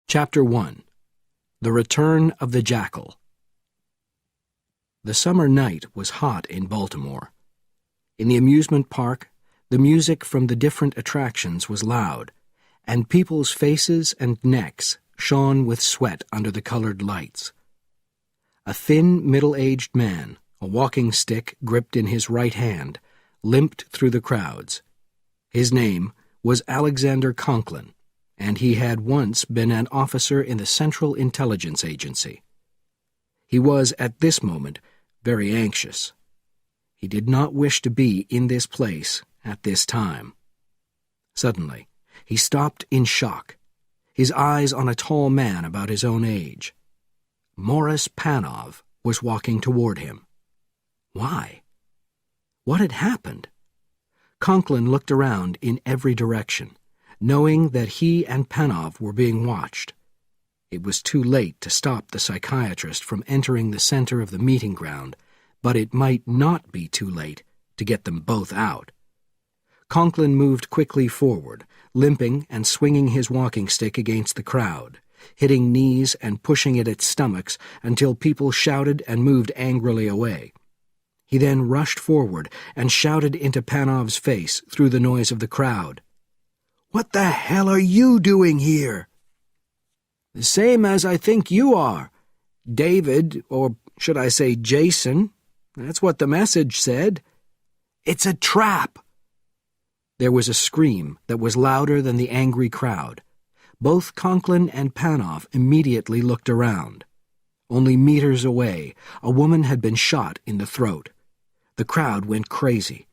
Chapter 1. The Return of the Jackal. The summer night was hot in Baltimore. In the amusement park, the music from the different attractions was loud, and people's faces and necks shone with sweat under the colored lights. A thin, middle-aged man, a walking stick gripped in his right hand, limped through the crowds. His name was Alexander Conklin, and he had once been an officer in the Central Intelligence Agency. He was, at this moment, very anxious. He did not wish to be in this place at this time. Suddenly, he stopped in shock, his eyes on a tall man about his own age. Morris Panov was walking toward him. Why? What had happened? Conklin looked around in every direction, knowing that he and Panov were being watched. It was too late to stop the psychiatrist from entering the center of the meeting ground, but it might not be too late to get them both out. Conklin moved quickly forward, limping and swinging his walking stick against the crowd, hitting knees and pushing at its stomachs until people shouted and moved angrily away. He then rushed forward and shouted into Panov's face through the noise of the crowd. "What the hell are you doing here?" "The same as I think you are. David, or should I say Jason? That's what the message said." "It's a trap!" There was a scream that was louder than the angry crowd. Both Conklin and Panov immediately looked around. Only meters away, a woman had been shot in the throat. The crowd went crazy.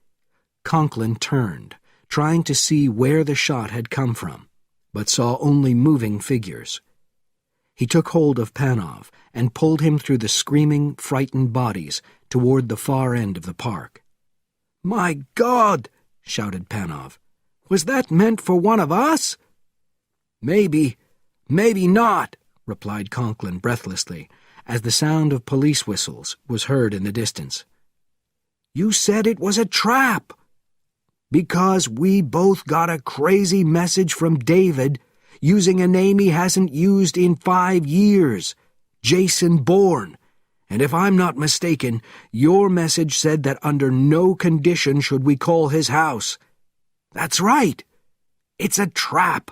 Conklin turned, trying to see where the shot had come from, but saw only moving figures. He took hold of Panov and pulled him through the screaming, frightened bodies toward the far end of the park. "My God!" shouted Panov. "Was that meant for one of us?" Maybe not," replied Conklin breathlessly, as the sound of police whistles was heard in the distance. "You said it was a trap." "Because we both got a crazy message from David using a name he hasn't used in 5 years, James Bourne. And if I'm not mistaken, your message said that under no condition should we call his house." "That's right. It's a trap.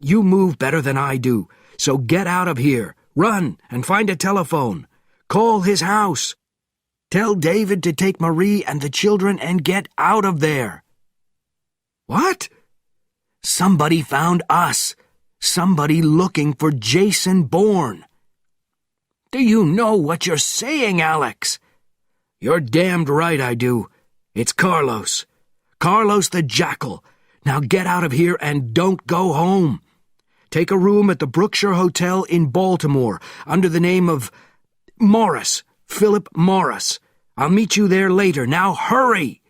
You move better than I do, so get out of here. Run and find a telephone. Call his house. Tell David to take Marie and the children and get out of there." "What?" "Somebody found us. Somebody looking for James Bourne." "Do you know what you're saying, Alex?" "You're damned right I do. It's Carlos. Carlos the Jackal. Now get out of here and don't go home. Take a room at the Brookshire Hotel in Baltimore under the name of Morris, Philip Morris. I'll meet you there later. Now hurry!"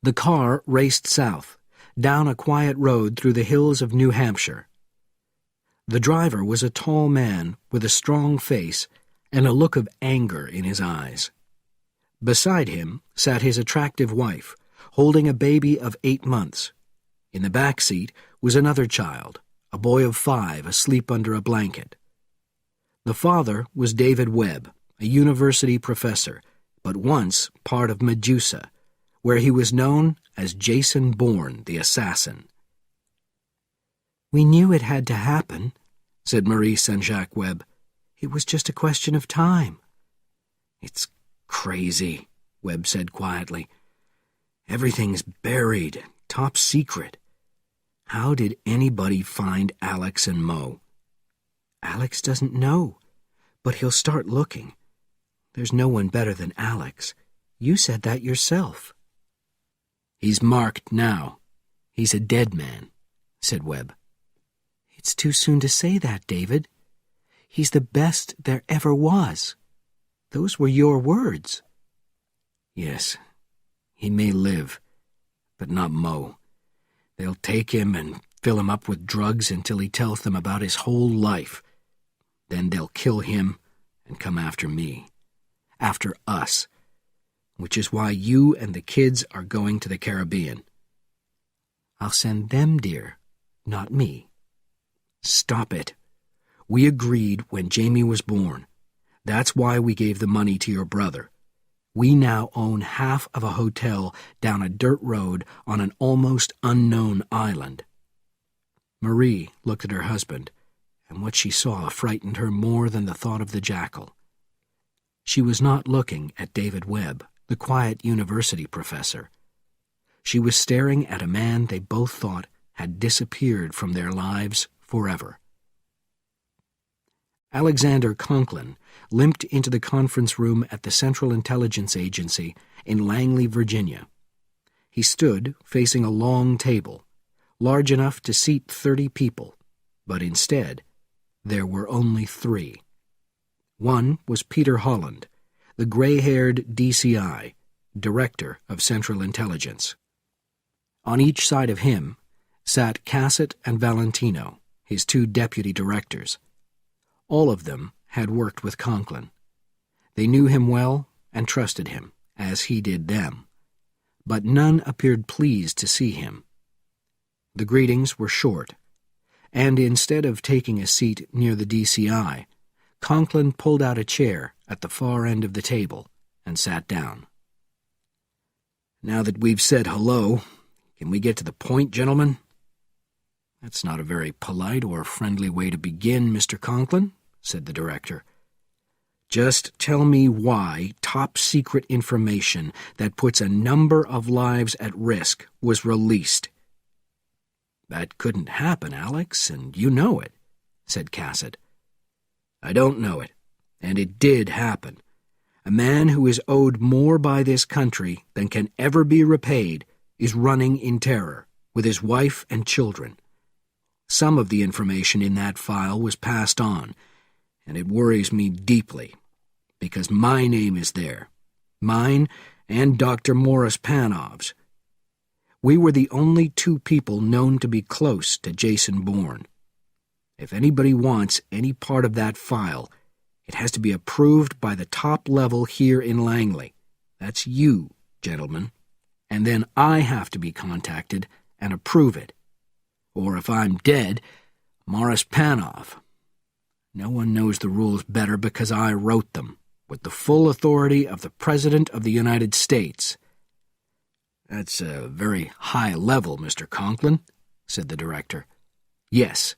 The car raced south, down a quiet road through the hills of New Hampshire. The driver was a tall man with a strong face and a look of anger in his eyes. Beside him sat his attractive wife, holding a baby of 8 months. In the back seat was another child, a boy of 5 asleep under a blanket. The father was David Webb, a university professor, but once part of Medusa, where he was known as James Bourne, the assassin. "We knew it had to happen," said Marie Saint-Jacques Webb. "It was just a question of time." "It's crazy," Webb said quietly. "Everything's buried, top secret. How did anybody find Alex and Mo?" "Alex doesn't know, but he'll start looking. There's no one better than Alex. You said that yourself." "He's marked now. He's a dead man," said Webb. "It's too soon to say that, David. He's the best there ever was. Those were your words." "Yes, he may live, but not Mo. They'll take him and fill him up with drugs until he tells them about his whole life. Then they'll kill him and come after me. After us. Which is why you and the kids are going to the Caribbean." "I'll send them, dear, not me." Stop it. We agreed when Jamie was born. That's why we gave the money to your brother. We now own half of a hotel down a dirt road on an almost unknown island." Marie looked at her husband, and what she saw frightened her more than the thought of the jackal. She was not looking at David Webb, the quiet university professor. She was staring at a man they both thought had disappeared from their lives forever. Alexander Conklin limped into the conference room at the Central Intelligence Agency in Langley, Virginia. He stood facing a long table, large enough to seat 30 people, but instead there were only 3. One was Peter Holland, the gray-haired DCI, Director of Central Intelligence. On each side of him sat Cassett and Valentino, his 2 deputy directors. All of them had worked with Conklin. They knew him well and trusted him, as he did them. But none appeared pleased to see him. The greetings were short, and instead of taking a seat near the DCI, Conklin pulled out a chair at the far end of the table and sat down. "Now that we've said hello, can we get to the point, gentlemen?" "That's not a very polite or friendly way to begin, Mr. Conklin," said the director. "Just tell me why top-secret information that puts a number of lives at risk was released." "That couldn't happen, Alex, and you know it," said Cassett. "I don't know it, and it did happen. A man who is owed more by this country than can ever be repaid is running in terror, with his wife and children. Some of the information in that file was passed on, and it worries me deeply, because my name is there, mine and Dr. Morris Panov's. We were the only 2 people known to be close to Jason Bourne. If anybody wants any part of that file, it has to be approved by the top level here in Langley. That's you, gentlemen. And then I have to be contacted and approve it. Or if I'm dead, Morris Panov. No one knows the rules better because I wrote them, with the full authority of the President of the United States." "That's a very high level, Mr. Conklin," said the director. "Yes,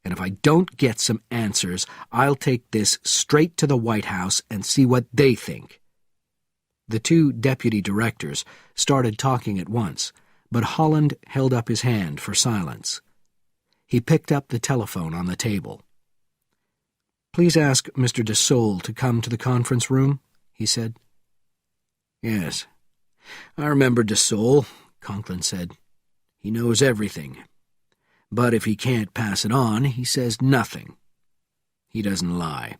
and if I don't get some answers, I'll take this straight to the White House and see what they think." The 2 deputy directors started talking at once, but Holland held up his hand for silence. He picked up the telephone on the table. "Please ask Mr. de Saulles to come to the conference room," he said. "Yes, I remember de Saulles," Conklin said. "He knows everything. But if he can't pass it on, he says nothing. He doesn't lie."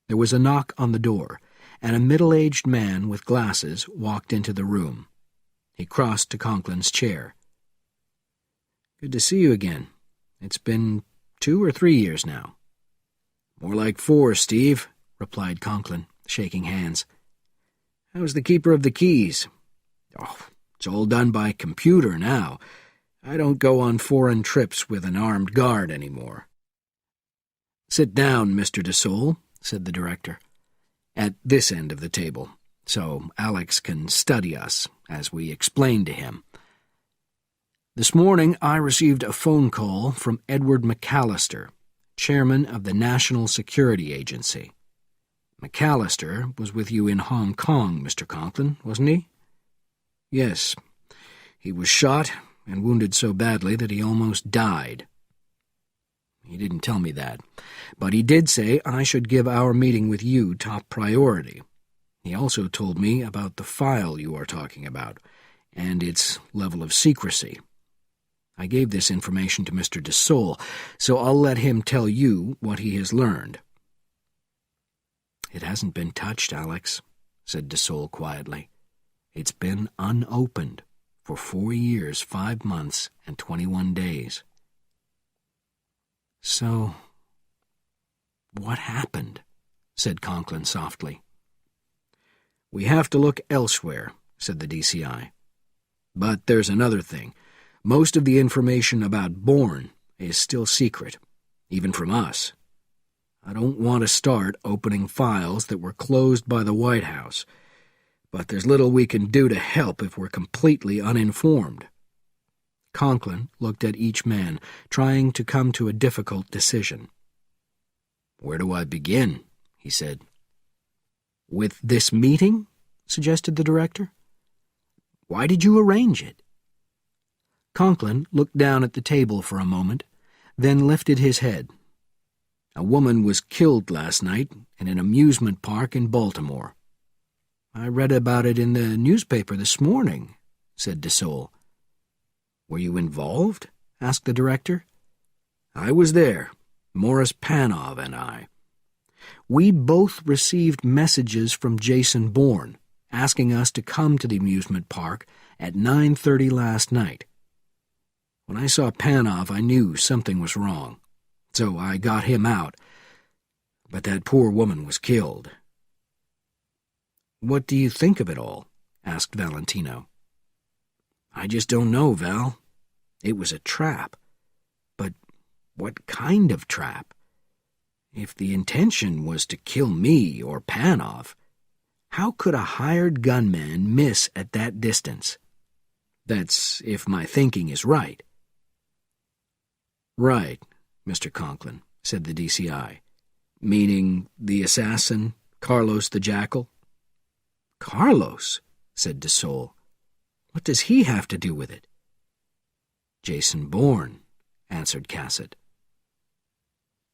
There was a knock on the door, and a middle-aged man with glasses walked into the room. He crossed to Conklin's chair. "Good to see you again. It's been 2 or 3 years now." "More like 4, Steve," replied Conklin, shaking hands. "How's the keeper of the keys?" "Oh, it's all done by computer now. I don't go on foreign trips with an armed guard anymore." "Sit down, Mr. de Saulles," said the director, "at this end of the table, so Alex can study us as we explain to him. This morning I received a phone call from Edward McAllister, chairman of the National Security Agency. McAllister was with you in Hong Kong, Mr. Conklin, wasn't he?" "Yes. He was shot and wounded so badly that he almost died." "He didn't tell me that, but he did say I should give our meeting with you top priority. He also told me about the file you are talking about, and its level of secrecy. I gave this information to Mr. de Saulles, so I'll let him tell you what he has learned." "It hasn't been touched, Alex," said de Saulles quietly. "It's been unopened for 4 years, 5 months, and 21 days. "So, what happened?" said Conklin softly. "We have to look elsewhere," said the DCI. "But there's another thing. Most of the information about Bourne is still secret, even from us. I don't want to start opening files that were closed by the White House, but there's little we can do to help if we're completely uninformed." Conklin looked at each man, trying to come to a difficult decision. "Where do I begin?" he said. "With this meeting?" suggested the director. "Why did you arrange it?" Conklin looked down at the table for a moment, then lifted his head. "A woman was killed last night in an amusement park in Baltimore." "I read about it in the newspaper this morning," said DeSaulles. "Were you involved?" asked the director. "I was there, Morris Panov and I. We both received messages from Jason Bourne asking us to come to the amusement park at 9:30 last night. When I saw Panov, I knew something was wrong, so I got him out, but that poor woman was killed." "What do you think of it all?" asked Valentino. "I just don't know, Val. It was a trap. But what kind of trap? If the intention was to kill me or Panov, how could a hired gunman miss at that distance? That's if my thinking is right." "Right, Mr. Conklin," said the DCI. "Meaning the assassin, Carlos the Jackal?" "Carlos?" said DeSaulles. "What does he have to do with it?" "Jason Bourne," answered Cassett.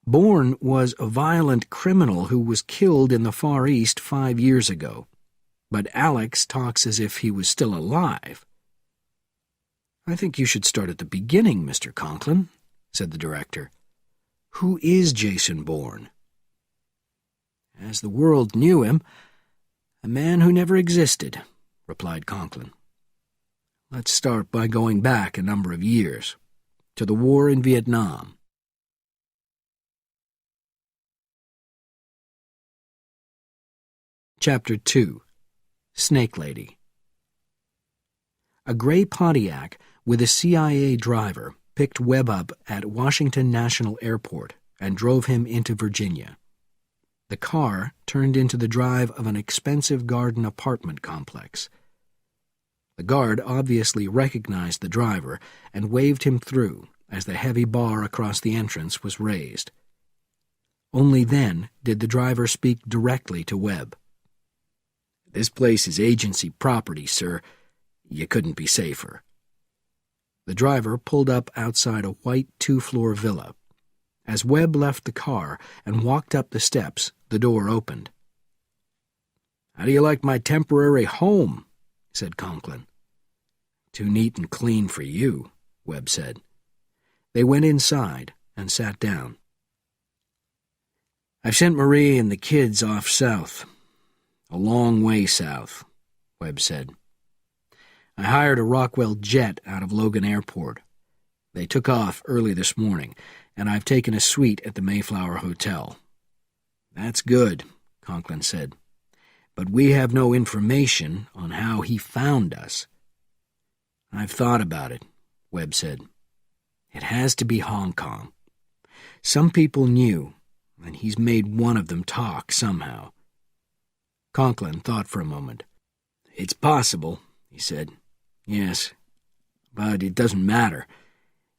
"Bourne was a violent criminal who was killed in the Far East 5 years ago, but Alex talks as if he was still alive." "I think you should start at the beginning, Mr. Conklin," said the director. "Who is Jason Bourne?" "As the world knew him, a man who never existed," replied Conklin. "Let's start by going back a number of years, to the war in Vietnam." Chapter 2. Snake Lady. A gray Pontiac with a CIA driver picked Webb up at Washington National Airport and drove him into Virginia. The car turned into the drive of an expensive garden apartment complex. The guard obviously recognized the driver and waved him through as the heavy bar across the entrance was raised. Only then did the driver speak directly to Webb. "This place is agency property, sir. You couldn't be safer." The driver pulled up outside a white 2-floor villa. As Webb left the car and walked up the steps, the door opened. "How do you like my temporary home?" said Conklin. "Too neat and clean for you," Webb said. They went inside and sat down. "I've sent Marie and the kids off south. A long way south," Webb said. "I hired a Rockwell jet out of Logan Airport. They took off early this morning, and I've taken a suite at the Mayflower Hotel." "That's good," Conklin said. "But we have no information on how he found us." "I've thought about it," Webb said. "It has to be Hong Kong. Some people knew, and he's made one of them talk somehow." Conklin thought for a moment. "It's possible," he said. "Yes, but it doesn't matter.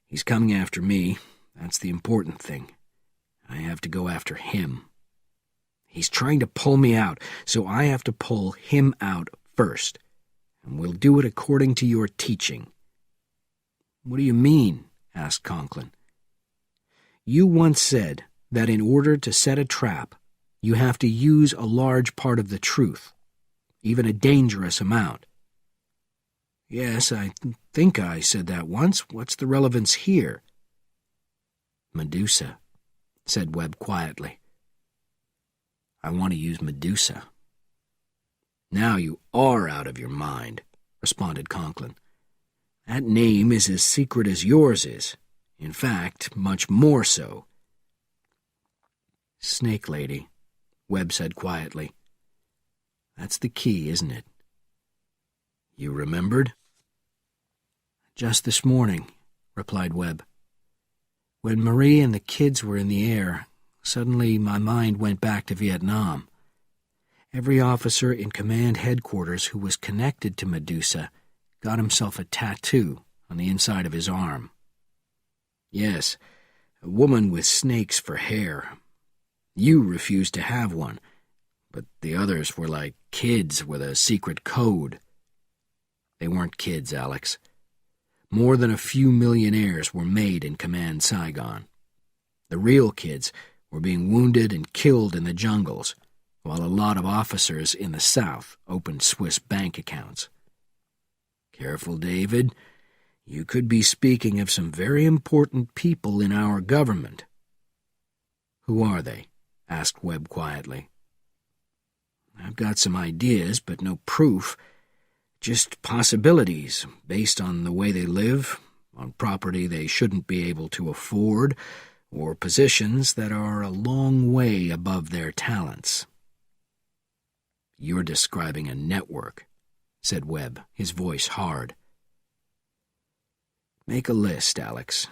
He's coming after me. That's the important thing. I have to go after him. He's trying to pull me out, so I have to pull him out first, and we'll do it according to your teaching." "What do you mean?" asked Conklin. "You once said that in order to set a trap, you have to use a large part of the truth, even a dangerous amount." "Yes, I think I said that once. What's the relevance here?" "Medusa," said Webb quietly. "I want to use Medusa." "Now you are out of your mind," responded Conklin. "That name is as secret as yours is. In fact, much more so." "Snake Lady," Webb said quietly. "That's the key, isn't it?" "You remembered?" "Just this morning," replied Webb. When Marie and the kids were in the air, suddenly my mind went back to Vietnam. Every officer in command headquarters who was connected to Medusa got himself a tattoo on the inside of his arm. Yes, a woman with snakes for hair. You refused to have one, but the others were like kids with a secret code. They weren't kids, Alex. More than a few millionaires were made in Command Saigon. The real kids were being wounded and killed in the jungles, while a lot of officers in the South opened Swiss bank accounts. Careful, David. You could be speaking of some very important people in our government. Who are they? Asked Webb quietly. I've got some ideas, but no proof. Just possibilities, based on the way they live, on property they shouldn't be able to afford, or positions that are a long way above their talents. You're describing a network, said Webb, his voice hard. Make a list, Alex.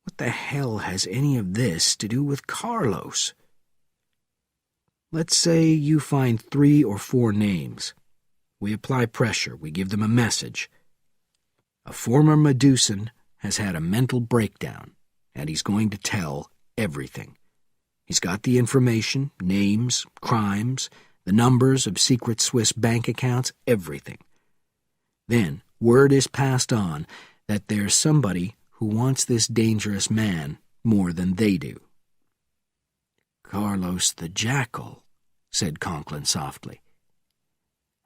What the hell has any of this to do with Carlos? Let's say you find 3 or 4 names. We apply pressure. We give them a message. A former Medusan has had a mental breakdown, and he's going to tell everything. He's got the information, names, crimes, the numbers of secret Swiss bank accounts, everything. Then word is passed on that there's somebody who wants this dangerous man more than they do. Carlos the Jackal, said Conklin softly.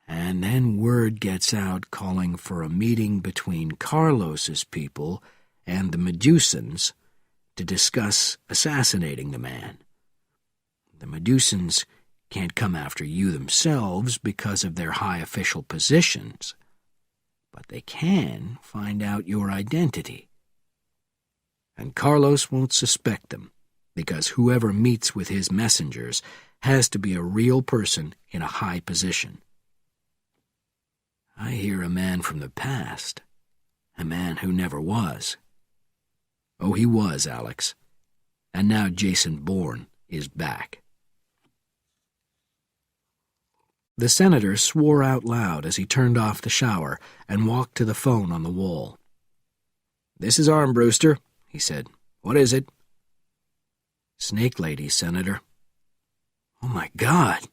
And then word gets out calling for a meeting between Carlos's people and the Medusans to discuss assassinating the man. The Medusans can't come after you themselves because of their high official positions, but they can find out your identity. And Carlos won't suspect them, because whoever meets with his messengers has to be a real person in a high position. I hear a man from the past, a man who never was. Oh, he was, Alex. And now Jason Bourne is back. The senator swore out loud as he turned off the shower and walked to the phone on the wall. "This is Armbruster," he said. "What is it?" "Snake Lady, Senator." "Oh, my God!"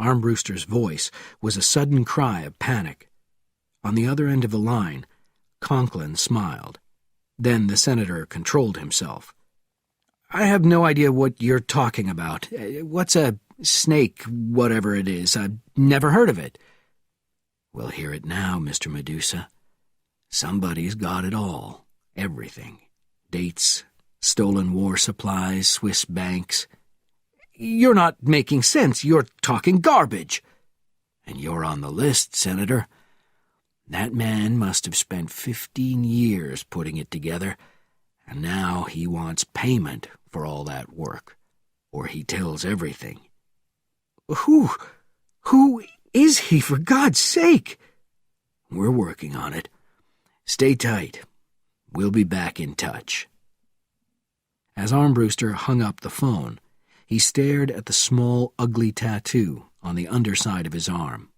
Armbruster's voice was a sudden cry of panic. On the other end of the line, Conklin smiled. Then the senator controlled himself. "I have no idea what you're talking about. What's a snake, whatever it is? I've never heard of it." "Well, hear it now, Mr. Medusa. Somebody's got it all. Everything. Dates, stolen war supplies, Swiss banks." "You're not making sense. You're talking garbage." "And you're on the list, Senator. That man must have spent 15 years putting it together, and now he wants payment for all that work, or he tells everything." Who is he, for God's sake?" "We're working on it. Stay tight. We'll be back in touch." As Armbruster hung up the phone, he stared at the small, ugly tattoo on the underside of his arm.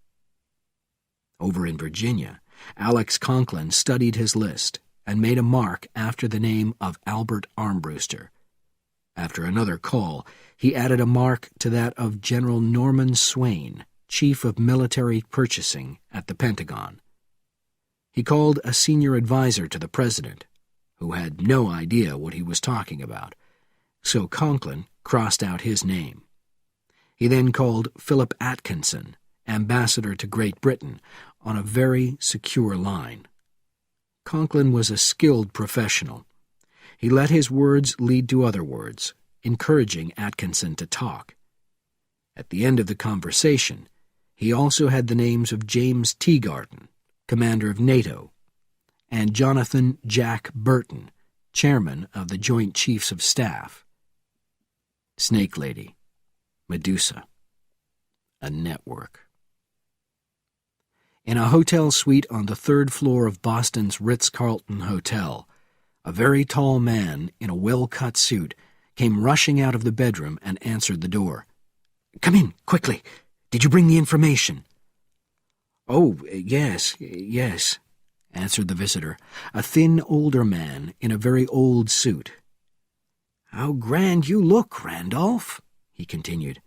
Over in Virginia, Alex Conklin studied his list and made a mark after the name of Albert Armbruster. After another call, he added a mark to that of General Norman Swain, Chief of Military Purchasing at the Pentagon. He called a senior advisor to the president, who had no idea what he was talking about, so Conklin crossed out his name. He then called Philip Atkinson, ambassador to Great Britain, on a very secure line. Conklin was a skilled professional. He let his words lead to other words, encouraging Atkinson to talk. At the end of the conversation, he also had the names of James Teagarden, commander of NATO, and Jonathan Jack Burton, chairman of the Joint Chiefs of Staff. Snake Lady, Medusa, a network. In a hotel suite on the 3rd floor of Boston's Ritz-Carlton Hotel, A very tall man in a well-cut suit came rushing out of the bedroom and answered the door. "Come in, quickly. Did you bring the information?" "Oh, yes, answered the visitor, a thin older man in a very old suit. "How grand you look, Randolph," he continued.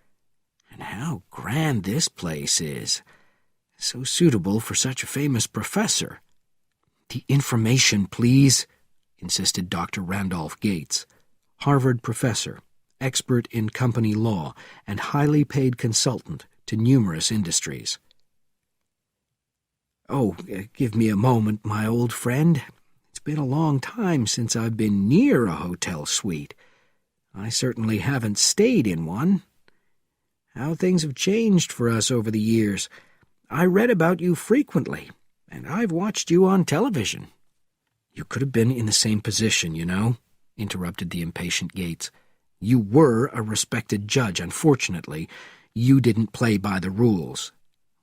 "And how grand this place is. So suitable for such a famous professor." "The information, please," insisted Dr. Randolph Gates, Harvard professor, expert in company law, and highly paid consultant to numerous industries. "Oh, give me a moment, my old friend. It's been a long time since I've been near a hotel suite. I certainly haven't stayed in one. How things have changed for us over the years. I read about you frequently, and I've watched you on television." "You could have been in the same position, you know," interrupted the impatient Gates. "You were a respected judge. Unfortunately, you didn't play by the rules."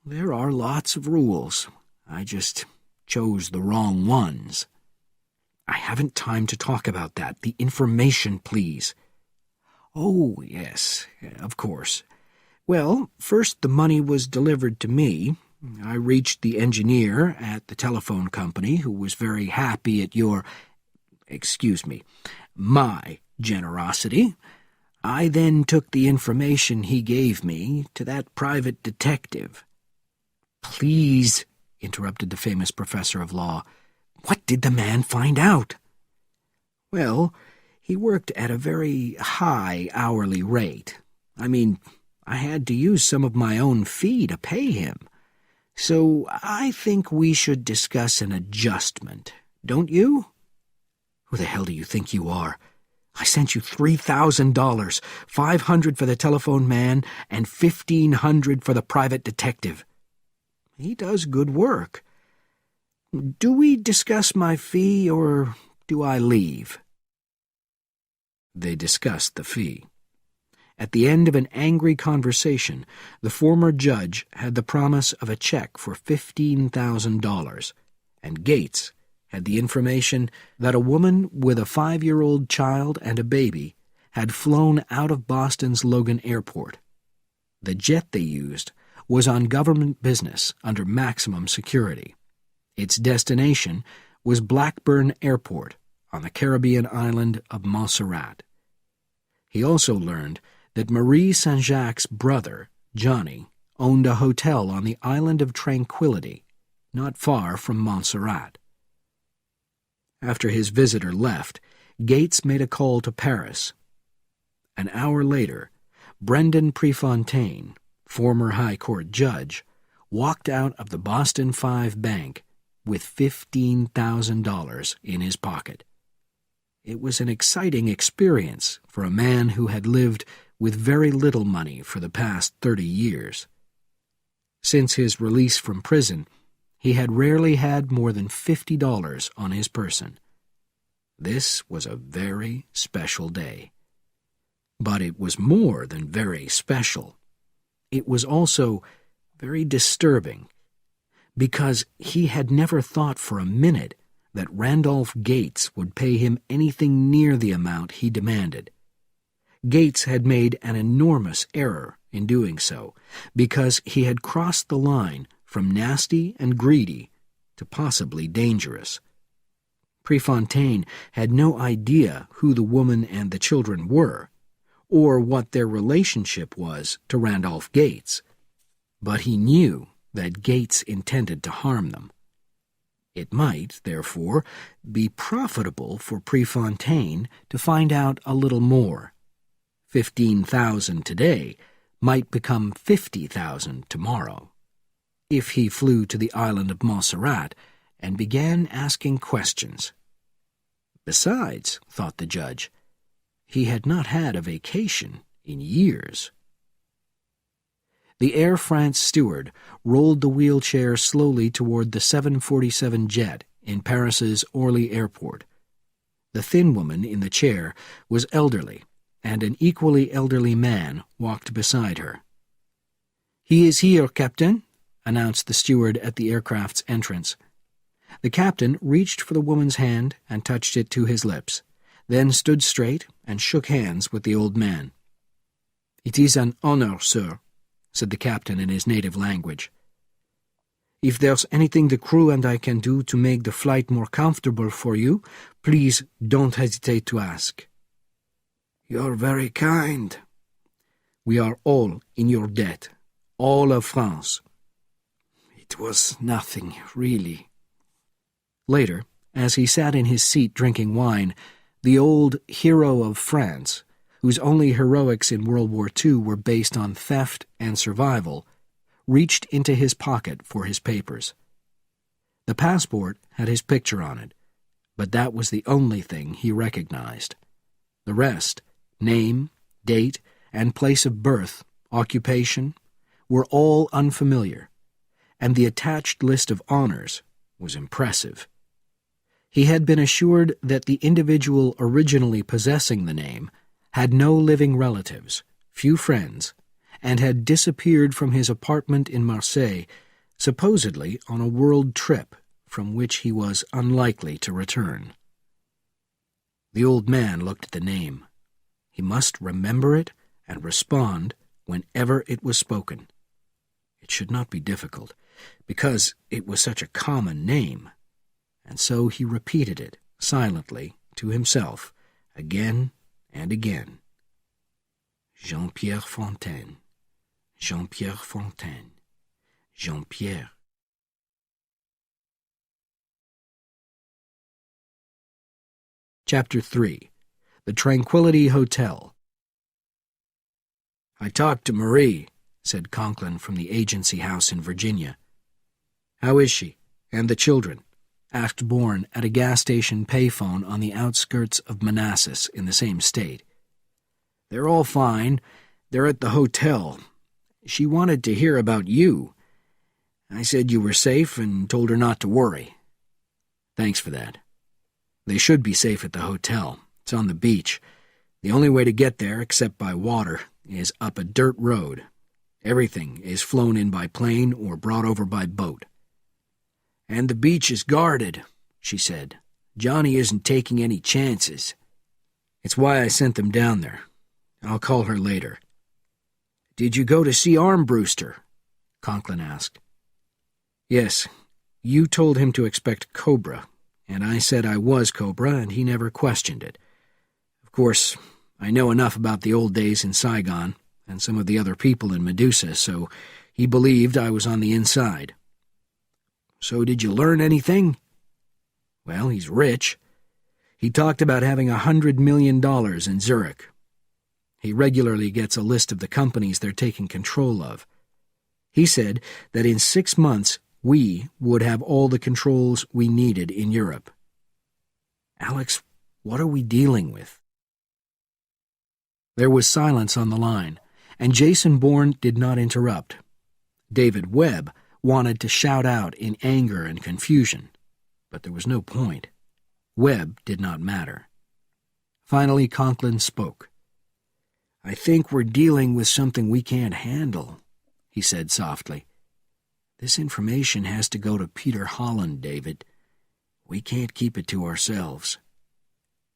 "There are lots of rules. I just chose the wrong ones." "I haven't time to talk about that. The information, please." "Oh, yes, of course. Well, first the money was delivered to me. I reached the engineer at the telephone company, who was very happy at my generosity. I then took the information he gave me to that private detective." "Please," interrupted the famous professor of law, "what did the man find out?" "Well, he worked at a very high hourly rate. I had to use some of my own fee to pay him. So I think we should discuss an adjustment, don't you?" "Who the hell do you think you are? I sent you $3,000, $500 for the telephone man, and $1,500 for the private detective." "He does good work. Do we discuss my fee, or do I leave?" They discussed the fee. At the end of an angry conversation, the former judge had the promise of a check for $15,000, and Gates had the information that a woman with a 5-year-old child and a baby had flown out of Boston's Logan Airport. The jet they used was on government business under maximum security. Its destination was Blackburn Airport on the Caribbean island of Montserrat. He also learned that Marie Saint-Jacques' brother, Johnny, owned a hotel on the island of Tranquility, not far from Montserrat. After his visitor left, Gates made a call to Paris. An hour later, Brendan Prefontaine, former High Court judge, walked out of the Boston 5 Bank with $15,000 in his pocket. It was an exciting experience for a man who had lived with very little money for the past 30 years. Since his release from prison, he had rarely had more than $50 on his person. This was a very special day. But it was more than very special. It was also very disturbing, because he had never thought for a minute that Randolph Gates would pay him anything near the amount he demanded. Gates had made an enormous error in doing so, because he had crossed the line from nasty and greedy to possibly dangerous. Prefontaine had no idea who the woman and the children were, or what their relationship was to Randolph Gates, but he knew that Gates intended to harm them. It might, therefore, be profitable for Prefontaine to find out a little more. 15,000 today might become 50,000 tomorrow, if he flew to the island of Montserrat and began asking questions. Besides, thought the judge, he had not had a vacation in years. The Air France steward rolled the wheelchair slowly toward the 747 jet in Paris's Orly Airport. The thin woman in the chair was elderly, and an equally elderly man walked beside her. "He is here, Captain," announced the steward at the aircraft's entrance. The captain reached for the woman's hand and touched it to his lips, then stood straight and shook hands with the old man. "It is an honor, sir," said the captain in his native language. "If there's anything the crew and I can do to make the flight more comfortable for you, please don't hesitate to ask." "You're very kind." "We are all in your debt, all of France." "It was nothing, really." Later, as he sat in his seat drinking wine, the old hero of France, whose only heroics in World War II were based on theft and survival, reached into his pocket for his papers. The passport had his picture on it, but that was the only thing he recognized. The rest, name, date, and place of birth, occupation, were all unfamiliar, and the attached list of honors was impressive. He had been assured that the individual originally possessing the name had no living relatives, few friends, and had disappeared from his apartment in Marseille, supposedly on a world trip from which he was unlikely to return. The old man looked at the name. He must remember it and respond whenever it was spoken. It should not be difficult, because it was such a common name, and so he repeated it silently to himself again and again. Jean-Pierre Fontaine, Jean-Pierre Fontaine, Jean-Pierre. Chapter 3. The Tranquility Hotel. "I talked to Marie," said Conklin from the agency house in Virginia. "How is she? And the children?" asked Bourne at a gas station payphone on the outskirts of Manassas in the same state. "They're all fine. They're at the hotel. She wanted to hear about you. I said you were safe and told her not to worry." "Thanks for that. They should be safe at the hotel. It's on the beach. The only way to get there, except by water, is up a dirt road. Everything is flown in by plane or brought over by boat." "And the beach is guarded," she said. "Johnny isn't taking any chances." "It's why I sent them down there. I'll call her later." "Did you go to see Armbruster?" Conklin asked. "Yes. You told him to expect Cobra, and I said I was Cobra, and he never questioned it. Of course, I know enough about the old days in Saigon and some of the other people in Medusa, so he believed I was on the inside." "So did you learn anything?" "Well, he's rich. He talked about having $100 million in Zurich. He regularly gets a list of the companies they're taking control of. He said that in 6 months we would have all the controls we needed in Europe." "Alex, what are we dealing with?" There was silence on the line, and Jason Bourne did not interrupt. David Webb wanted to shout out in anger and confusion, but there was no point. Webb did not matter. Finally, Conklin spoke. "I think we're dealing with something we can't handle," he said softly. "This information has to go to Peter Holland, David. We can't keep it to ourselves."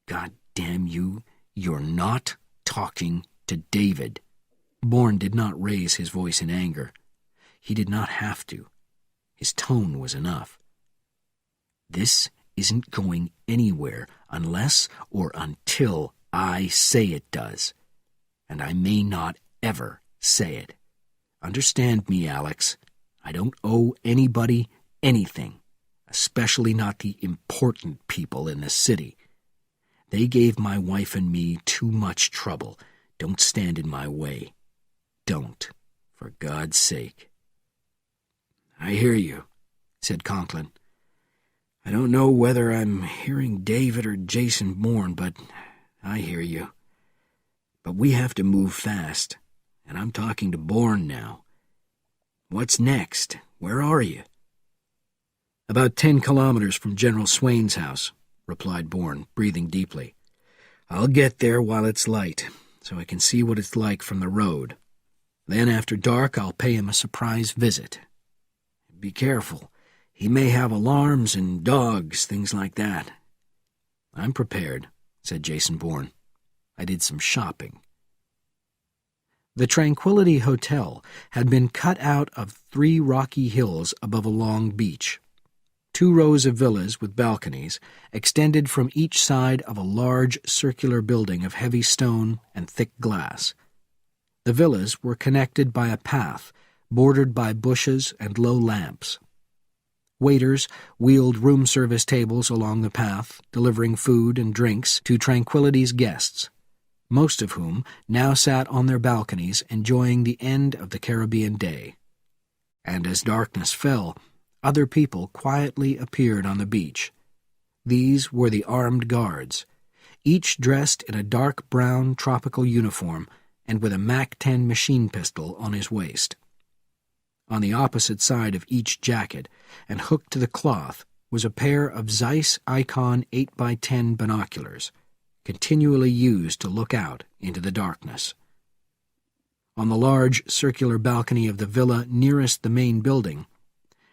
"God damn you, you're not talking to David." Bourne did not raise his voice in anger. He did not have to. His tone was enough. "This isn't going anywhere unless or until I say it does. And I may not ever say it. Understand me, Alex. I don't owe anybody anything, especially not the important people in the city. They gave my wife and me too much trouble. Don't stand in my way. Don't, for God's sake." "I hear you," said Conklin. "I don't know whether I'm hearing David or Jason Bourne, but I hear you. But we have to move fast, and I'm talking to Bourne now. What's next? Where are you?" "About 10 kilometers from General Swain's house," replied Bourne, breathing deeply. "I'll get there while it's light, so I can see what it's like from the road. Then after dark I'll pay him a surprise visit. Be careful. He may have alarms and dogs, things like that." "I'm prepared," said Jason Bourne. "I did some shopping." The Tranquility Hotel had been cut out of 3 rocky hills above a long beach. 2 rows of villas with balconies extended from each side of a large circular building of heavy stone and thick glass. The villas were connected by a path bordered by bushes and low lamps. Waiters wheeled room service tables along the path, delivering food and drinks to Tranquility's guests, most of whom now sat on their balconies enjoying the end of the Caribbean day. And as darkness fell, other people quietly appeared on the beach. These were the armed guards, each dressed in a dark brown tropical uniform and with a MAC-10 machine pistol on his waist. On the opposite side of each jacket, and hooked to the cloth, was a pair of Zeiss Icon 8x10 binoculars, continually used to look out into the darkness. On the large circular balcony of the villa nearest the main building,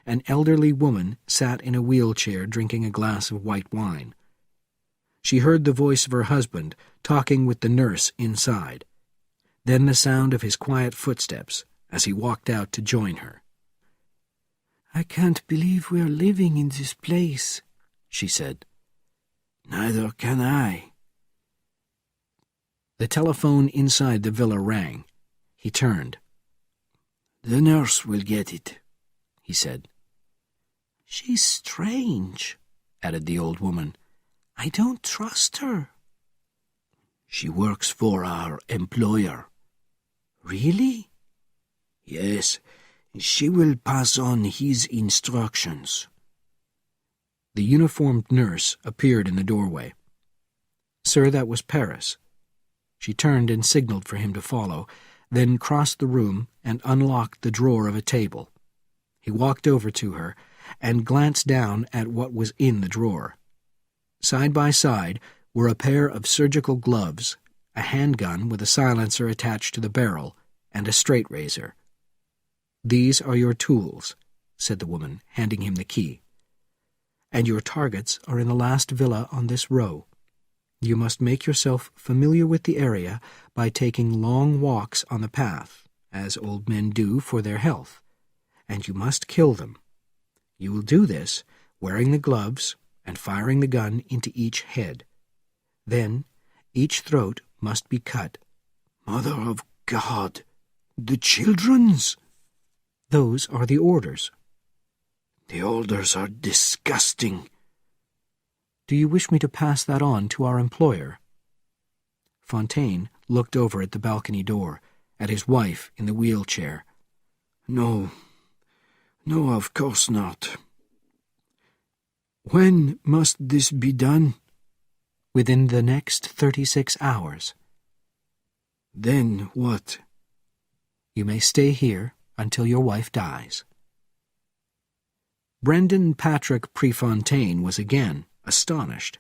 an elderly woman sat in a wheelchair drinking a glass of white wine. She heard the voice of her husband talking with the nurse inside, then the sound of his quiet footsteps as he walked out to join her. "I can't believe we're living in this place," she said. "Neither can I." The telephone inside the villa rang. He turned. "The nurse will get it," he said. "She's strange," added the old woman. "I don't trust her." "She works for our employer." "Really?" "Yes, she will pass on his instructions." The uniformed nurse appeared in the doorway. "Sir, that was Paris." She turned and signaled for him to follow, then crossed the room and unlocked the drawer of a table. He walked over to her and glanced down at what was in the drawer. Side by side were a pair of surgical gloves, a handgun with a silencer attached to the barrel, and a straight razor. "These are your tools," said the woman, handing him the key. "And your targets are in the last villa on this row. You must make yourself familiar with the area by taking long walks on the path, as old men do for their health, and you must kill them. You will do this wearing the gloves and firing the gun into each head. Then each throat must be cut." "Mother of God! The children's?" "Those are the orders." "The orders are disgusting." "Do you wish me to pass that on to our employer?" Fontaine looked over at the balcony door, at his wife in the wheelchair. No, of course not." "When must this be done?" "Within the next 36 hours. "Then what?" "You may stay here until your wife dies." Brendan Patrick Prefontaine was again astonished.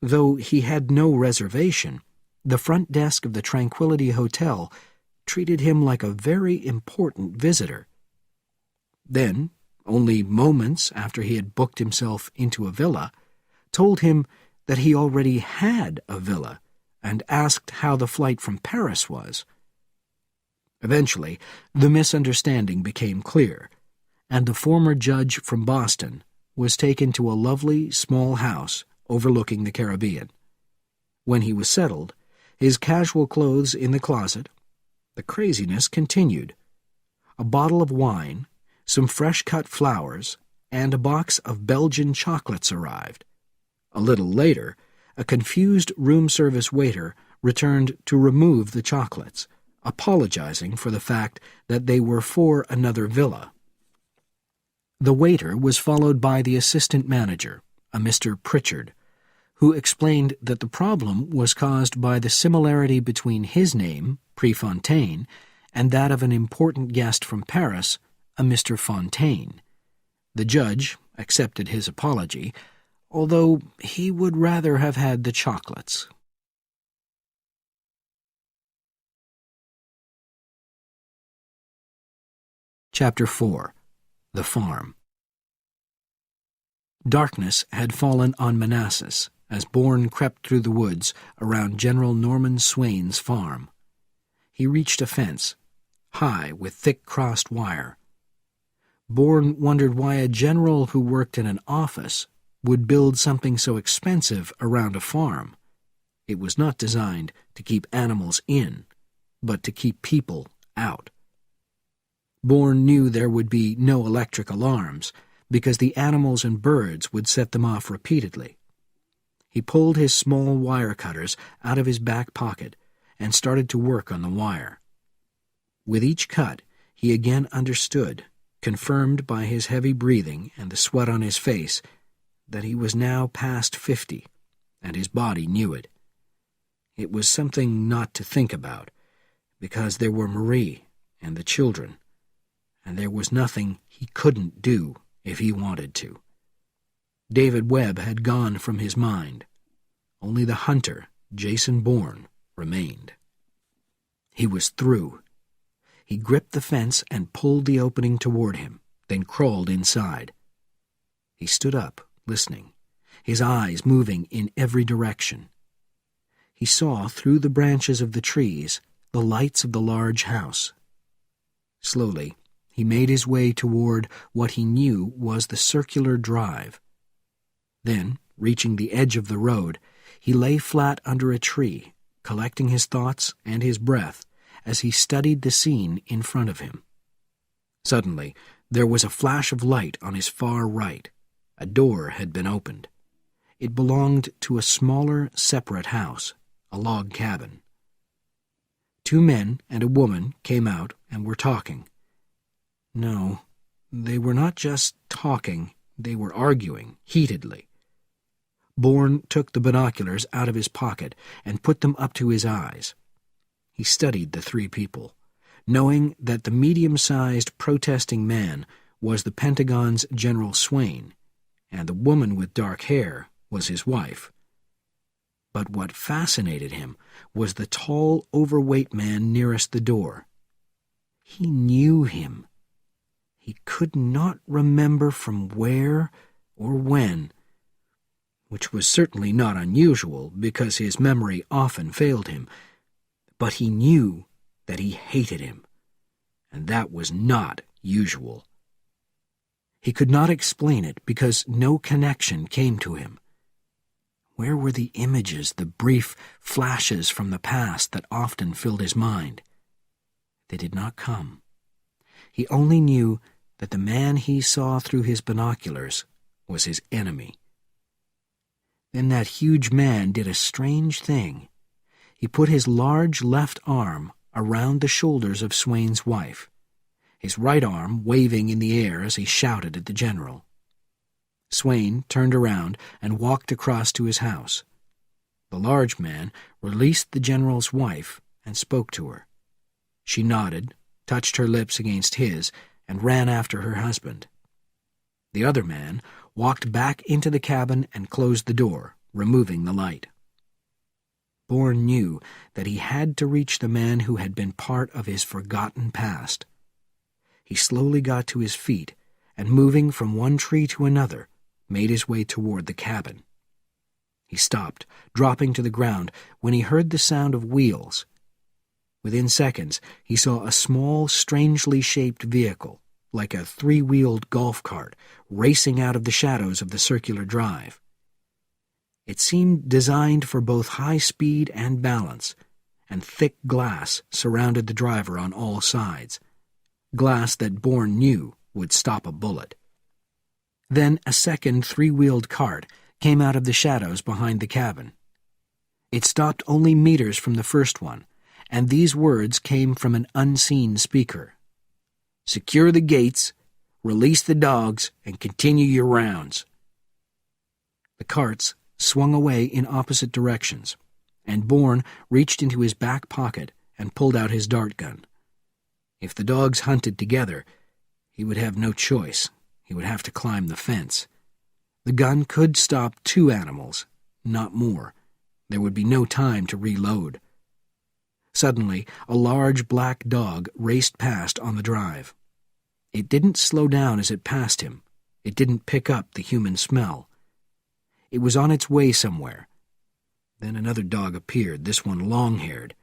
Though he had no reservation, the front desk of the Tranquility Hotel treated him like a very important visitor. Then, only moments after he had booked himself into a villa, told him that he already had a villa and asked how the flight from Paris was. Eventually, the misunderstanding became clear, and the former judge from Boston was taken to a lovely small house overlooking the Caribbean. When he was settled, his casual clothes in the closet, the craziness continued. A bottle of wine, some fresh-cut flowers, and a box of Belgian chocolates arrived. A little later, a confused room service waiter returned to remove the chocolates, apologizing for the fact that they were for another villa. The waiter was followed by the assistant manager, a Mr. Pritchard, who explained that the problem was caused by the similarity between his name, Prefontaine, and that of an important guest from Paris, a Mr. Fontaine. The judge accepted his apology, although he would rather have had the chocolates. Chapter 4. The Farm. Darkness had fallen on Manassas as Bourne crept through the woods around General Norman Swain's farm. He reached a fence, high with thick crossed wire. Bourne wondered why a general who worked in an office would build something so expensive around a farm. It was not designed to keep animals in, but to keep people out. Bourne knew there would be no electric alarms, because the animals and birds would set them off repeatedly. He pulled his small wire cutters out of his back pocket and started to work on the wire. With each cut, he again understood, confirmed by his heavy breathing and the sweat on his face, that he was now past 50, and his body knew it. It was something not to think about, because there were Marie and the children, and there was nothing he couldn't do if he wanted to. David Webb had gone from his mind. Only the hunter, Jason Bourne, remained. He was through. He gripped the fence and pulled the opening toward him, then crawled inside. He stood up, listening, his eyes moving in every direction. He saw through the branches of the trees the lights of the large house. Slowly, he made his way toward what he knew was the circular drive. Then, reaching the edge of the road, he lay flat under a tree, collecting his thoughts and his breath as he studied the scene in front of him. Suddenly, there was a flash of light on his far right. A door had been opened. It belonged to a smaller, separate house, a log cabin. 2 men and a woman came out and were talking. No, they were not just talking, they were arguing, heatedly. Bourne took the binoculars out of his pocket and put them up to his eyes. He studied the 3 people, knowing that the medium-sized protesting man was the Pentagon's General Swain, and the woman with dark hair was his wife. But what fascinated him was the tall, overweight man nearest the door. He knew him. He could not remember from where or when, which was certainly not unusual because his memory often failed him, but he knew that he hated him, and that was not usual. He could not explain it because no connection came to him. Where were the images, the brief flashes from the past that often filled his mind? They did not come. He only knew that the man he saw through his binoculars was his enemy. Then that huge man did a strange thing. He put his large left arm around the shoulders of Swain's wife, his right arm waving in the air as he shouted at the general. Swain turned around and walked across to his house. The large man released the general's wife and spoke to her. She nodded, touched her lips against his, and ran after her husband. The other man walked back into the cabin and closed the door, removing the light. Bourne knew that he had to reach the man who had been part of his forgotten past. He slowly got to his feet, and moving from one tree to another, made his way toward the cabin. He stopped, dropping to the ground, when he heard the sound of wheels. Within seconds, he saw a small, strangely shaped vehicle, like a 3-wheeled golf cart, racing out of the shadows of the circular drive. It seemed designed for both high speed and balance, and thick glass surrounded the driver on all sides, glass that Bourne knew would stop a bullet. Then a second 3-wheeled cart came out of the shadows behind the cabin. It stopped only meters from the first one, and these words came from an unseen speaker. "Secure the gates, release the dogs, and continue your rounds." The carts swung away in opposite directions, and Bourne reached into his back pocket and pulled out his dart gun. If the dogs hunted together, he would have no choice. He would have to climb the fence. The gun could stop 2 animals, not more. There would be no time to reload. Suddenly, a large black dog raced past on the drive. It didn't slow down as it passed him, It didn't pick up the human smell. It was on its way somewhere. Then another dog appeared, this one long-haired.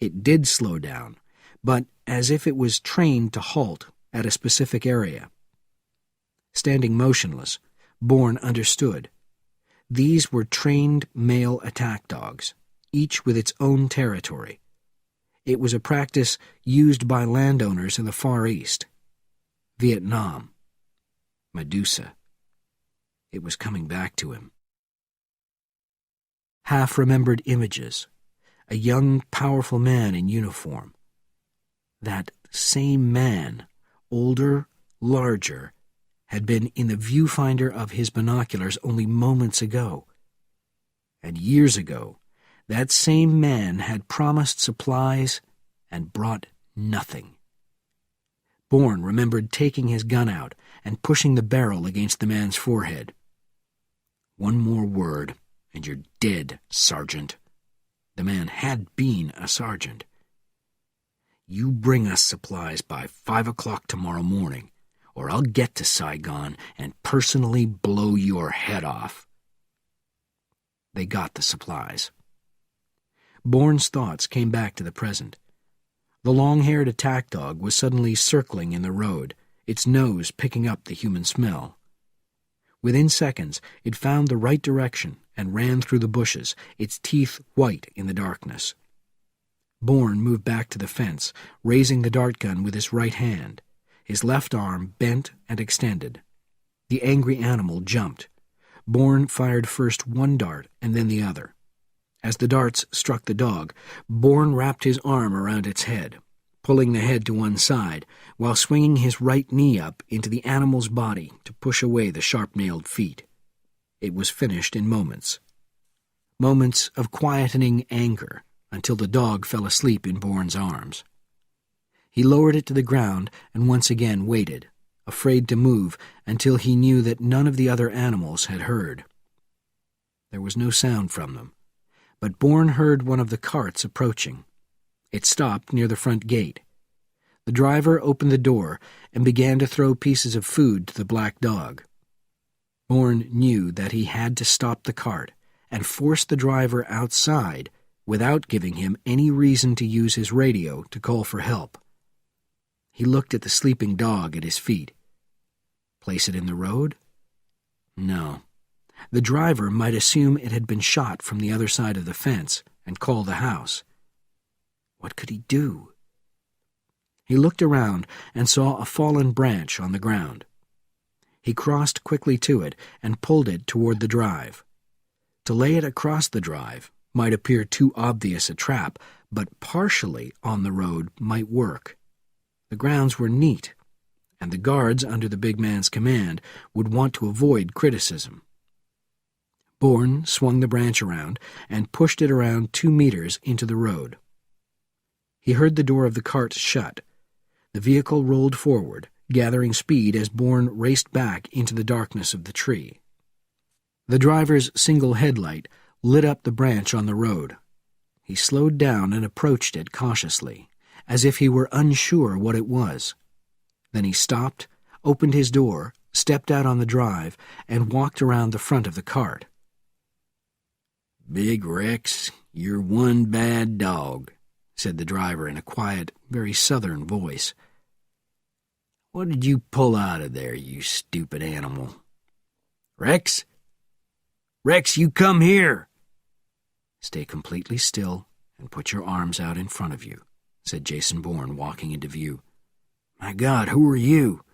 It did slow down, but as if it was trained to halt at a specific area. Standing motionless, Bourne understood. These were trained male attack dogs, each with its own territory. It was a practice used by landowners in the Far East. Vietnam. Medusa. It was coming back to him. Half-remembered images. A young, powerful man in uniform. That same man, older, larger, had been in the viewfinder of his binoculars only moments ago. And years ago, that same man had promised supplies and brought nothing. Bourne remembered taking his gun out and pushing the barrel against the man's forehead. "One more word, and you're dead, Sergeant." The man had been a sergeant. "You bring us supplies by 5 o'clock tomorrow morning, or I'll get to Saigon and personally blow your head off." They got the supplies. Bourne's thoughts came back to the present. The long-haired attack dog was suddenly circling in the road, its nose picking up the human smell. Within seconds, it found the right direction and ran through the bushes, its teeth white in the darkness. Bourne moved back to the fence, raising the dart gun with his right hand, his left arm bent and extended. The angry animal jumped. Bourne fired first one dart and then the other. As the darts struck the dog, Bourne wrapped his arm around its head, pulling the head to one side, while swinging his right knee up into the animal's body to push away the sharp-nailed feet. It was finished in moments. Moments of quietening anger, until the dog fell asleep in Bourne's arms. He lowered it to the ground and once again waited, afraid to move until he knew that none of the other animals had heard. There was no sound from them, but Bourne heard one of the carts approaching. It stopped near the front gate. The driver opened the door and began to throw pieces of food to the black dog. Bourne knew that he had to stop the cart and force the driver outside without giving him any reason to use his radio to call for help. He looked at the sleeping dog at his feet. Place it in the road? No. The driver might assume it had been shot from the other side of the fence and call the house. What could he do? He looked around and saw a fallen branch on the ground. He crossed quickly to it and pulled it toward the drive. To lay it across the drive might appear too obvious a trap, but partially on the road might work. The grounds were neat, and the guards under the big man's command would want to avoid criticism. Bourne swung the branch around and pushed it around 2 meters into the road. He heard the door of the cart shut. The vehicle rolled forward, gathering speed as Bourne raced back into the darkness of the tree. The driver's single headlight lit up the branch on the road. He slowed down and approached it cautiously, as if he were unsure what it was. Then he stopped, opened his door, stepped out on the drive, and walked around the front of the cart. "Big Rex, you're one bad dog," said the driver in a quiet, very southern voice. "What did you pull out of there, you stupid animal? Rex? Rex, you come here!" "Stay completely still and put your arms out in front of you," said Jason Bourne, walking into view. "My God, who are you?"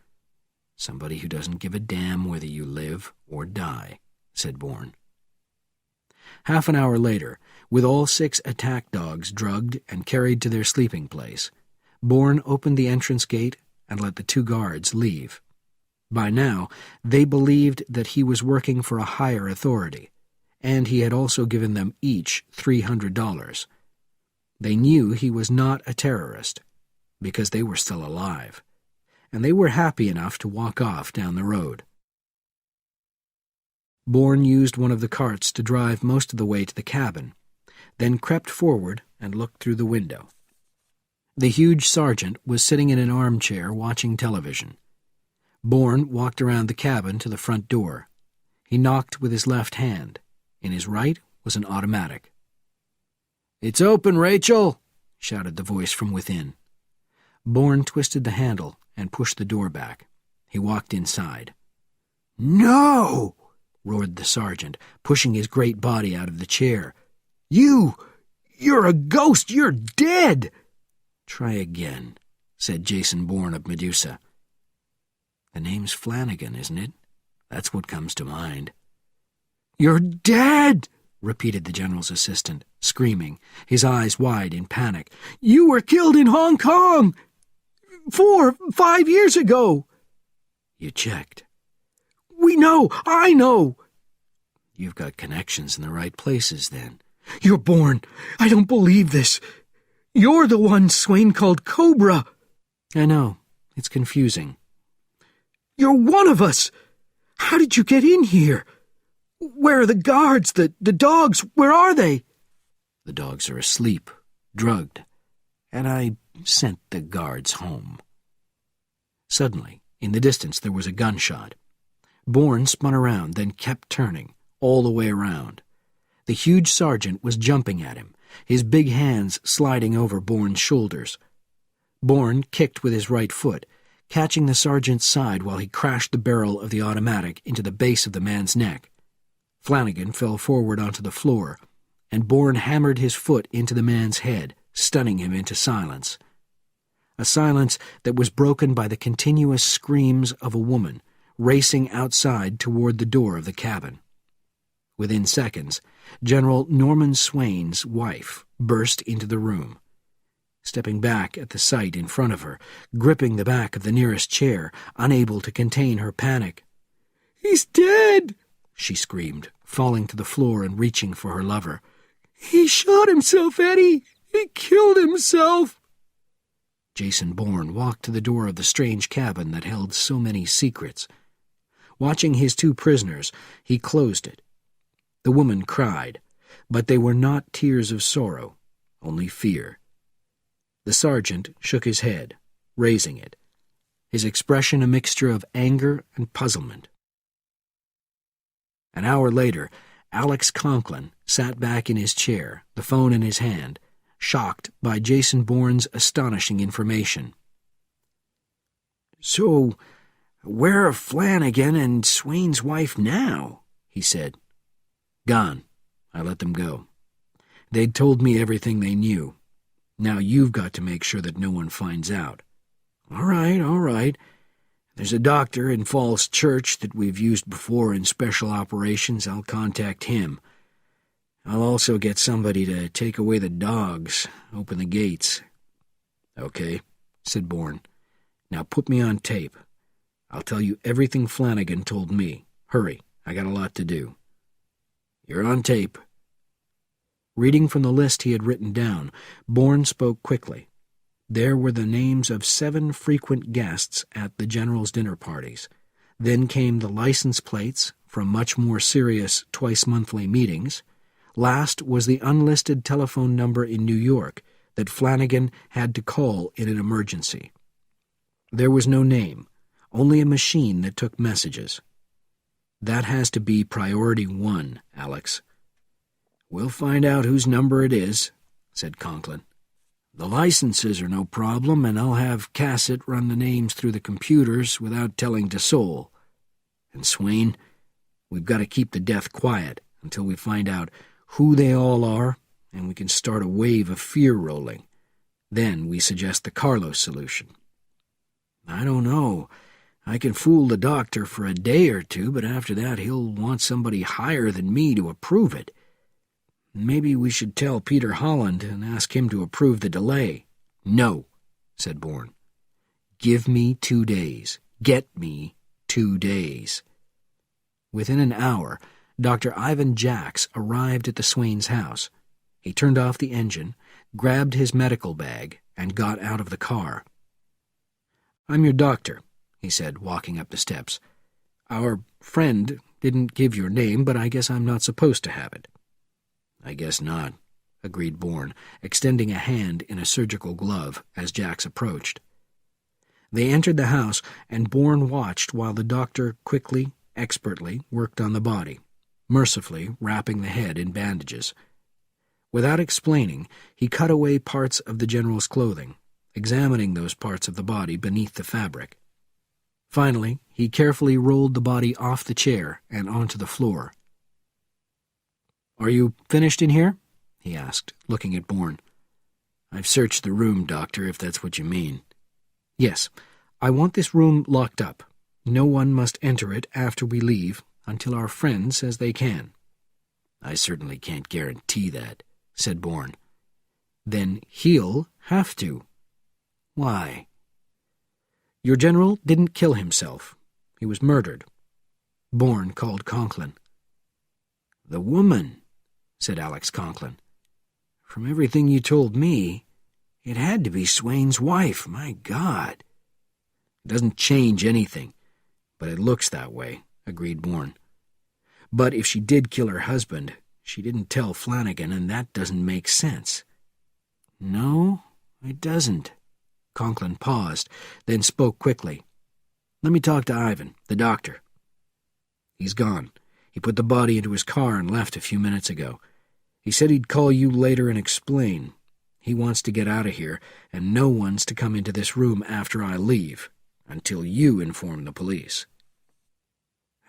"Somebody who doesn't give a damn whether you live or die," said Bourne. Half an hour later, with all 6 attack dogs drugged and carried to their sleeping place, Bourne opened the entrance gate and let the 2 guards leave. By now, they believed that he was working for a higher authority, and he had also given them each $300. They knew he was not a terrorist, because they were still alive, and they were happy enough to walk off down the road. Bourne used one of the carts to drive most of the way to the cabin, then crept forward and looked through the window. The huge sergeant was sitting in an armchair watching television. Bourne walked around the cabin to the front door. He knocked with his left hand. In his right was an automatic. "It's open, Rachel!" shouted the voice from within. Bourne twisted the handle and pushed the door back. He walked inside. "No!" roared the sergeant, pushing his great body out of the chair. You're a ghost! You're dead!" "Try again," said Jason Bourne of Medusa. "The name's Flanagan, isn't it? That's what comes to mind." "You're dead!" repeated the general's assistant, screaming, his eyes wide in panic. "You were killed in Hong Kong! 5 years ago!" "You checked?" "We know! I know!" "You've got connections in the right places, then." "You're Bourne! I don't believe this! You're the one Swain called Cobra!" "I know. It's confusing." "You're one of us! How did you get in here? Where are the guards, the dogs? Where are they?" "The dogs are asleep, drugged, and I sent the guards home." Suddenly, in the distance, there was a gunshot. Bourne spun around, then kept turning, all the way around. The huge sergeant was jumping at him, his big hands sliding over Bourne's shoulders. Bourne kicked with his right foot, catching the sergeant's side while he crashed the barrel of the automatic into the base of the man's neck. Flanagan fell forward onto the floor, and Bourne hammered his foot into the man's head, stunning him into silence. A silence that was broken by the continuous screams of a woman racing outside toward the door of the cabin. Within seconds, General Norman Swain's wife burst into the room. Stepping back at the sight in front of her, gripping the back of the nearest chair, unable to contain her panic. "He's dead!" she screamed, falling to the floor and reaching for her lover. "He shot himself, Eddie! He killed himself!" Jason Bourne walked to the door of the strange cabin that held so many secrets. Watching his two prisoners, he closed it. The woman cried, but they were not tears of sorrow, only fear. The sergeant shook his head, raising it, his expression a mixture of anger and puzzlement. An hour later, Alex Conklin sat back in his chair, the phone in his hand, shocked by Jason Bourne's astonishing information. "So, where are Flanagan and Swain's wife now?" he said. "Gone. I let them go. They'd told me everything they knew. Now you've got to make sure that no one finds out." All right. There's a doctor in Falls Church that we've used before in special operations. I'll contact him. I'll also get somebody to take away the dogs, open the gates." "Okay," said Bourne. "Now put me on tape. I'll tell you everything Flanagan told me. Hurry, I got a lot to do." "You're on tape." Reading from the list he had written down, Bourne spoke quickly. There were the names of 7 frequent guests at the general's dinner parties. Then came the license plates from much more serious twice-monthly meetings. Last was the unlisted telephone number in New York that Flanagan had to call in an emergency. There was no name, only a machine that took messages. "That has to be priority 1, Alex." "We'll find out whose number it is," said Conklin. "The licenses are no problem, and I'll have Cassett run the names through the computers without telling DeSole. And Swain, we've got to keep the death quiet until we find out who they all are, and we can start a wave of fear rolling. Then we suggest the Carlos solution." "I don't know. I can fool the doctor for a day or two, but after that he'll want somebody higher than me to approve it. Maybe we should tell Peter Holland and ask him to approve the delay." "No," said Bourne. "Give me 2 days. Get me 2 days." Within an hour, Dr. Ivan Jacks arrived at the Swains' house. He turned off the engine, grabbed his medical bag, and got out of the car. "I'm your doctor," he said, walking up the steps. "Our friend didn't give your name, but I guess I'm not supposed to have it." "I guess not," agreed Bourne, extending a hand in a surgical glove as Jacks approached. They entered the house, and Bourne watched while the doctor quickly, expertly worked on the body, mercifully wrapping the head in bandages. Without explaining, he cut away parts of the general's clothing, examining those parts of the body beneath the fabric. Finally, he carefully rolled the body off the chair and onto the floor. "Are you finished in here?" he asked, looking at Bourne. "I've searched the room, Doctor, if that's what you mean." "Yes. I want this room locked up. No one must enter it after we leave, until our friend says they can." "I certainly can't guarantee that," said Bourne. "Then he'll have to." "Why?" "Your general didn't kill himself. He was murdered." Bourne called Conklin. "The woman," said Alex Conklin. "From everything you told me, it had to be Swain's wife. My God." "It doesn't change anything, but it looks that way," agreed Bourne. "But if she did kill her husband, she didn't tell Flanagan, and that doesn't make sense." "No, it doesn't." Conklin paused, then spoke quickly. "Let me talk to Ivan, the doctor." "He's gone. He put the body into his car and left a few minutes ago. He said he'd call you later and explain. He wants to get out of here, and no one's to come into this room after I leave, until you inform the police."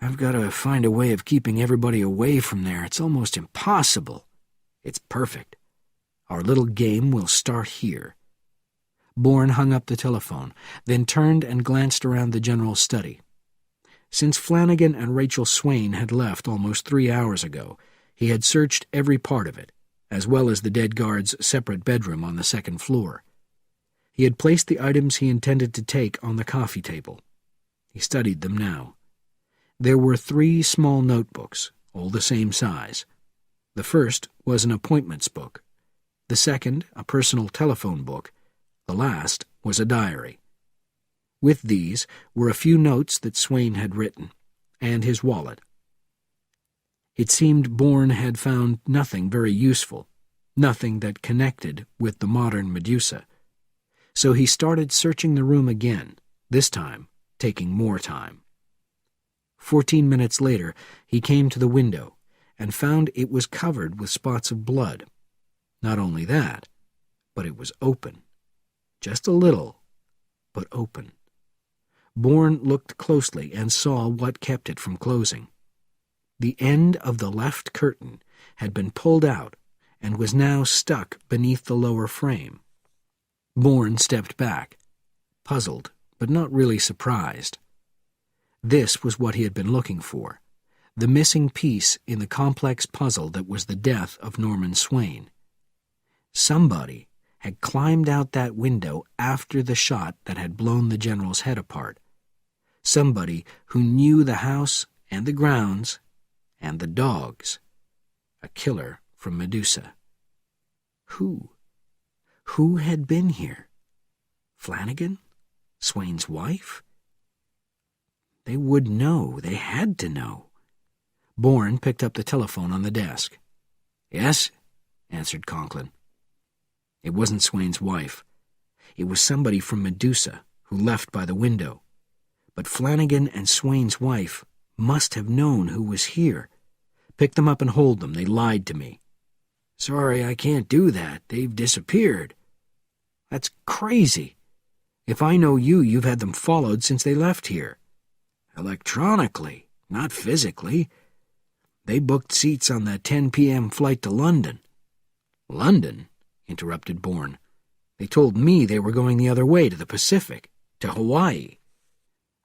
"I've got to find a way of keeping everybody away from there. It's almost impossible." "It's perfect. Our little game will start here." Bourne hung up the telephone, then turned and glanced around the general's study. Since Flanagan and Rachel Swain had left almost 3 hours ago, he had searched every part of it, as well as the dead guard's separate bedroom on the second floor. He had placed the items he intended to take on the coffee table. He studied them now. There were 3 small notebooks, all the same size. The first was an appointments book. The second, a personal telephone book. The last was a diary. With these were a few notes that Swain had written, and his wallet. It seemed Bourne had found nothing very useful, nothing that connected with the modern Medusa. So he started searching the room again, this time taking more time. 14 minutes later, he came to the window and found it was covered with spots of blood. Not only that, but it was open. Just a little, but open. Bourne looked closely and saw what kept it from closing. The end of the left curtain had been pulled out and was now stuck beneath the lower frame. Bourne stepped back, puzzled but not really surprised. This was what he had been looking for, the missing piece in the complex puzzle that was the death of Norman Swain. Somebody had climbed out that window after the shot that had blown the general's head apart. Somebody who knew the house and the grounds and the dogs. A killer from Medusa. Who? Who had been here? Flanagan? Swain's wife? They would know. They had to know. Bourne picked up the telephone on the desk. "Yes?" answered Conklin. It wasn't Swain's wife. It was somebody from Medusa who left by the window. But Flanagan and Swain's wife must have known who was here. "Pick them up and hold them. They lied to me." "Sorry, I can't do that. They've disappeared." "That's crazy. If I know you, you've had them followed since they left here." "Electronically, not physically. They booked seats on the 10 p.m. flight to London." "London?" interrupted Bourne. "They told me they were going the other way, to the Pacific, to Hawaii."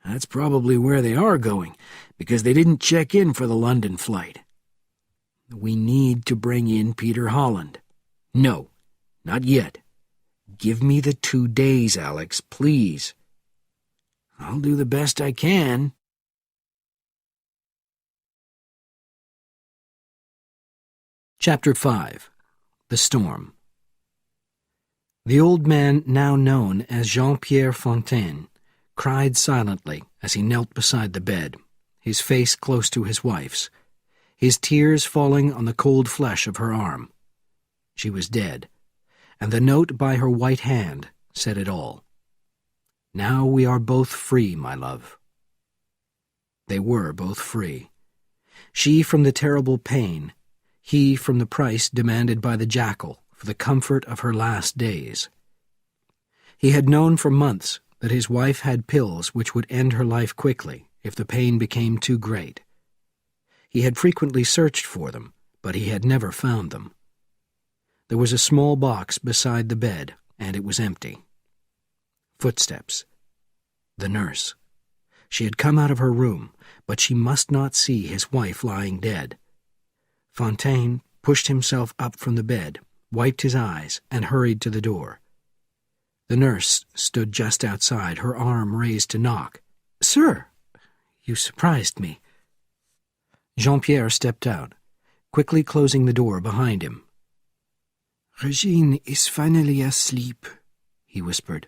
"That's probably where they are going, because they didn't check in for the London flight." "We need to bring in Peter Holland." "No, not yet. Give me the 2 days, Alex, please." "I'll do the best I can." Chapter 5. The Storm. The old man, now known as Jean-Pierre Fontaine, cried silently as he knelt beside the bed, his face close to his wife's, his tears falling on the cold flesh of her arm. She was dead, and the note by her white hand said it all. Now we are both free, my love." They were both free. She from the terrible pain, he from the price demanded by the jackal for the comfort of her last days. He had known for months that his wife had pills which would end her life quickly if the pain became too great. He had frequently searched for them, but he had never found them. There was a small box beside the bed, and it was empty. Footsteps. The nurse. She had come out of her room, but she must not see his wife lying dead. Fontaine pushed himself up from the bed, wiped his eyes, and hurried to the door. The nurse stood just outside, her arm raised to knock. "Sir, you surprised me." Jean-Pierre stepped out, quickly closing the door behind him. "Regine is finally asleep," he whispered.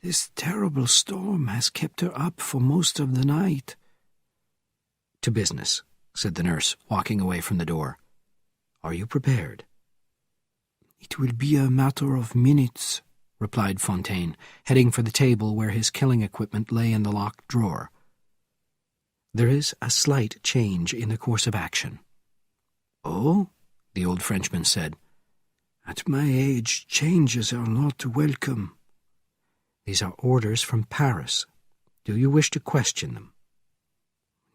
"This terrible storm has kept her up for most of the night." "To business," said the nurse, walking away from the door. "Are you prepared?" "It will be a matter of minutes," replied Fontaine, heading for the table where his killing equipment lay in the locked drawer. "There is a slight change in the course of action." "Oh?" the old Frenchman said. "At my age, changes are not welcome." "These are orders from Paris. Do you wish to question them?"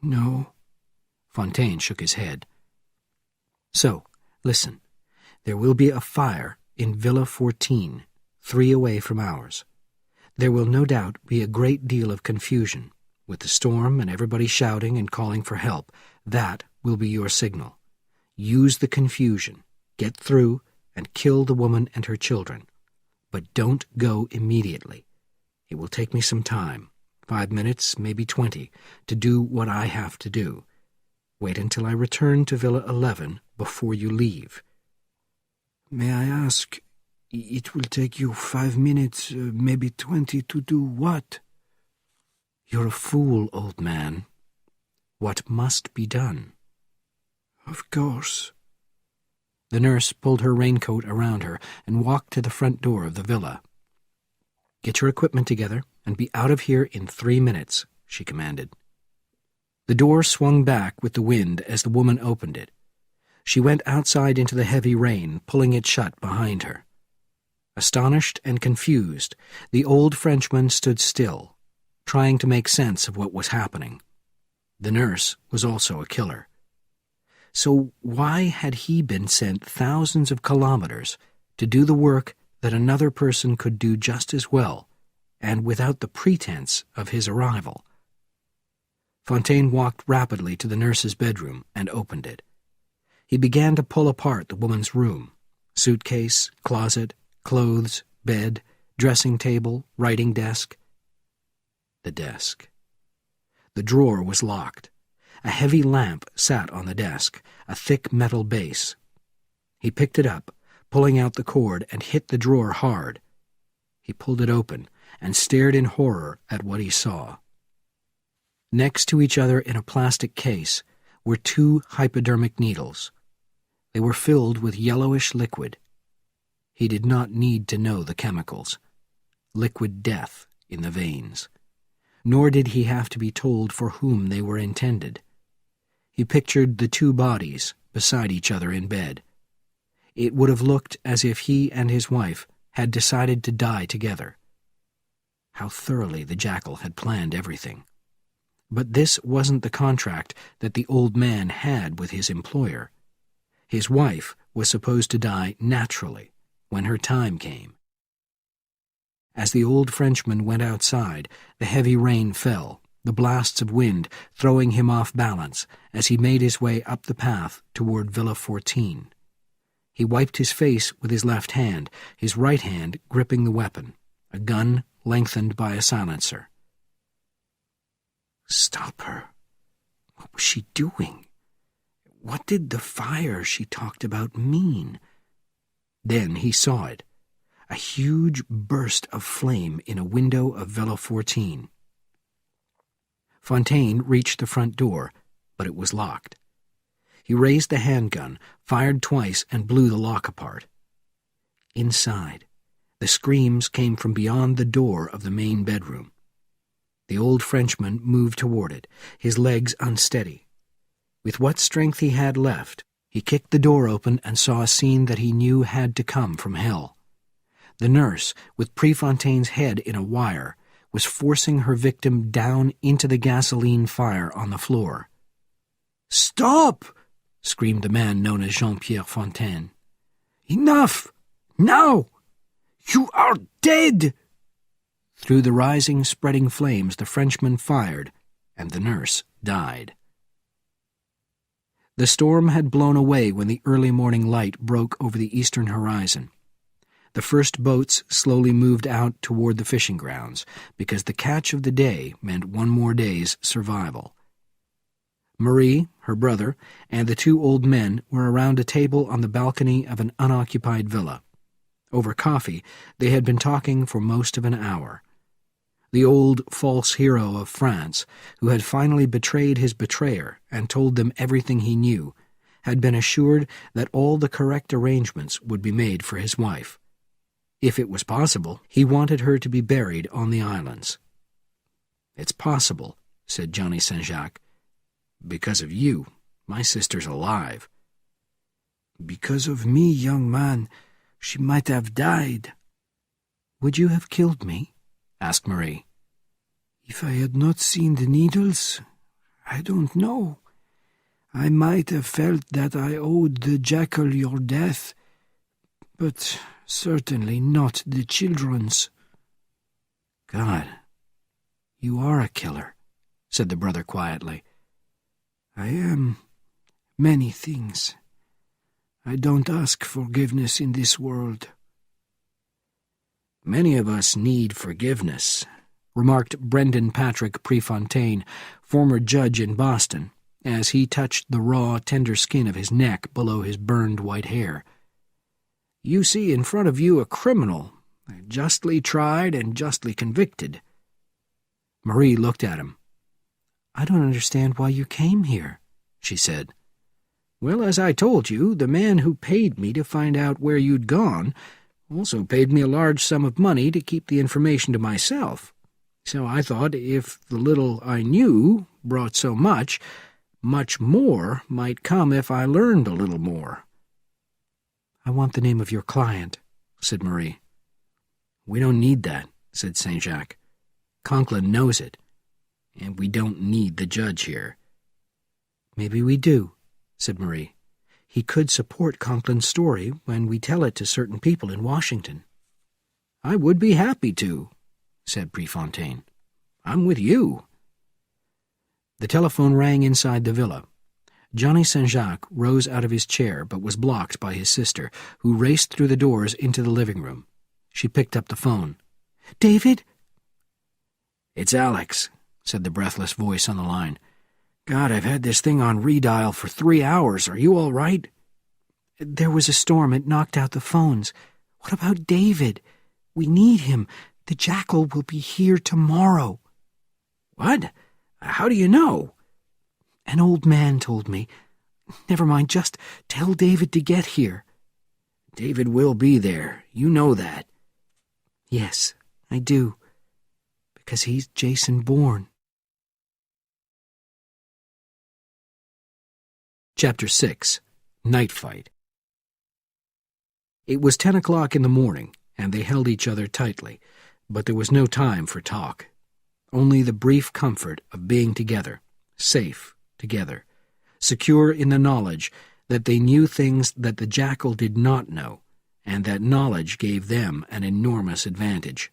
"No." Fontaine shook his head. "So, listen. There will be a fire in Villa 14, 3 away from ours. There will no doubt be a great deal of confusion, with the storm and everybody shouting and calling for help. That will be your signal. Use the confusion, get through, and kill the woman and her children. But don't go immediately. It will take me some time, 5 minutes, maybe 20, to do what I have to do. Wait until I return to Villa 11 before you leave." "May I ask, it will take you 5 minutes, maybe 20, to do what?" "You're a fool, old man. What must be done?" "Of course." The nurse pulled her raincoat around her and walked to the front door of the villa. "Get your equipment together and be out of here in 3 minutes," she commanded. The door swung back with the wind as the woman opened it. She went outside into the heavy rain, pulling it shut behind her. Astonished and confused, the old Frenchman stood still, trying to make sense of what was happening. The nurse was also a killer. So why had he been sent thousands of kilometers to do the work that another person could do just as well, and without the pretense of his arrival? Fontaine walked rapidly to the nurse's bedroom and opened it. He began to pull apart the woman's room: suitcase, closet, clothes, bed, dressing table, writing desk. The desk. The drawer was locked. A heavy lamp sat on the desk, a thick metal base. He picked it up, pulling out the cord, and hit the drawer hard. He pulled it open and stared in horror at what he saw. Next to each other in a plastic case were 2 hypodermic needles. They were filled with yellowish liquid. He did not need to know the chemicals. Liquid death in the veins. Nor did he have to be told for whom they were intended. He pictured the 2 bodies beside each other in bed. It would have looked as if he and his wife had decided to die together. How thoroughly the jackal had planned everything. But this wasn't the contract that the old man had with his employer. His wife was supposed to die naturally when her time came. As the old Frenchman went outside, the heavy rain fell, the blasts of wind throwing him off balance as he made his way up the path toward Villa 14. He wiped his face with his left hand, his right hand gripping the weapon, a gun lengthened by a silencer. Stop her. What was she doing? What did the fire she talked about mean? Then he saw it. A huge burst of flame in a window of Villa 14. Fontaine reached the front door, but it was locked. He raised the handgun, fired twice, and blew the lock apart. Inside, the screams came from beyond the door of the main bedroom, The old Frenchman moved toward it, his legs unsteady. With what strength he had left, he kicked the door open and saw a scene that he knew had to come from hell. The nurse, with Prefontaine's head in a wire, was forcing her victim down into the gasoline fire on the floor. "Stop!" screamed the man known as Jean-Pierre Fontaine. "Enough! Now! You are dead!" Through the rising, spreading flames the Frenchman fired, and the nurse died. The storm had blown away when the early morning light broke over the eastern horizon. The first boats slowly moved out toward the fishing grounds, because the catch of the day meant one more day's survival. Marie, her brother, and the two old men were around a table on the balcony of an unoccupied villa. Over coffee, they had been talking for most of an hour. The old false hero of France, who had finally betrayed his betrayer and told them everything he knew, had been assured that all the correct arrangements would be made for his wife. If it was possible, he wanted her to be buried on the islands. "It's possible," said Johnny Saint-Jacques. "Because of you, my sister's alive." "Because of me, young man, she might have died." "Would you have killed me?" asked Marie. "If I had not seen the needles, I don't know. I might have felt that I owed the jackal your death, but certainly not the children's." "God, you are a killer," said the brother quietly. "I am many things. I don't ask forgiveness in this world." "Many of us need forgiveness," remarked Brendan Patrick Prefontaine, former judge in Boston, as he touched the raw, tender skin of his neck below his burned white hair. "You see in front of you a criminal, justly tried and justly convicted." Marie looked at him. "I don't understand why you came here," she said. "Well, as I told you, the man who paid me to find out where you'd gone also paid me a large sum of money to keep the information to myself. So I thought if the little I knew brought so much, much more might come if I learned a little more." "I want the name of your client," said Marie. "We don't need that," said Saint-Jacques. "Conklin knows it, and we don't need the judge here." "Maybe we do," said Marie. "He could support Conklin's story when we tell it to certain people in Washington." "I would be happy to," said Prefontaine. "I'm with you." The telephone rang inside the villa. Johnny Saint-Jacques rose out of his chair but was blocked by his sister, who raced through the doors into the living room. She picked up the phone. "David?" "It's Alex," said the breathless voice on the line. "God, I've had this thing on redial for 3 hours. Are you all right?" "There was a storm. It knocked out the phones. What about David? We need him. The jackal will be here tomorrow." "What? How do you know?" "An old man told me. Never mind, just tell David to get here." "David will be there. You know that." "Yes, I do. Because he's Jason Bourne." Chapter 6. Night Fight. It was 10 o'clock in the morning, and they held each other tightly, but there was no time for talk. Only the brief comfort of being together, safe together, secure in the knowledge that they knew things that the jackal did not know, and that knowledge gave them an enormous advantage.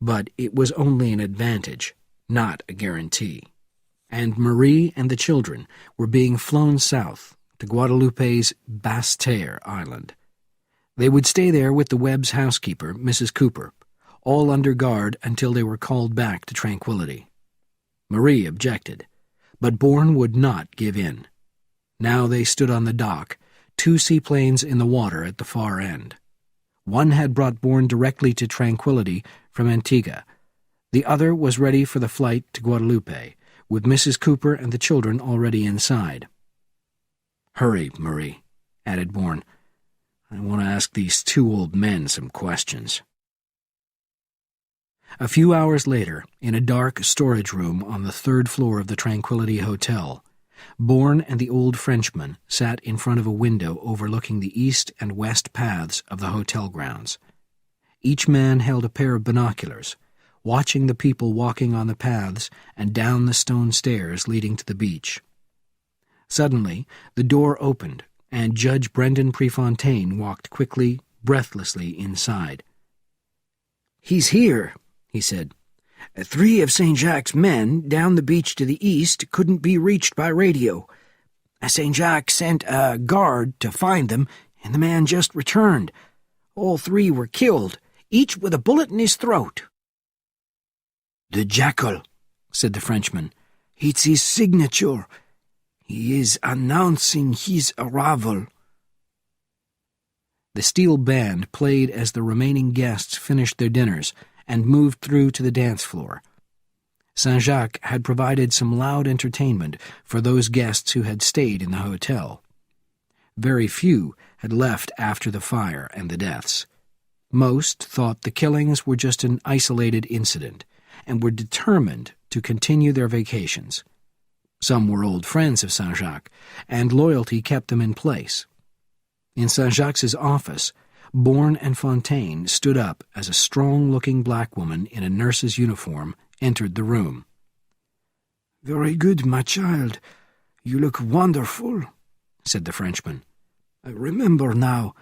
But it was only an advantage, not a guarantee. And Marie and the children were being flown south to Guadeloupe's Basse-Terre Island. They would stay there with the Webb's housekeeper, Mrs. Cooper, all under guard until they were called back to tranquility. Marie objected, but Bourne would not give in. Now they stood on the dock, 2 seaplanes in the water at the far end. One had brought Bourne directly to Tranquility from Antigua. The other was ready for the flight to Guadeloupe, with Mrs. Cooper and the children already inside. "Hurry, Marie," added Bourne. "I want to ask these 2 old men some questions." A few hours later, in a dark storage room on the third floor of the Tranquility Hotel, Bourne and the old Frenchman sat in front of a window overlooking the east and west paths of the hotel grounds. Each man held a pair of binoculars, watching the people walking on the paths and down the stone stairs leading to the beach. Suddenly, the door opened, and Judge Brendan Prefontaine walked quickly, breathlessly inside. "He's here," he said. "3 of St. Jacques' men down the beach to the east couldn't be reached by radio. St. Jacques sent a guard to find them, and the man just returned. All 3 were killed, each with a bullet in his throat." "The jackal," said the Frenchman. "It's his signature. He is announcing his arrival." The steel band played as the remaining guests finished their dinners and moved through to the dance floor. Saint-Jacques had provided some loud entertainment for those guests who had stayed in the hotel. Very few had left after the fire and the deaths. Most thought the killings were just an isolated incident and were determined to continue their vacations. Some were old friends of Saint-Jacques, and loyalty kept them in place. In Saint-Jacques' office, Bourne and Fontaine stood up as a strong-looking black woman in a nurse's uniform entered the room. "Very good, my child. You look wonderful," said the Frenchman. "Remember now,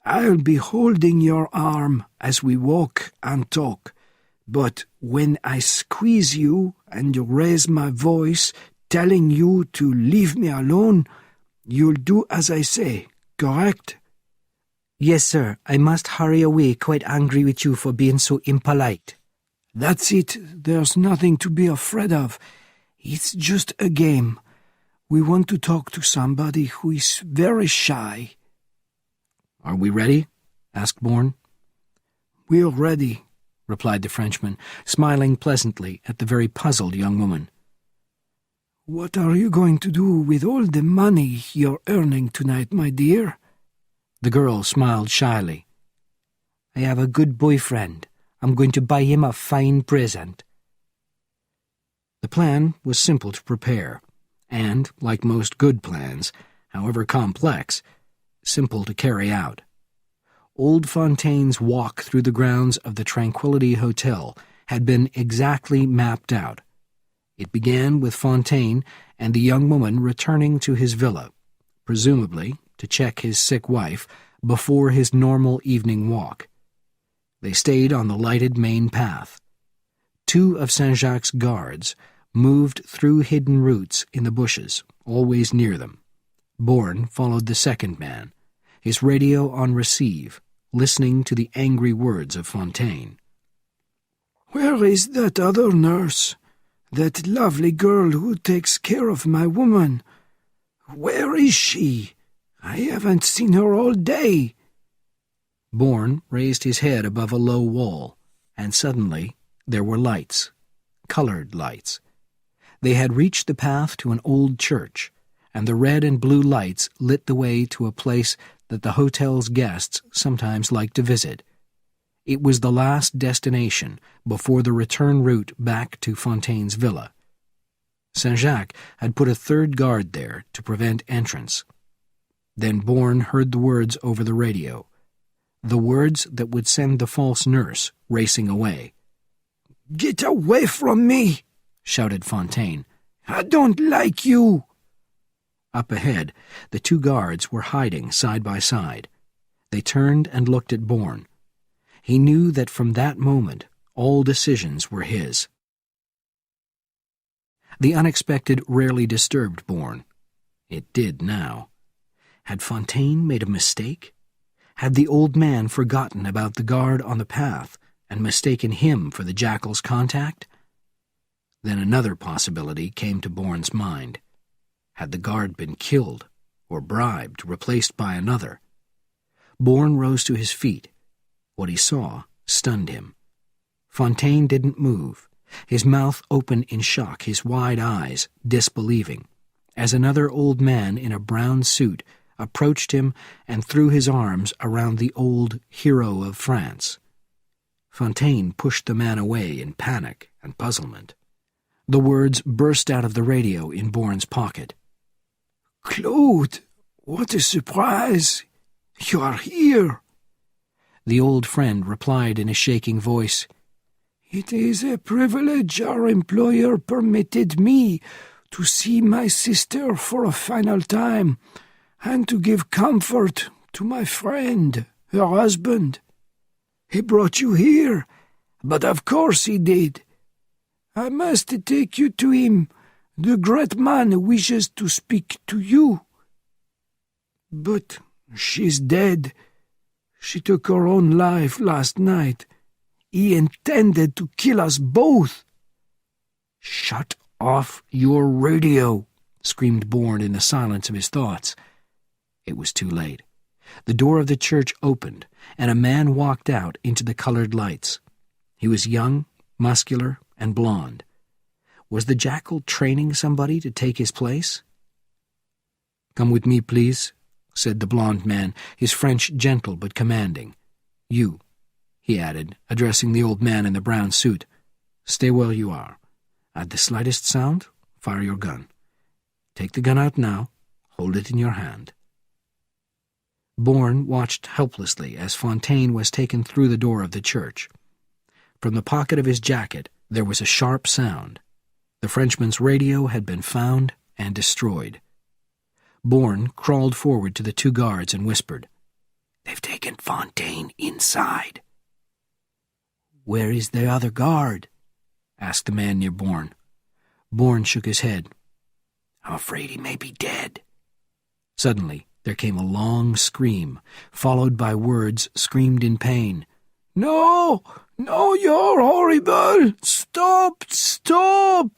I'll be holding your arm as we walk and talk, but when I squeeze you and raise my voice telling you to leave me alone, you'll do as I say, correct?" "Yes, sir. I must hurry away, quite angry with you for being so impolite." "That's it. There's nothing to be afraid of. It's just a game. We want to talk to somebody who is very shy." "Are we ready?" asked Bourne. "We're ready," replied the Frenchman, smiling pleasantly at the very puzzled young woman. "What are you going to do with all the money you're earning tonight, my dear?" The girl smiled shyly. "I have a good boyfriend. I'm going to buy him a fine present." The plan was simple to prepare, and, like most good plans, however complex, simple to carry out. Old Fontaine's walk through the grounds of the Tranquility Hotel had been exactly mapped out. It began with Fontaine and the young woman returning to his villa, presumably to check his sick wife before his normal evening walk. They stayed on the lighted main path. 2 of Saint-Jacques' guards moved through hidden routes in the bushes, always near them. Bourne followed the second man, his radio on receive, listening to the angry words of Fontaine. "Where is that other nurse? That lovely girl who takes care of my woman? Where is she? I haven't seen her all day." Bourne raised his head above a low wall, and suddenly there were lights, colored lights. They had reached the path to an old church, and the red and blue lights lit the way to a place that the hotel's guests sometimes liked to visit. It was the last destination before the return route back to Fontaine's villa. Saint-Jacques had put a 3rd guard there to prevent entrance. Then Bourne heard the words over the radio, the words that would send the false nurse racing away. "Get away from me!" shouted Fontaine. "I don't like you!" Up ahead, the 2 guards were hiding side by side. They turned and looked at Bourne. He knew that from that moment all decisions were his. The unexpected rarely disturbed Bourne. It did now. Had Fontaine made a mistake? Had the old man forgotten about the guard on the path and mistaken him for the jackal's contact? Then another possibility came to Bourne's mind. Had the guard been killed, or bribed, replaced by another? Bourne rose to his feet. What he saw stunned him. Fontaine didn't move, his mouth open in shock, his wide eyes disbelieving, as another old man in a brown suit approached him and threw his arms around the old hero of France. Fontaine pushed the man away in panic and puzzlement. The words burst out of the radio in Bourne's pocket. "Claude, what a surprise! You are here!" The old friend replied in a shaking voice, "It is a privilege our employer permitted me to see my sister for a final time, and to give comfort to my friend, her husband. He brought you here, but of course he did. I must take you to him. The great man wishes to speak to you." "But she's dead. She took her own life last night. He intended to kill us both." "Shut off your radio," screamed Bourne in the silence of his thoughts. It was too late. The door of the church opened, and a man walked out into the colored lights. He was young, muscular, and blond. Was the jackal training somebody to take his place? "Come with me, please," said the blond man, his French gentle but commanding. "You," he added, addressing the old man in the brown suit, "stay where you are. At the slightest sound, fire your gun. Take the gun out now. Hold it in your hand." Bourne watched helplessly as Fontaine was taken through the door of the church. From the pocket of his jacket there was a sharp sound. The Frenchman's radio had been found and destroyed. Bourne crawled forward to the two guards and whispered, "They've taken Fontaine inside." "Where is the other guard?" asked the man near Bourne. Bourne shook his head. "I'm afraid he may be dead." Suddenly there came a long scream, followed by words screamed in pain. "No! No, you're horrible! Stop! Stop!"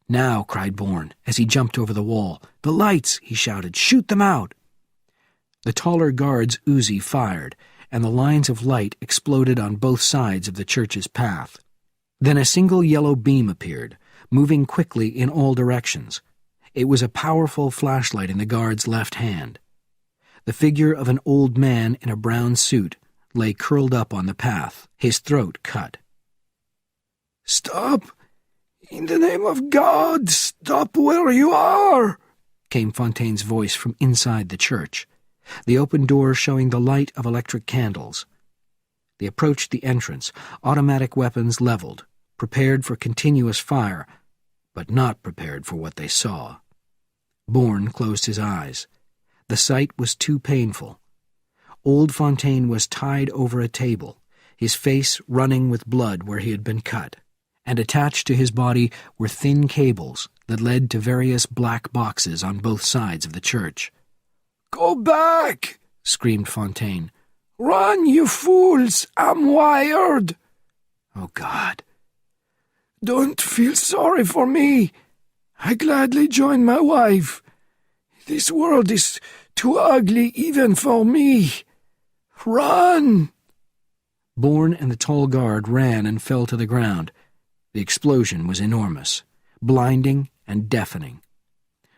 "Now," cried Bourne, as he jumped over the wall. "The lights!" he shouted. "Shoot them out!" The taller guard's Uzi fired, and the lines of light exploded on both sides of the church's path. Then a single yellow beam appeared, moving quickly in all directions. It was a powerful flashlight in the guard's left hand. The figure of an old man in a brown suit lay curled up on the path, his throat cut. "Stop! In the name of God, stop where you are!" came Fontaine's voice from inside the church, the open door showing the light of electric candles. They approached the entrance, automatic weapons leveled, prepared for continuous fire, but not prepared for what they saw. Bourne closed his eyes. The sight was too painful. Old Fontaine was tied over a table, his face running with blood where he had been cut, and attached to his body were thin cables that led to various black boxes on both sides of the church. "Go back!" screamed Fontaine. "Run, you fools! I'm wired!" "Oh, God!" "Don't feel sorry for me. I gladly join my wife. This world is too ugly even for me. Run!" Bourne and the tall guard ran and fell to the ground. The explosion was enormous, blinding and deafening.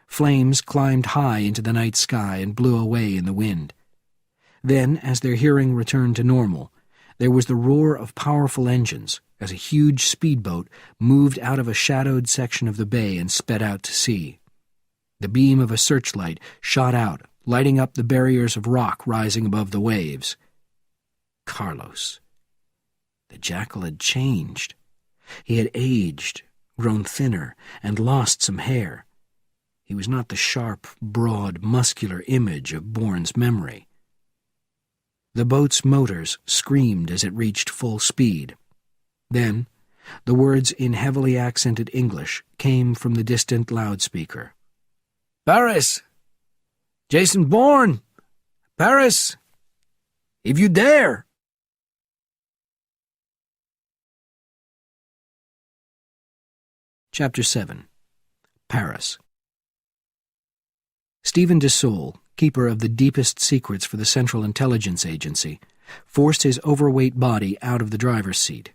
Flames climbed high into the night sky and blew away in the wind. Then, as their hearing returned to normal, there was the roar of powerful engines as a huge speedboat moved out of a shadowed section of the bay and sped out to sea. The beam of a searchlight shot out, lighting up the barriers of rock rising above the waves. Carlos. The jackal had changed. He had aged, grown thinner, and lost some hair. He was not the sharp, broad, muscular image of Bourne's memory. The boat's motors screamed as it reached full speed. Then, the words in heavily accented English came from the distant loudspeaker. "Paris! Jason Bourne! Paris! If you dare!" Chapter 7. Paris. Stephen de Saulles, keeper of the deepest secrets for the Central Intelligence Agency, forced his overweight body out of the driver's seat.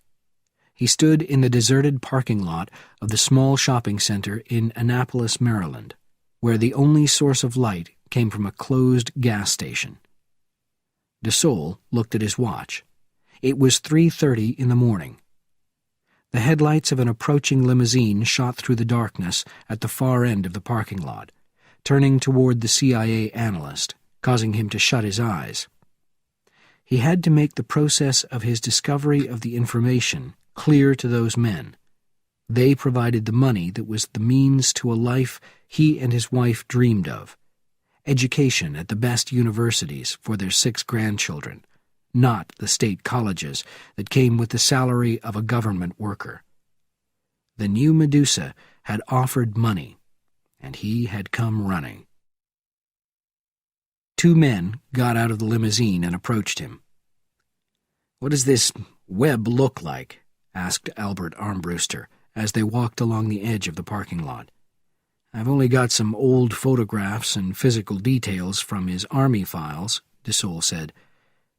He stood in the deserted parking lot of the small shopping center in Annapolis, Maryland, where the only source of light came from a closed gas station. De Saulles looked at his watch. It was 3:30 in the morning. The headlights of an approaching limousine shot through the darkness at the far end of the parking lot, turning toward the CIA analyst, causing him to shut his eyes. He had to make the process of his discovery of the information clear to those men. They provided the money that was the means to a life he and his wife dreamed of. Education at the best universities for their 6 grandchildren, not the state colleges that came with the salary of a government worker. The new Medusa had offered money, and he had come running. 2 men got out of the limousine and approached him. "What does this web look like?" asked Albert Armbruster as they walked along the edge of the parking lot. "I've only got some old photographs and physical details from his army files," Desaulles said.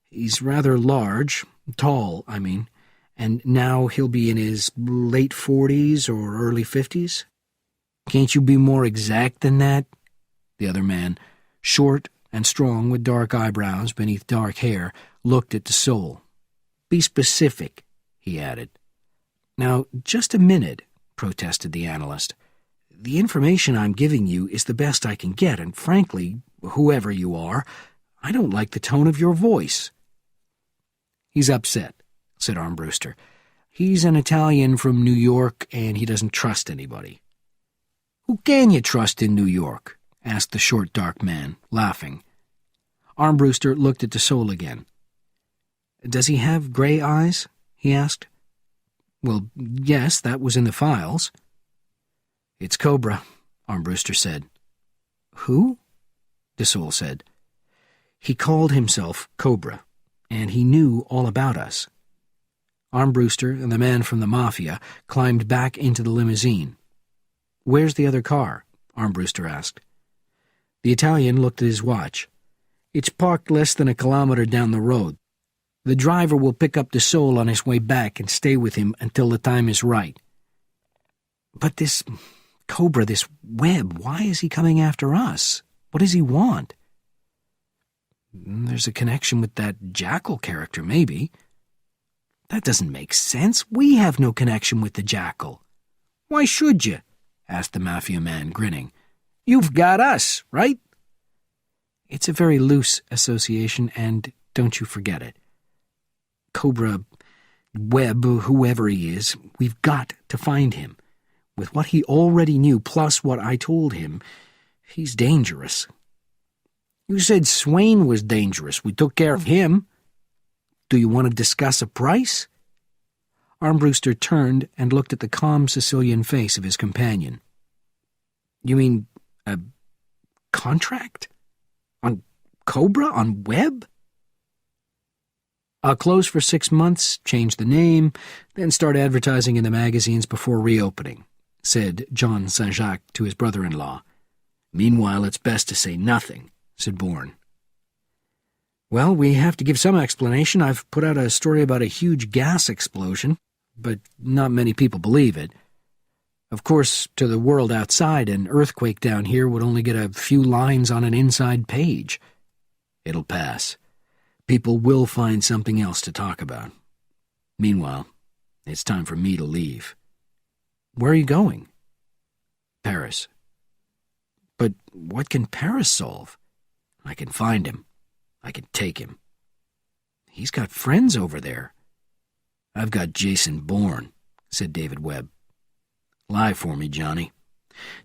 "He's rather large, tall, I mean, and now he'll be in his late 40s or early 50s. "Can't you be more exact than that?" The other man, short and strong with dark eyebrows beneath dark hair, looked at Desaulles. "Be specific," he added. "Now, just a minute," protested the analyst. "The information I'm giving you is the best I can get, and frankly, whoever you are, I don't like the tone of your voice." "He's upset," said Armbruster. "He's an Italian from New York, and he doesn't trust anybody." "Who can you trust in New York?" asked the short, dark man, laughing. Armbruster looked at Desaulles again. "Does he have gray eyes?" he asked. "Well, yes, that was in the files." "It's Cobra," Armbruster said. "Who?" Desaulles said. "He called himself Cobra, and he knew all about us." Armbruster and the man from the Mafia climbed back into the limousine. "Where's the other car?" Armbruster asked. The Italian looked at his watch. "It's parked less than a kilometer down the road. The driver will pick up Desaulles on his way back and stay with him until the time is right." "But this Cobra, this web, why is he coming after us? What does he want?" "There's a connection with that Jackal character, maybe." "That doesn't make sense. We have no connection with the Jackal." "Why should you?" asked the Mafia man, grinning. "You've got us, right?" "It's a very loose association, and don't you forget it. Cobra, Webb, whoever he is, we've got to find him. With what he already knew, plus what I told him, he's dangerous." "You said Swain was dangerous. We took care of him. Do you want to discuss a price?" Armbruster turned and looked at the calm Sicilian face of his companion. "You mean a contract? On Cobra? On Webb?" "I'll close for 6 months, change the name, then start advertising in the magazines before reopening," said John Saint-Jacques to his brother-in-law. "Meanwhile, it's best to say nothing," said Bourne. "Well, we have to give some explanation. I've put out a story about a huge gas explosion, but not many people believe it. Of course, to the world outside, an earthquake down here would only get a few lines on an inside page. It'll pass. People will find something else to talk about. Meanwhile, it's time for me to leave." "Where are you going?" "Paris." "But what can Paris solve?" "I can find him. I can take him." "He's got friends over there." "I've got Jason Bourne," said David Webb. "Lie for me, Johnny.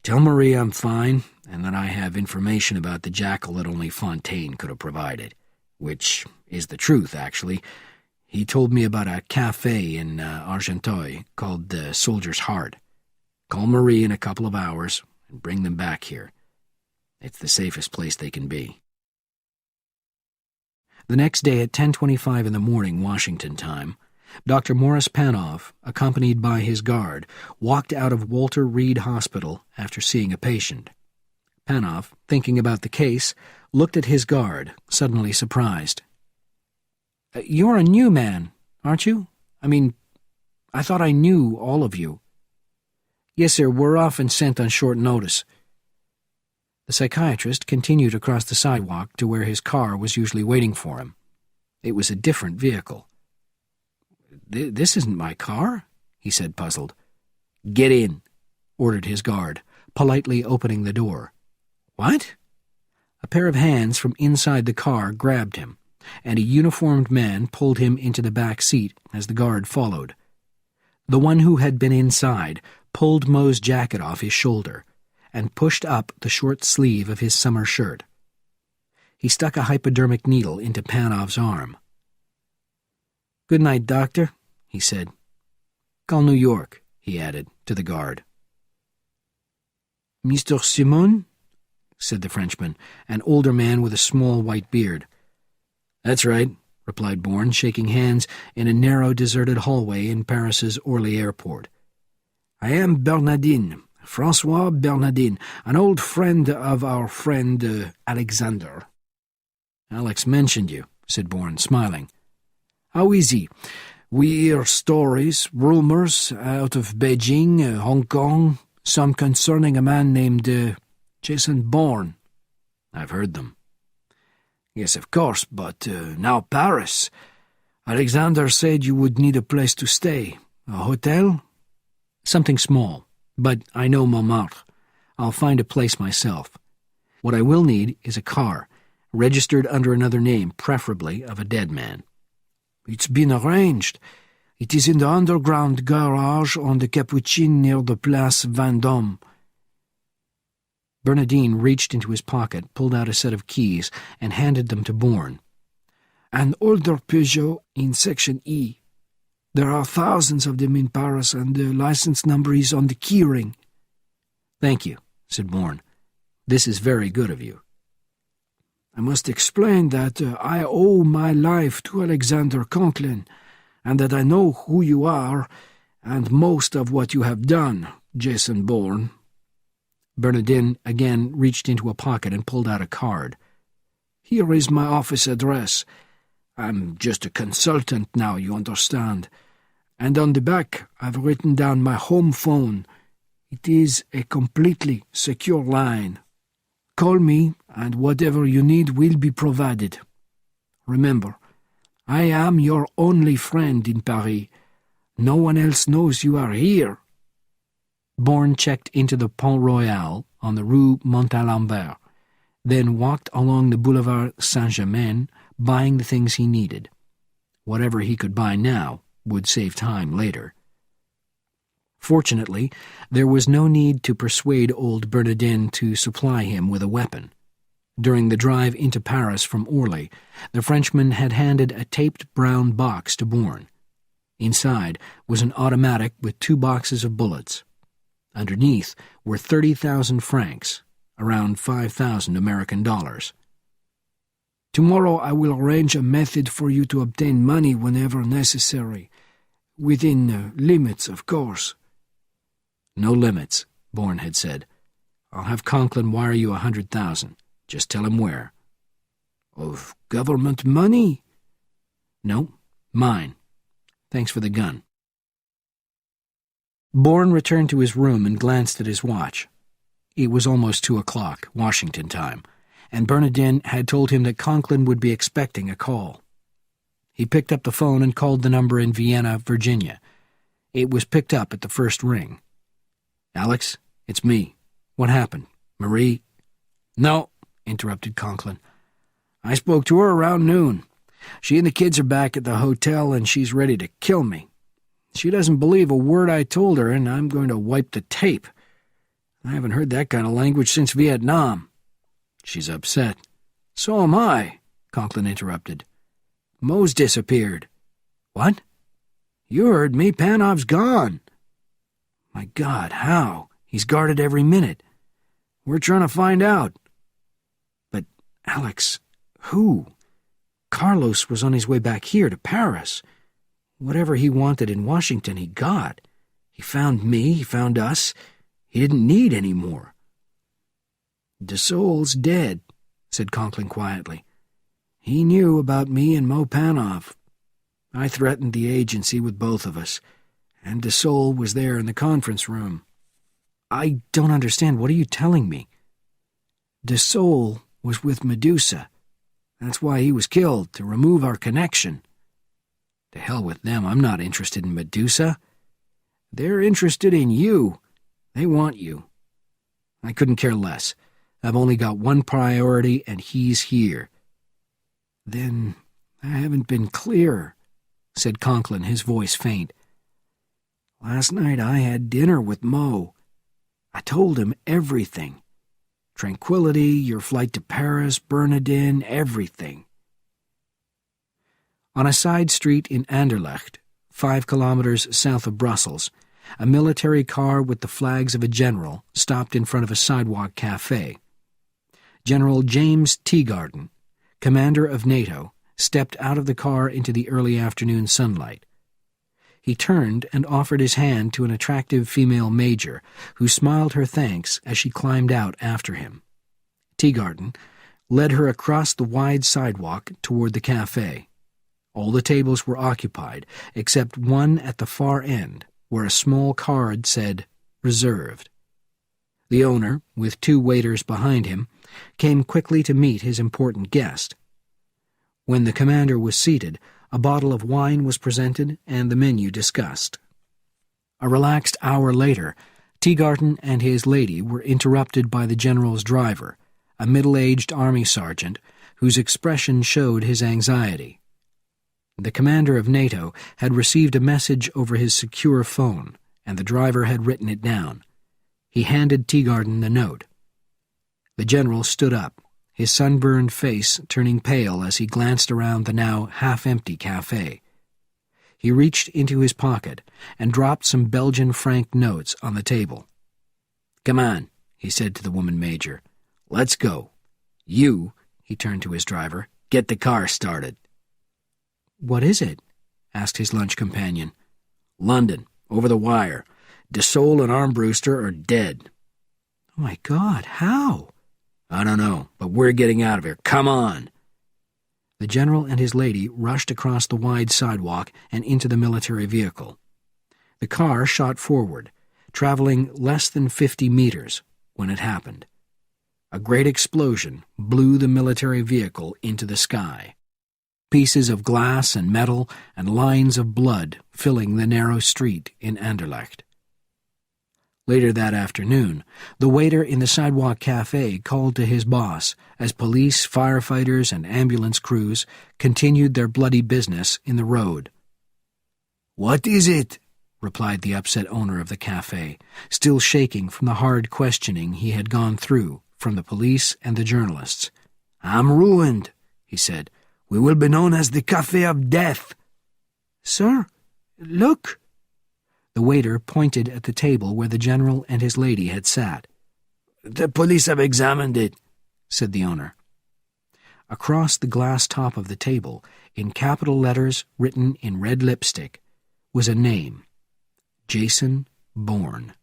Tell Marie I'm fine, and that I have information about the Jackal that only Fontaine could have provided. Which is the truth, actually. He told me about a cafe in Argenteuil called the Soldier's Heart. Call Marie in a couple of hours and bring them back here. It's the safest place they can be." The next day at 10:25 in the morning, Washington time, Dr. Morris Panoff, accompanied by his guard, walked out of Walter Reed Hospital after seeing a patient. Panoff, thinking about the case, looked at his guard, suddenly surprised. "You're a new man, aren't you? I mean, I thought I knew all of you." "Yes, sir, we're often sent on short notice." The psychiatrist continued across the sidewalk to where his car was usually waiting for him. It was a different vehicle. This isn't my car," he said, puzzled. "Get in," ordered his guard, politely opening the door. "What?" A pair of hands from inside the car grabbed him, and a uniformed man pulled him into the back seat as the guard followed. The one who had been inside pulled Moe's jacket off his shoulder and pushed up the short sleeve of his summer shirt. He stuck a hypodermic needle into Panov's arm. "Good night, doctor," he said. "Call New York," he added to the guard. "Mr. Simon?" said the Frenchman, an older man with a small white beard. "That's right," replied Bourne, shaking hands in a narrow, deserted hallway in Paris's Orly airport. "I am Bernardin, Francois Bernardin, an old friend of our friend Alexander." "Alex mentioned you," said Bourne, smiling. "How is he? We hear stories, rumors, out of Beijing, Hong Kong, some concerning a man named James Bourne." "I've heard them." "Yes, of course, but now Paris. Alexander said you would need a place to stay. A hotel?" "Something small, but I know Montmartre. I'll find a place myself. What I will need is a car, registered under another name, preferably of a dead man." "It's been arranged. It is in the underground garage on the Capucine near the Place Vendôme." Bernardine reached into his pocket, pulled out a set of keys, and handed them to Bourne. "An older Peugeot in Section E. There are thousands of them in Paris, and the license number is on the keyring." "Thank you," said Bourne. "This is very good of you." "I must explain that I owe my life to Alexander Conklin, and that I know who you are and most of what you have done, Jason Bourne." Bernardin again reached into a pocket and pulled out a card. "Here is my office address. I'm just a consultant now, you understand. And on the back I've written down my home phone. It is a completely secure line. Call me, and whatever you need will be provided. Remember, I am your only friend in Paris. No one else knows you are here." Bourne checked into the Pont Royal on the Rue Montalembert, then walked along the Boulevard Saint-Germain, buying the things he needed. Whatever he could buy now would save time later. Fortunately, there was no need to persuade old Bernardin to supply him with a weapon. During the drive into Paris from Orly, the Frenchman had handed a taped brown box to Bourne. Inside was an automatic with 2 boxes of bullets. Underneath were 30,000 francs, around 5,000 American dollars. "Tomorrow I will arrange a method for you to obtain money whenever necessary. Within limits, of course." "No limits," Bourne had said. "I'll have Conklin wire you 100,000. Just tell him where." "Of government money?" "No, mine. Thanks for the gun." Bourne returned to his room and glanced at his watch. It was almost 2 o'clock, Washington time, and Bernardin had told him that Conklin would be expecting a call. He picked up the phone and called the number in Vienna, Virginia. It was picked up at the first ring. "Alex, it's me. What happened? Marie?" "No," interrupted Conklin. "I spoke to her around noon. She and the kids are back at the hotel, and she's ready to kill me. She doesn't believe a word I told her, and I'm going to wipe the tape. I haven't heard that kind of language since Vietnam." "She's upset." "So am I," Conklin interrupted. "Moe's disappeared." "What?" "You heard me. Panov's gone." "My God, how? He's guarded every minute." "We're trying to find out." "But, Alex, who? Carlos was on his way back here to Paris. Whatever he wanted in Washington, he got. He found me, he found us. He didn't need any more." "Desaulles dead," said Conklin quietly. "He knew about me and Moe Panov. I threatened the agency with both of us, and Desaulles was there in the conference room." "I don't understand. What are you telling me?" "Desaulles was with Medusa. That's why he was killed, to remove our connection." To hell with them, I'm not interested in Medusa. They're interested in you. They want you. I couldn't care less. I've only got one priority, and he's here." "Then I haven't been clear," said Conklin, his voice faint. "Last night I had dinner with Mo. I told him everything. Tranquility, your flight to Paris, Bernardin, everything." On a side street in Anderlecht, 5 kilometers south of Brussels, a military car with the flags of a general stopped in front of a sidewalk cafe. General James Teagarden, commander of NATO, stepped out of the car into the early afternoon sunlight. He turned and offered his hand to an attractive female major, who smiled her thanks as she climbed out after him. Teagarden led her across the wide sidewalk toward the cafe. All the tables were occupied, except one at the far end, where a small card said, "Reserved." The owner, with 2 waiters behind him, came quickly to meet his important guest. When the commander was seated, a bottle of wine was presented and the menu discussed. A relaxed hour later, Teagarden and his lady were interrupted by the general's driver, a middle-aged army sergeant whose expression showed his anxiety. The commander of NATO had received a message over his secure phone, and the driver had written it down. He handed Teagarden the note. The general stood up, his sunburned face turning pale as he glanced around the now half-empty cafe. He reached into his pocket and dropped some Belgian franc notes on the table. "Come on," he said to the woman major. "Let's go. You," he turned to his driver, "get the car started." "What is it?" asked his lunch companion. "London, over the wire. Dessol and Armbruster are dead." "Oh my God, how?" "I don't know, but we're getting out of here. Come on." The general and his lady rushed across the wide sidewalk and into the military vehicle. The car shot forward, traveling less than 50 meters when it happened. A great explosion blew the military vehicle into the sky. Pieces of glass and metal and lines of blood filling the narrow street in Anderlecht. Later that afternoon, the waiter in the sidewalk cafe called to his boss as police, firefighters, and ambulance crews continued their bloody business in the road. "What is it?" replied the upset owner of the cafe, still shaking from the hard questioning he had gone through from the police and the journalists. "I'm ruined," he said. "We will be known as the Café of Death." "Sir, look!" The waiter pointed at the table where the general and his lady had sat. "The police have examined it," said the owner. Across the glass top of the table, in capital letters written in red lipstick, was a name: James Bourne.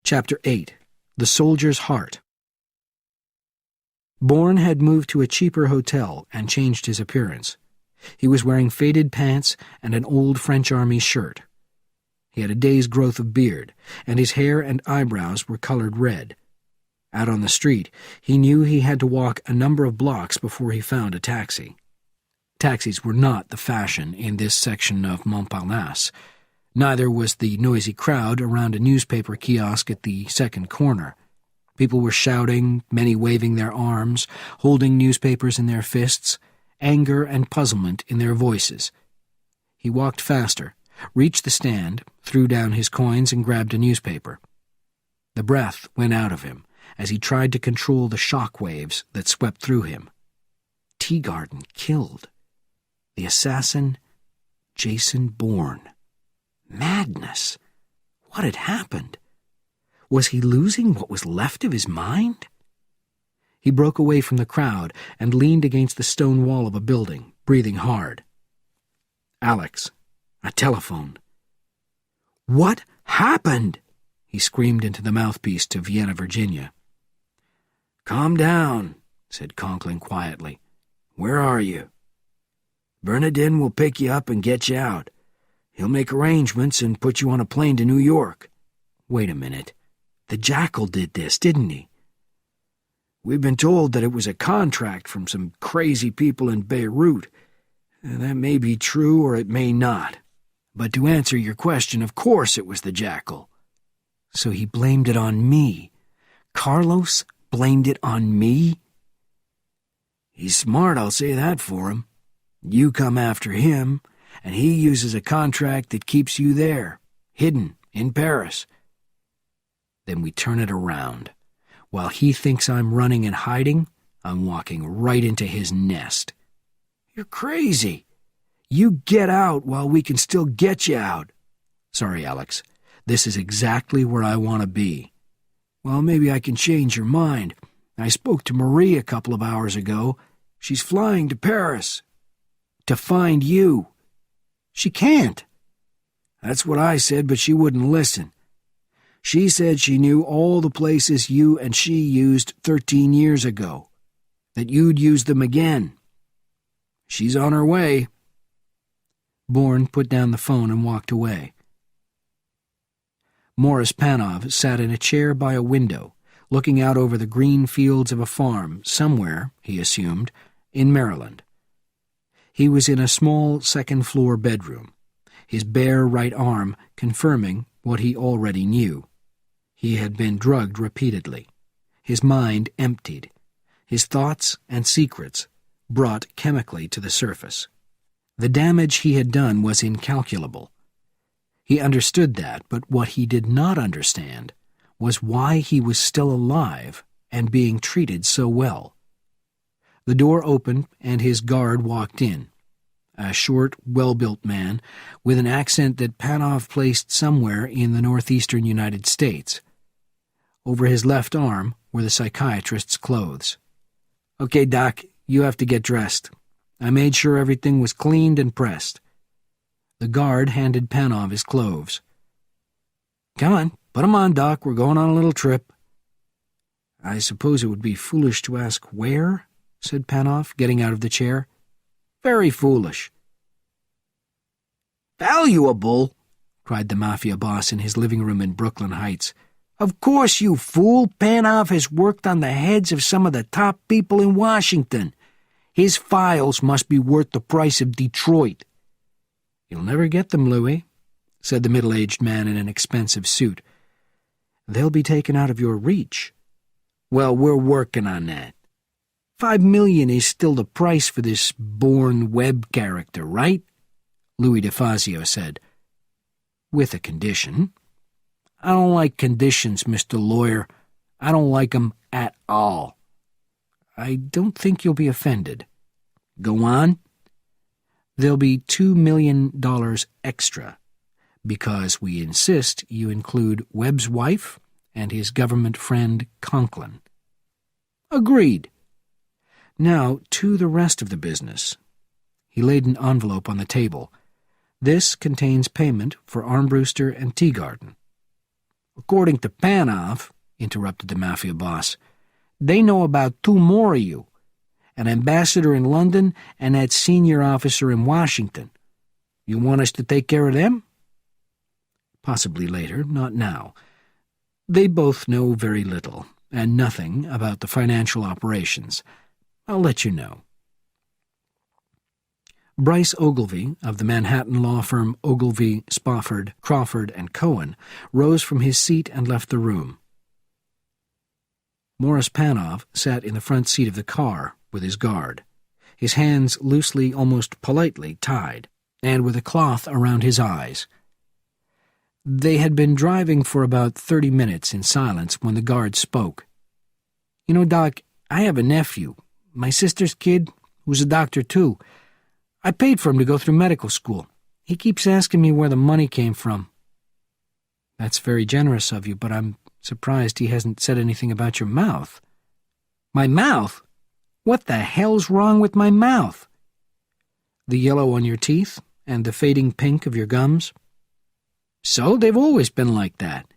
Chapter 8. The Soldier's Heart. Bourne had moved to a cheaper hotel and changed his appearance. He was wearing faded pants and an old French army shirt. He had a day's growth of beard, and his hair and eyebrows were colored red. Out on the street, he knew he had to walk a number of blocks before he found a taxi. Taxis were not the fashion in this section of Montparnasse. Neither was the noisy crowd around a newspaper kiosk at the second corner. People were shouting, many waving their arms, holding newspapers in their fists, anger and puzzlement in their voices. He walked faster, reached the stand, threw down his coins and grabbed a newspaper. The breath went out of him as he tried to control the shock waves that swept through him. Teagarden killed. The assassin, James Bourne. Madness! What had happened? Was he losing what was left of his mind? He broke away from the crowd and leaned against the stone wall of a building, breathing hard. Alex. A telephone. "What happened?" he screamed into the mouthpiece to Vienna, Virginia. "Calm down," said Conklin quietly. "Where are you?" "Bernardin will pick you up and get you out. He'll make arrangements and put you on a plane to New York." "Wait a minute. The Jackal did this, didn't he?" We've been told that it was a contract from some crazy people in Beirut. That may be true or it may not. But to answer your question, of course it was the jackal. So he blamed it on me. Carlos blamed it on me? He's smart, I'll say that for him. You come after him, and he uses a contract that keeps you there, hidden in Paris. Then we turn it around. While he thinks I'm running and hiding, I'm walking right into his nest. You're crazy. You get out while we can still get you out. Sorry, Alex. This is exactly where I want to be. Well, maybe I can change your mind. I spoke to Marie a couple of hours ago. She's flying to Paris. To find you. She can't. That's what I said, but she wouldn't listen. She said she knew all the places you and she used 13 years ago. That you'd use them again. She's on her way. Bourne put down the phone and walked away. Morris Panov sat in a chair by a window, looking out over the green fields of a farm somewhere, he assumed, in Maryland. He was in a small second-floor bedroom, his bare right arm confirming what he already knew. He had been drugged repeatedly. His mind emptied. His thoughts and secrets brought chemically to the surface. The damage he had done was incalculable. He understood that, but what he did not understand was why he was still alive and being treated so well. The door opened and his guard walked in, a short, well-built man with an accent that Panov placed somewhere in the northeastern United States. Over his left arm were the psychiatrist's clothes. "Okay, Doc, you have to get dressed. I made sure everything was cleaned and pressed." The guard handed Panov his clothes. "Come on, put 'em on, Doc. We're going on a little trip." "I suppose it would be foolish to ask where?" said Panov, getting out of the chair. "Very foolish." "Valuable!" cried the mafia boss in his living room in Brooklyn Heights. "Of course, you fool. Panov has worked on the heads of some of the top people in Washington. His files must be worth the price of Detroit." "You'll never get them, Louis," said the middle-aged man in an expensive suit. "They'll be taken out of your reach." "Well, we're working on that. $5 million is still the price for this Bourne Webb character, right?" Louis DeFazio said. "With a condition." "I don't like conditions, Mr. Lawyer. I don't like 'em at all." "I don't think you'll be offended." "Go on." "There'll be $2 million extra, because we insist you include Webb's wife and his government friend Conklin." "Agreed." "Now, to the rest of the business." He laid an envelope on the table. "This contains payment for Armbruster and Teagarden." "According to Panov," interrupted the mafia boss, "they know about 2 more of you, an ambassador in London and that senior officer in Washington. You want us to take care of them?" "Possibly later, not now. They both know very little, and nothing about the financial operations. I'll let you know." Bryce Ogilvy, of the Manhattan law firm Ogilvy, Spofford, Crawford, and Cohen, rose from his seat and left the room. Morris Panov sat in the front seat of the car with his guard, his hands loosely, almost politely, tied, and with a cloth around his eyes. They had been driving for about 30 minutes in silence when the guard spoke. "You know, Doc, I have a nephew, my sister's kid, who's a doctor too. I paid for him to go through medical school. He keeps asking me where the money came from." "That's very generous of you, but I'm surprised he hasn't said anything about your mouth." "My mouth? What the hell's wrong with my mouth?" "The yellow on your teeth and the fading pink of your gums." "So they've always been like that."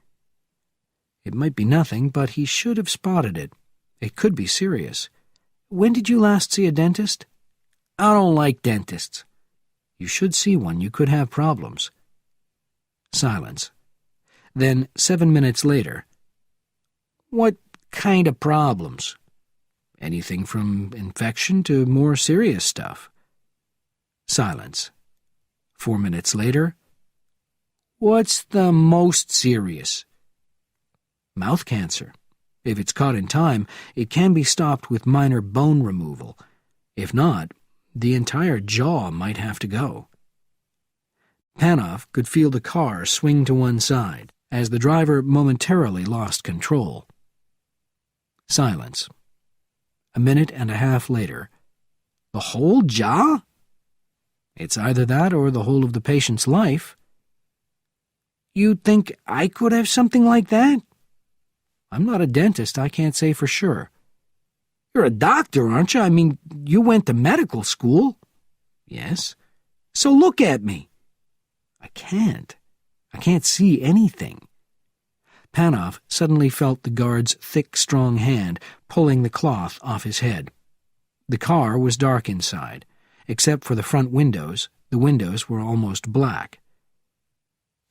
"It might be nothing, but he should have spotted it. It could be serious. When did you last see a dentist?" "I don't like dentists." "You should see one. You could have problems." Silence. Then, 7 minutes later, "What kind of problems?" Anything from infection to more serious stuff. Silence. 4 minutes later, "What's the most serious?" "Mouth cancer. If it's caught in time, it can be stopped with minor bone removal. If not, the entire jaw might have to go." Panov could feel the car swing to one side as the driver momentarily lost control. Silence. A minute and a half later, "The whole jaw?" "It's either that or the whole of the patient's life." "You think I could have something like that?" "I'm not a dentist. I can't say for sure." "You're a doctor, aren't you? I mean, you went to medical school." "Yes." "So look at me." I can't see anything." Panov suddenly felt the guard's thick, strong hand pulling the cloth off his head. The car was dark inside. Except for the front windows, the windows were almost black.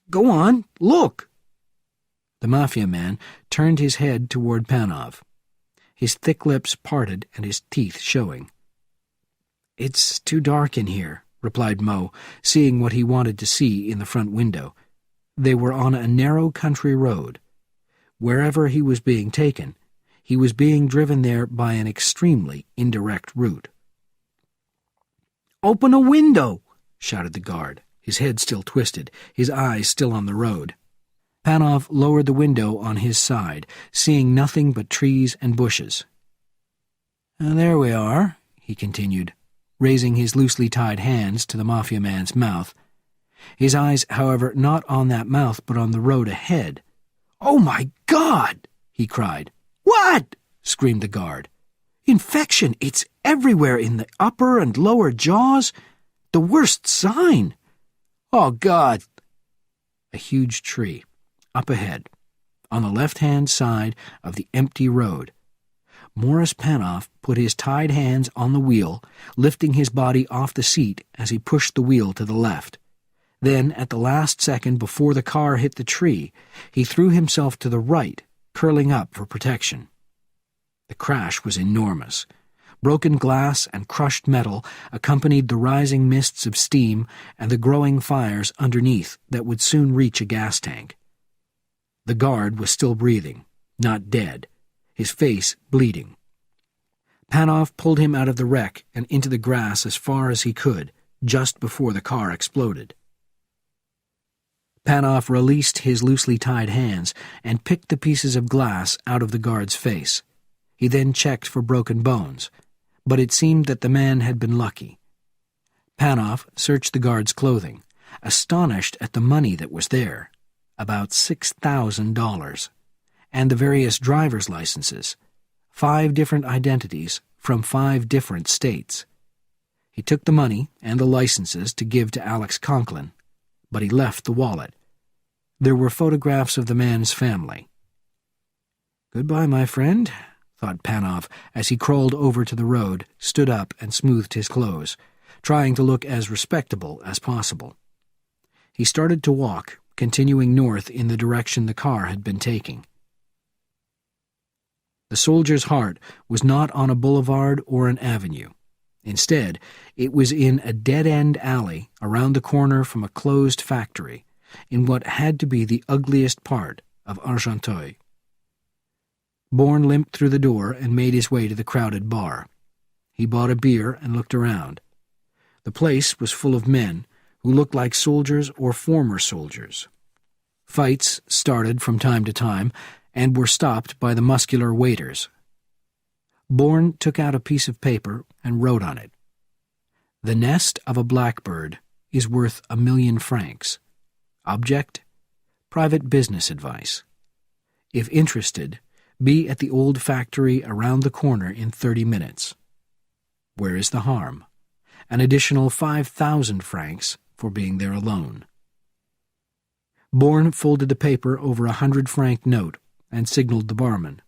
"Go on, look." The mafia man turned his head toward Panov. His thick lips parted and his teeth showing. "It's too dark in here," replied Mo, seeing what he wanted to see in the front window. They were on a narrow country road. Wherever he was being taken, he was being driven there by an extremely indirect route. "Open a window!" shouted the guard, his head still twisted, his eyes still on the road. Panov lowered the window on his side, seeing nothing but trees and bushes. "There we are," he continued, raising his loosely tied hands to the mafia man's mouth. His eyes, however, not on that mouth but on the road ahead. "Oh, my God!" he cried. "What?" screamed the guard. "Infection! It's everywhere in the upper and lower jaws. The worst sign." "Oh, God!" A huge tree, up ahead, on the left-hand side of the empty road. Morris Panov put his tied hands on the wheel, lifting his body off the seat as he pushed the wheel to the left. Then, at the last second before the car hit the tree, he threw himself to the right, curling up for protection. The crash was enormous. Broken glass and crushed metal accompanied the rising mists of steam and the growing fires underneath that would soon reach a gas tank. The guard was still breathing, not dead, his face bleeding. Panov pulled him out of the wreck and into the grass as far as he could, just before the car exploded. Panov released his loosely tied hands and picked the pieces of glass out of the guard's face. He then checked for broken bones, but it seemed that the man had been lucky. Panov searched the guard's clothing, astonished at the money that was there, about $6,000, and the various driver's licenses, 5 different identities from 5 different states. He took the money and the licenses to give to Alex Conklin, but he left the wallet. There were photographs of the man's family. "Goodbye, my friend," thought Panov as he crawled over to the road, stood up, and smoothed his clothes, trying to look as respectable as possible. He started to walk, continuing north in the direction the car had been taking. The soldier's heart was not on a boulevard or an avenue. Instead, it was in a dead-end alley around the corner from a closed factory, in what had to be the ugliest part of Argenteuil. Bourne limped through the door and made his way to the crowded bar. He bought a beer and looked around. The place was full of men who looked like soldiers or former soldiers. Fights started from time to time and were stopped by the muscular waiters. Bourne took out a piece of paper and wrote on it, "The nest of a blackbird is worth 1,000,000 francs. Object: private business advice. If interested, be at the old factory around the corner in 30 minutes. Where is the harm? An additional 5,000 francs for being there alone." Bourne folded the paper over a 100-franc note and signaled the barman.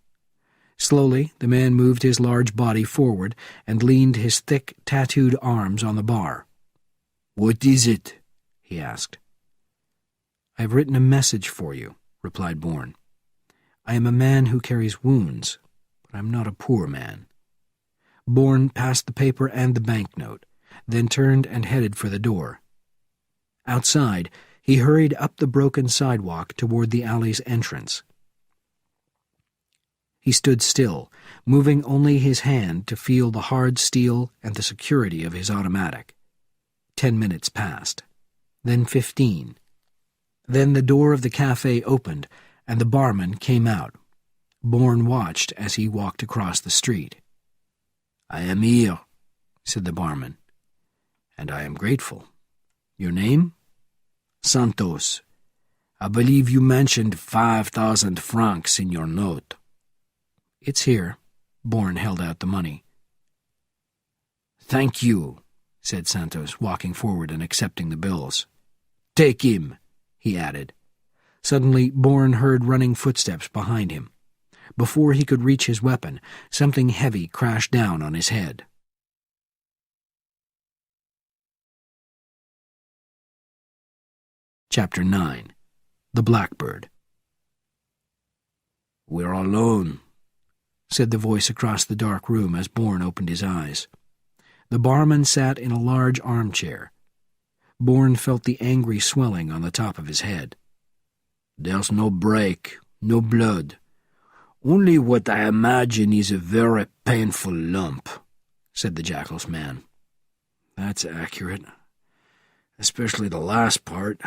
Slowly, the man moved his large body forward and leaned his thick, tattooed arms on the bar. "What is it?" he asked. "I have written a message for you," replied Bourne. "I am a man who carries wounds, but I am not a poor man." Bourne passed the paper and the banknote, then turned and headed for the door. Outside, he hurried up the broken sidewalk toward the alley's entrance. He stood still, moving only his hand to feel the hard steel and the security of his automatic. 10 minutes passed. Then 15. Then the door of the cafe opened, and the barman came out. Bourne watched as he walked across the street. "I am here," said the barman. "And I am grateful. Your name?" "Santos. I believe you mentioned 5,000 francs in your note." "It's here." Bourne held out the money. "Thank you," said Santos, walking forward and accepting the bills. "Take him," he added. Suddenly, Bourne heard running footsteps behind him. Before he could reach his weapon, something heavy crashed down on his head. Chapter 9. The Blackbird. "We're alone," said the voice across the dark room as Bourne opened his eyes. The barman sat in a large armchair. Bourne felt the angry swelling on the top of his head. "There's no break, no blood. Only what I imagine is a very painful lump," said the Jackal's man. "That's accurate, especially the last part.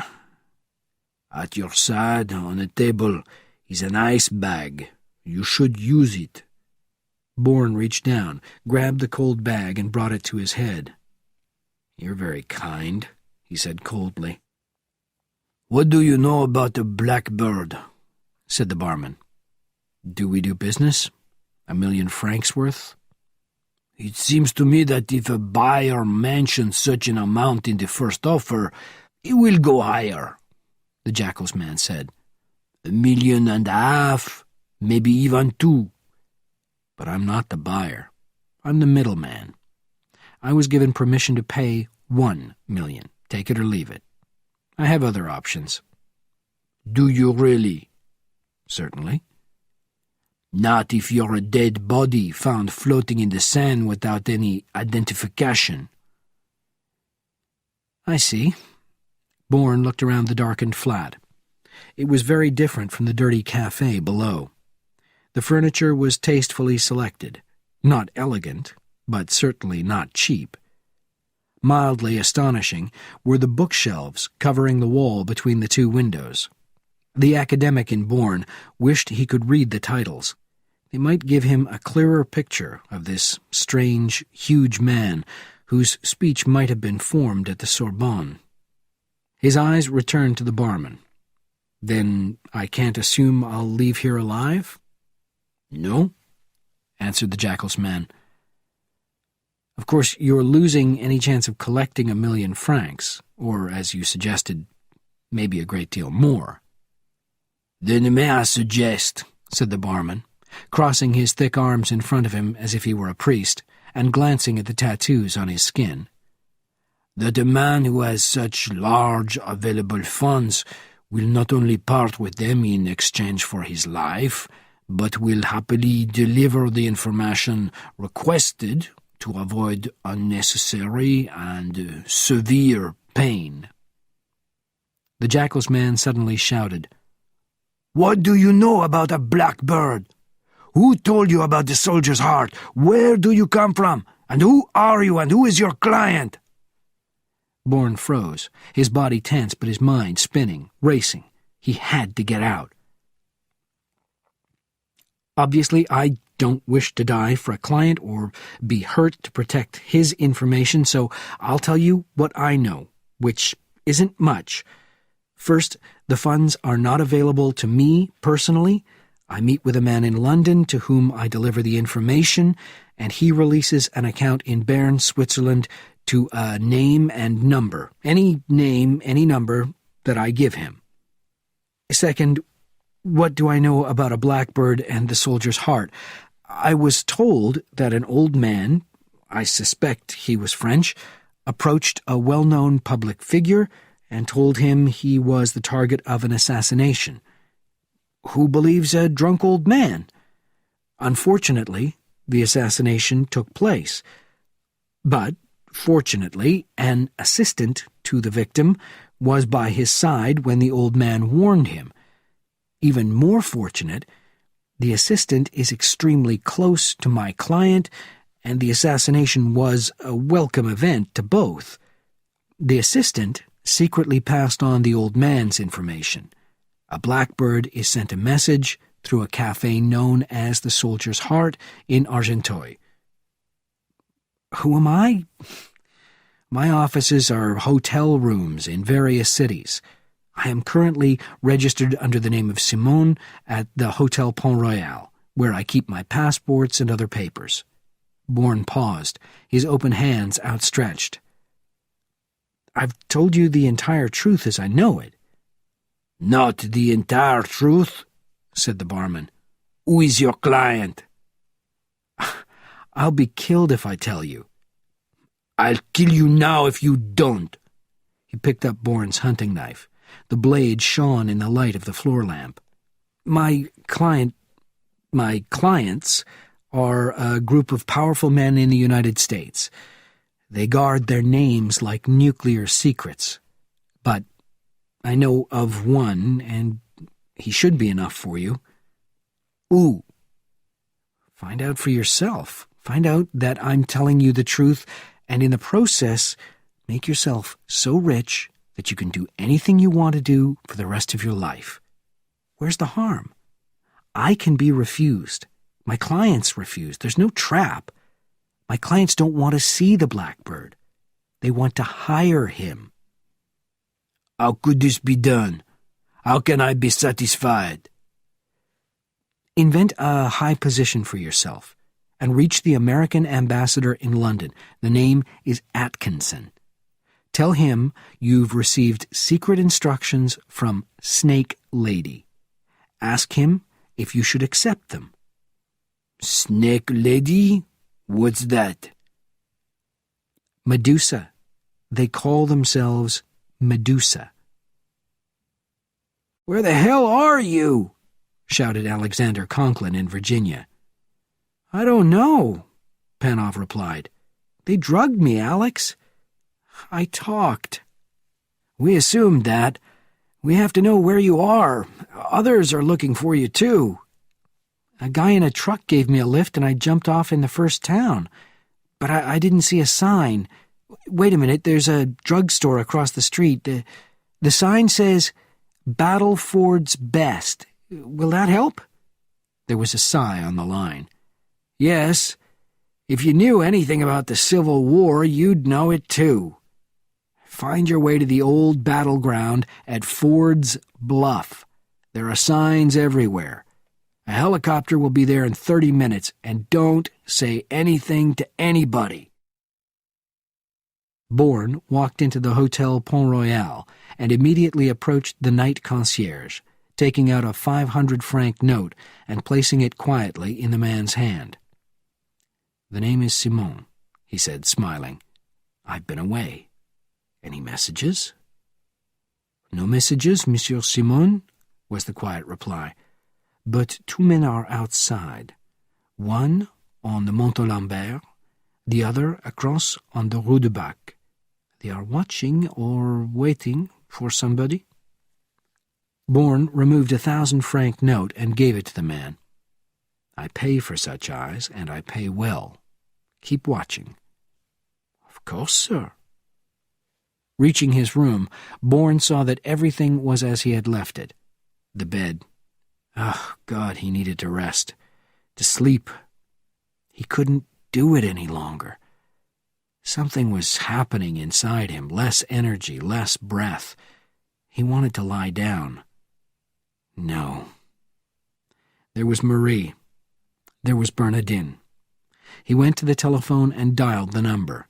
At your side, on a table, is an ice bag. You should use it." Bourne reached down, grabbed the cold bag, and brought it to his head. "You're very kind," he said coldly. "What do you know about the Blackbird?" said the barman. "Do we do business? 1,000,000 francs worth?" "It seems to me that if a buyer mentions such an amount in the first offer, it will go higher," the Jackal's man said. 1.5 million, maybe even 2. "But I'm not the buyer. I'm the middleman. I was given permission to pay 1 million. Take it or leave it. I have other options." "Do you really?" "Certainly." "Not if you're a dead body found floating in the sand without any identification." "I see." Bourne looked around the darkened flat. It was very different from the dirty cafe below. The furniture was tastefully selected, not elegant, but certainly not cheap. Mildly astonishing were the bookshelves covering the wall between the two windows. The academic in Bourne wished he could read the titles. They might give him a clearer picture of this strange, huge man whose speech might have been formed at the Sorbonne. His eyes returned to the barman. "Then I can't assume I'll leave here alive?" "No," answered the Jackal's man. "Of course, you're losing any chance of collecting 1,000,000 francs, or, as you suggested, maybe a great deal more." "Then may I suggest," said the barman, crossing his thick arms in front of him as if he were a priest, and glancing at the tattoos on his skin, "that a man who has such large available funds will not only part with them in exchange for his life, but will happily deliver the information requested to avoid unnecessary and severe pain." The Jackal's man suddenly shouted, "What do you know about a blackbird? Who told you about the soldier's heart? Where do you come from? And who are you, and who is your client?" Bourne froze, his body tense but his mind spinning, racing. He had to get out. "Obviously, I don't wish to die for a client or be hurt to protect his information, so I'll tell you what I know, which isn't much. First, the funds are not available to me personally. I meet with a man in London to whom I deliver the information, and he releases an account in Bern, Switzerland, to a name and number. Any name, any number that I give him. Second, what do I know about a blackbird and the soldier's heart? I was told that an old man, I suspect he was French, approached a well-known public figure and told him he was the target of an assassination. Who believes a drunk old man? Unfortunately, the assassination took place. But, fortunately, an assistant to the victim was by his side when the old man warned him. Even more fortunate, the assistant is extremely close to my client, and the assassination was a welcome event to both. The assistant secretly passed on the old man's information. A blackbird is sent a message through a cafe known as the Soldier's Heart in Argenteuil. Who am I? My offices are hotel rooms in various cities. I am currently registered under the name of Simon at the Hotel Pont Royal, where I keep my passports and other papers. Bourne paused, his open hands outstretched. I've told you the entire truth as I know it. Not the entire truth, said the barman. Who is your client? I'll be killed if I tell you. I'll kill you now if you don't. He picked up Bourne's hunting knife. The blade shone in the light of the floor lamp. My clients are a group of powerful men in the United States. They guard their names like nuclear secrets. But I know of one, and he should be enough for you. Who? Find out for yourself. Find out that I'm telling you the truth, and in the process, make yourself so rich that you can do anything you want to do for the rest of your life. Where's the harm? I can be refused. My clients refuse. There's no trap. My clients don't want to see the blackbird. They want to hire him. How could this be done? How can I be satisfied? Invent a high position for yourself and reach the American ambassador in London. The name is Atkinson. Tell him you've received secret instructions from Snake Lady. Ask him if you should accept them. Snake Lady? What's that? Medusa. They call themselves Medusa. Where the hell are you? Shouted Alexander Conklin in Virginia. I don't know, Panov replied. They drugged me, Alex. I talked. We assumed that. We have to know where you are. Others are looking for you, too. A guy in a truck gave me a lift and I jumped off in the first town. But I didn't see a sign. Wait a minute, there's a drugstore across the street. The sign says, Battleford's Best. Will that help? There was a sigh on the line. Yes. If you knew anything about the Civil War, you'd know it too. Find your way to the old battleground at Ford's Bluff. There are signs everywhere. A helicopter will be there in 30 minutes, and don't say anything to anybody. Bourne walked into the Hotel Pont Royal and immediately approached the night concierge, taking out a 500-franc note and placing it quietly in the man's hand. The name is Simon, he said, smiling. I've been away. Any messages? No messages, Monsieur Simon, was the quiet reply. But 2 men are outside. One on the Mont-Lambert, the other across on the Rue de Bac. They are watching or waiting for somebody. Bourne removed a 1,000-franc note and gave it to the man. I pay for such eyes, and I pay well. Keep watching. Of course, sir. Reaching his room, Bourne saw that everything was as he had left it. The bed. Oh, God, he needed to rest. To sleep. He couldn't do it any longer. Something was happening inside him, less energy, less breath. He wanted to lie down. No. There was Marie. There was Bernardine. He went to the telephone and dialed the number.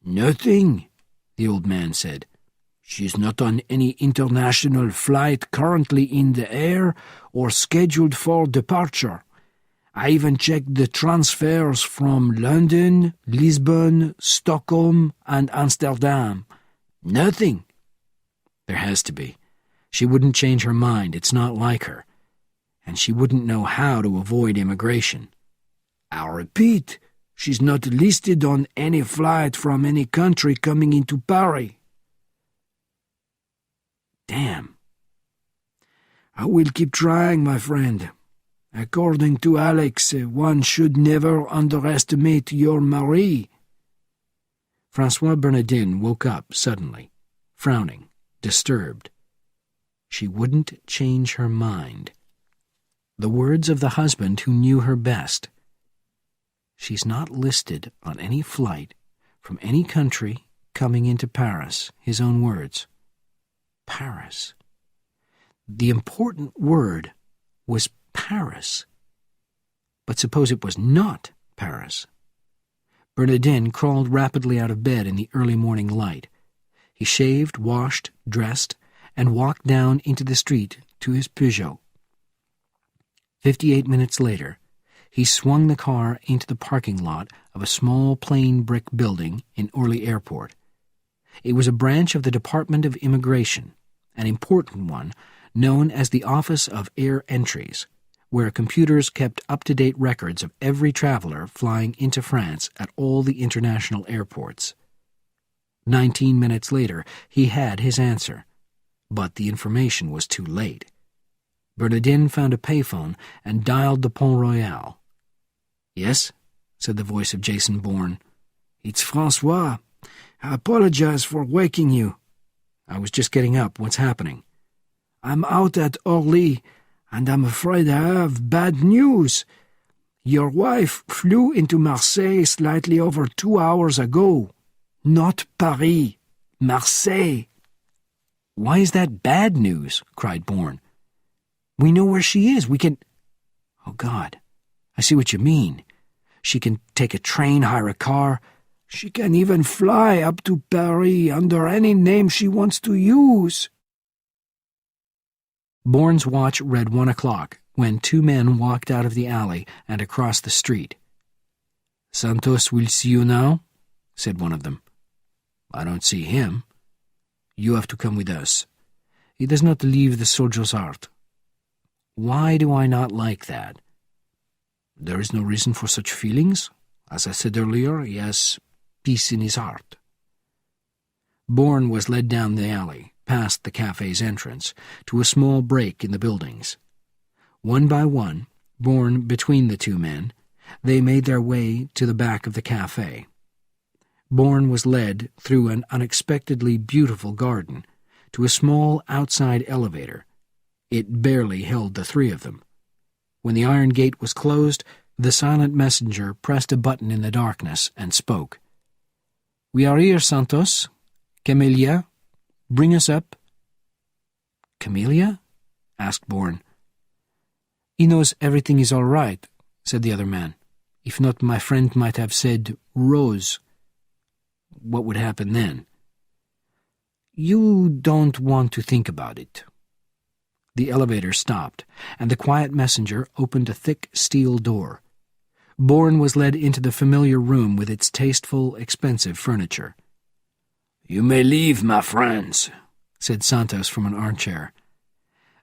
Nothing, the old man said. She's not on any international flight currently in the air or scheduled for departure. I even checked the transfers from London, Lisbon, Stockholm, and Amsterdam. Nothing. There has to be. She wouldn't change her mind. It's not like her. And she wouldn't know how to avoid immigration. I repeat, she's not listed on any flight from any country coming into Paris. Damn. I will keep trying, my friend. According to Alex, one should never underestimate your Marie. François Bernardin woke up suddenly, frowning, disturbed. She wouldn't change her mind. The words of the husband who knew her best. She's not listed on any flight from any country coming into Paris, his own words. Paris. The important word was Paris. But suppose it was not Paris? Bernardin crawled rapidly out of bed in the early morning light. He shaved, washed, dressed, and walked down into the street to his Peugeot. 58 minutes later, he swung the car into the parking lot of a small plain brick building in Orly Airport. It was a branch of the Department of Immigration, an important one known as the Office of Air Entries, where computers kept up-to-date records of every traveler flying into France at all the international airports. 19 minutes later, he had his answer, but the information was too late. Bernardin found a payphone and dialed the Pont Royal. "Yes?" said the voice of Jason Bourne. "It's François. I apologize for waking you." "I was just getting up. What's happening?" "I'm out at Orly, and I'm afraid I have bad news. Your wife flew into Marseille slightly over 2 hours ago. Not Paris, Marseille." "Why is that bad news?" cried Bourne. "We know where she is. We can—" "Oh, God, I see what you mean. She can take a train, hire a car. She can even fly up to Paris under any name she wants to use." Bourne's watch read 1 o'clock when 2 men walked out of the alley and across the street. "Santos will see you now," said one of them. "I don't see him." "You have to come with us. He does not leave the soldier's heart." "Why do I not like that?" "There is no reason for such feelings. As I said earlier, he has peace in his heart." Bourne was led down the alley, past the cafe's entrance, to a small break in the buildings. One by one, borne between the 2 men, they made their way to the back of the cafe. Bourne was led through an unexpectedly beautiful garden to a small outside elevator. It barely held the 3 of them. When the iron gate was closed, the silent messenger pressed a button in the darkness and spoke. "We are here, Santos. Camélia, bring us up." "Camélia?" asked Bourne. "He knows everything is all right," said the other man. "If not, my friend might have said Rose." "What would happen then?" "You don't want to think about it." The elevator stopped, and the quiet messenger opened a thick steel door. Bourne was led into the familiar room with its tasteful, expensive furniture. "You may leave, my friends," said Santos from an armchair.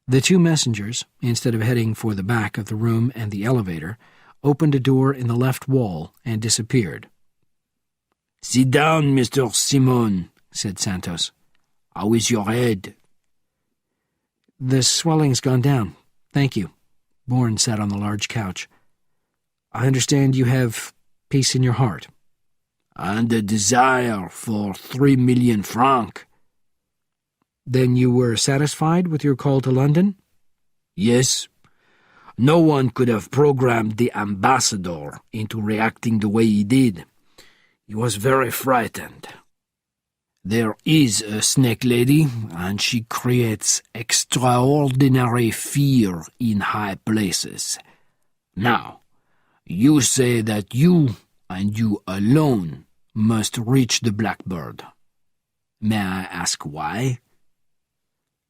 The 2 messengers, instead of heading for the back of the room and the elevator, opened a door in the left wall and disappeared. "Sit down, Mr. Simon," said Santos. "How is your head?" "The swelling's gone down. Thank you." Bourne sat on the large couch. "I understand you have peace in your heart." "And a desire for 3 million francs. "Then you were satisfied with your call to London?" "Yes. No one could have programmed the ambassador into reacting the way he did. He was very frightened. There is a snake lady, and she creates extraordinary fear in high places. Now, you say that you, and you alone, must reach the Blackbird. May I ask why?"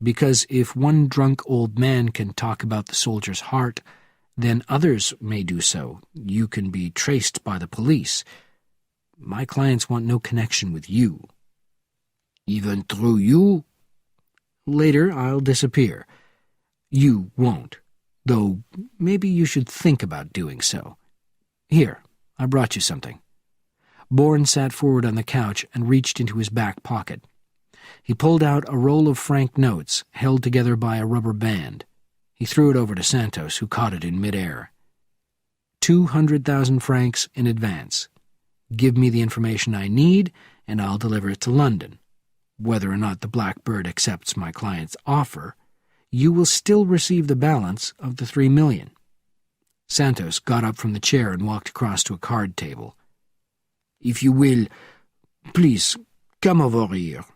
"Because if one drunk old man can talk about the soldier's heart, then others may do so. You can be traced by the police. My clients want no connection with you." "Even through you?" "Later I'll disappear. You won't, though maybe you should think about doing so. Here, I brought you something." Bourne sat forward on the couch and reached into his back pocket. He pulled out a roll of franc notes held together by a rubber band. He threw it over to Santos, who caught it in midair. 200,000 francs in advance. Give me the information I need, and I'll deliver it to London. Whether or not the Blackbird accepts my client's offer, you will still receive the balance of the 3 million. Santos got up from the chair and walked across to a card table. "If you will, please, come over here."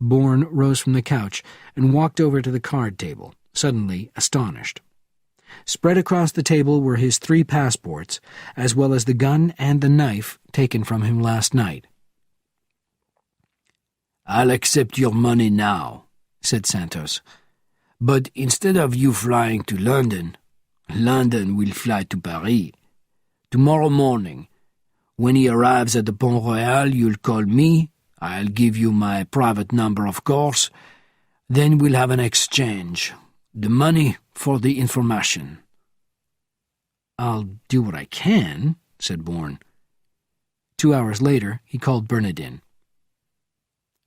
Bourne rose from the couch and walked over to the card table, suddenly astonished. Spread across the table were his 3 passports, as well as the gun and the knife taken from him last night. "I'll accept your money now," said Santos. "But instead of you flying to London, London will fly to Paris. Tomorrow morning, when he arrives at the Pont Royal, you'll call me. I'll give you my private number, of course. Then we'll have an exchange. The money for the information." "I'll do what I can," said Bourne. 2 hours later, he called Bernardin.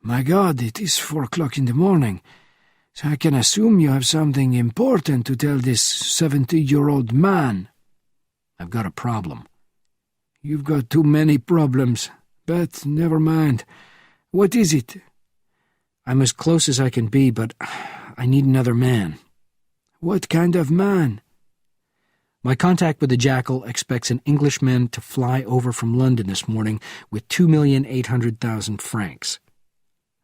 "My God, it is 4 o'clock in the morning, so I can assume you have something important to tell this 70-year-old man." "I've got a problem." "You've got too many problems, but never mind. What is it?" "I'm as close as I can be, but I need another man." "What kind of man?" "My contact with the Jackal expects an Englishman to fly over from London this morning with 2,800,000 francs.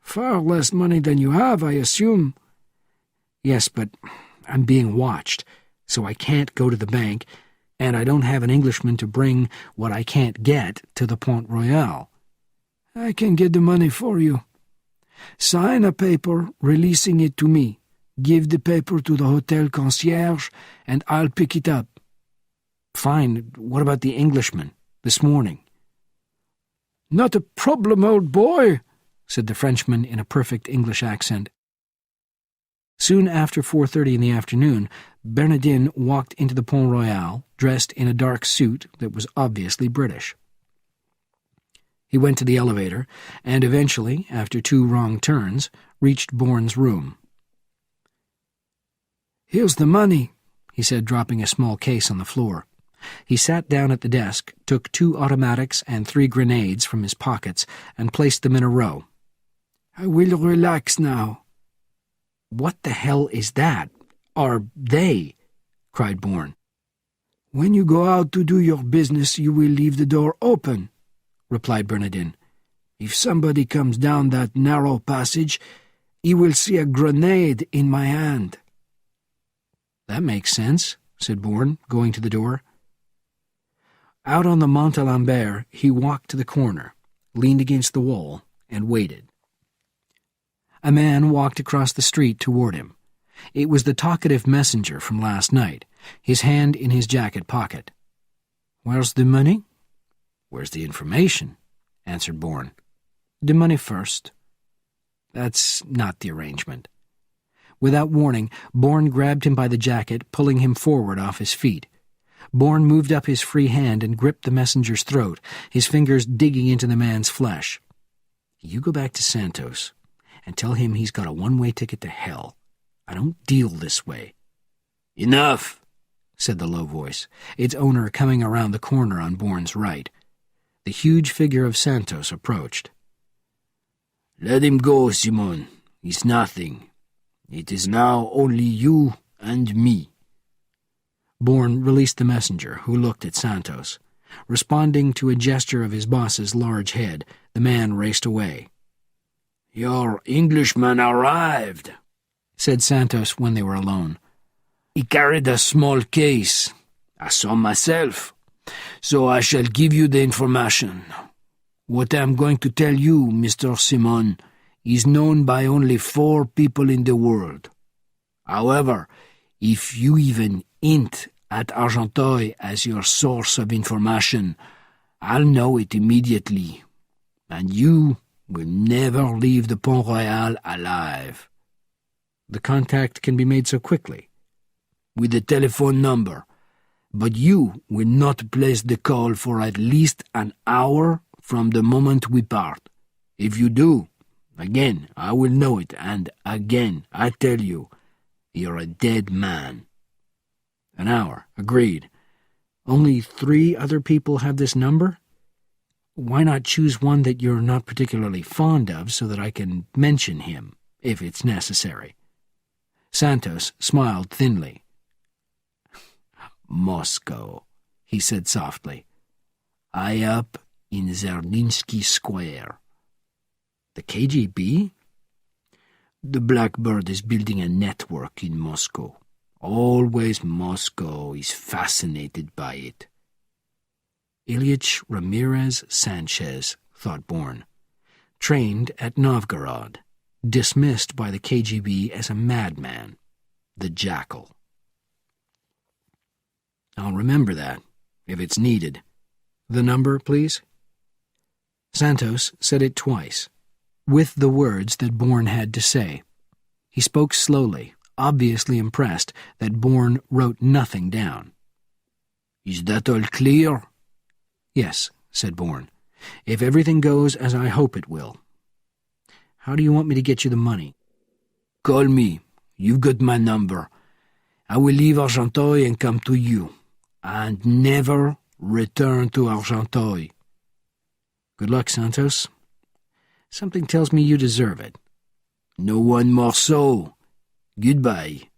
"Far less money than you have, I assume." "Yes, but I'm being watched, so I can't go to the bank, and I don't have an Englishman to bring what I can't get to the Pont Royal." "I can get the money for you. Sign a paper releasing it to me. Give the paper to the hotel concierge, and I'll pick it up." "Fine. What about the Englishman, this morning?" "Not a problem, old boy," said the Frenchman in a perfect English accent. Soon after 4:30 in the afternoon, Bernardin walked into the Pont Royal, dressed in a dark suit that was obviously British. He went to the elevator, and eventually, after 2 wrong turns, reached Bourne's room. "Here's the money," he said, dropping a small case on the floor. He sat down at the desk, took 2 automatics and 3 grenades from his pockets, and placed them in a row. "I will relax now." "What the hell is that? Are they?" cried Bourne. "When you go out to do your business, you will leave the door open," replied Bernardin. "If somebody comes down that narrow passage, he will see a grenade in my hand." "That makes sense," said Bourne, going to the door. Out on the Montalembert, he walked to the corner, leaned against the wall, and waited. A man walked across the street toward him. It was the talkative messenger from last night, his hand in his jacket pocket. "Where's the money?" "Where's the information?" answered Bourne. "The money first." "That's not the arrangement." Without warning, Bourne grabbed him by the jacket, pulling him forward off his feet. Bourne moved up his free hand and gripped the messenger's throat, his fingers digging into the man's flesh. "You go back to Santos and tell him he's got a one-way ticket to hell. I don't deal this way." "Enough," said the low voice, its owner coming around the corner on Bourne's right. The huge figure of Santos approached. "Let him go, Simon. He's nothing. It is now only you and me." Bourne released the messenger, who looked at Santos. Responding to a gesture of his boss's large head, the man raced away. "Your Englishman arrived," said Santos when they were alone. "He carried a small case. I saw myself. So I shall give you the information. What I am going to tell you, Mr. Simon, is known by only 4 people in the world. However, if you even hint at Argenteuil as your source of information, I'll know it immediately, and you will never leave the Pont Royal alive." "The contact can be made so quickly?" "With the telephone number. But you will not place the call for at least an hour from the moment we part. If you do, again, I will know it, and again, I tell you, you're a dead man." "An hour. Agreed. Only 3 other people have this number? Why not choose one that you're not particularly fond of so that I can mention him, if it's necessary?" Santos smiled thinly. "Moscow," he said softly. "I up in Zerninsky Square." "The KGB?" "The Blackbird is building a network in Moscow. Always Moscow is fascinated by it." Ilyich Ramirez Sanchez, thought Bourne. Trained at Novgorod. Dismissed by the KGB as a madman. The Jackal. "I'll remember that, if it's needed. The number, please?" Santos said it twice, with the words that Bourne had to say. He spoke slowly, obviously impressed that Bourne wrote nothing down. "Is that all clear?" "Yes," said Bourne, "if everything goes as I hope it will. How do you want me to get you the money?" "Call me. You've got my number. I will leave Argenteuil and come to you, and never return to Argenteuil." "Good luck, Santos. Something tells me you deserve it." "No one more so. Goodbye."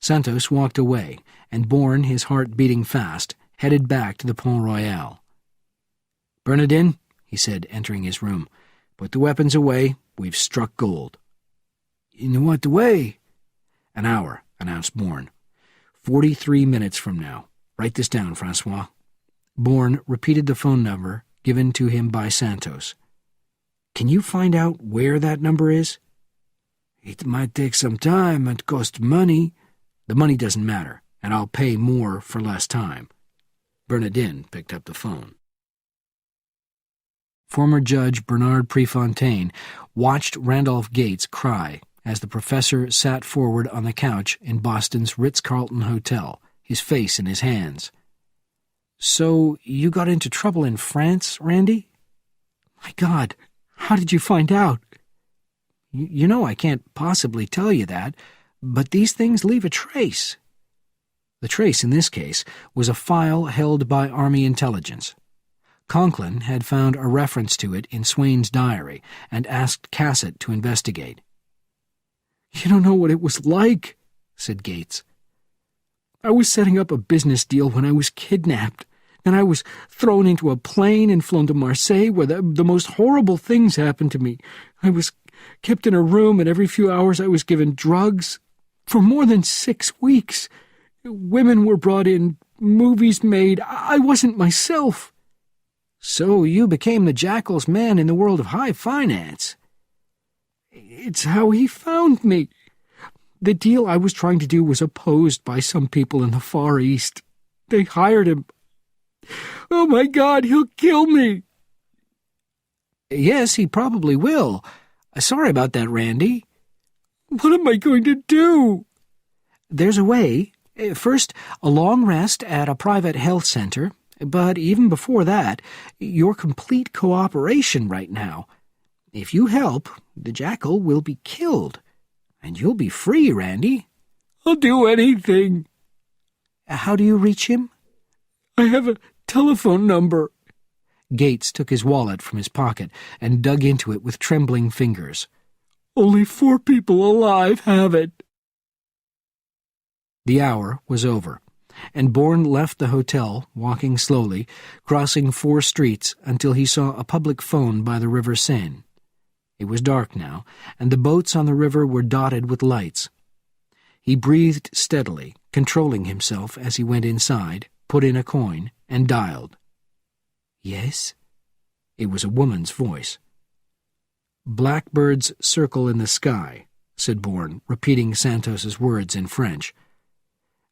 Santos walked away, and Bourne, his heart beating fast, headed back to the Pont Royal. "Bernardin," he said, entering his room, "put the weapons away. We've struck gold." "In what way?" "An hour," announced Bourne. 43 minutes from now. Write this down, Francois." Bourne repeated the phone number given to him by Santos. "Can you find out where that number is?" "It might take some time and cost money." "The money doesn't matter, and I'll pay more for less time." Bernardin picked up the phone. Former Judge Bernard Prefontaine watched Randolph Gates cry as the professor sat forward on the couch in Boston's Ritz-Carlton Hotel, his face in his hands. "So you got into trouble in France, Randy?" "My God, how did you find out?" You know I can't possibly tell you that, but these things leave a trace." The trace in this case was a file held by Army intelligence. Conklin had found a reference to it in Swain's diary and asked Cassett to investigate. "You don't know what it was like," said Gates. "I was setting up a business deal when I was kidnapped. Then I was thrown into a plane and flown to Marseille, where the most horrible things happened to me. I was kept in a room, and every few hours I was given drugs. For more than 6 weeks. Women were brought in, movies made. I wasn't myself." "So you became the Jackal's man in the world of high finance." "It's how he found me. The deal I was trying to do was opposed by some people in the Far East. They hired him. Oh, my God, he'll kill me." "Yes, he probably will. Sorry about that, Randy." "What am I going to do?" "There's a way. First, a long rest at a private health center. But even before that, your complete cooperation right now. If you help, the Jackal will be killed. And you'll be free, Randy." "I'll do anything." "How do you reach him?" "I have a telephone number." Gates took his wallet from his pocket and dug into it with trembling fingers. "Only 4 people alive have it." The hour was over, and Bourne left the hotel, walking slowly, crossing 4 streets until he saw a public phone by the River Seine. It was dark now, and the boats on the river were dotted with lights. He breathed steadily, controlling himself as he went inside, put in a coin, and dialed. "Yes?" It was a woman's voice. "Blackbirds circle in the sky," said Bourne, repeating Santos's words in French.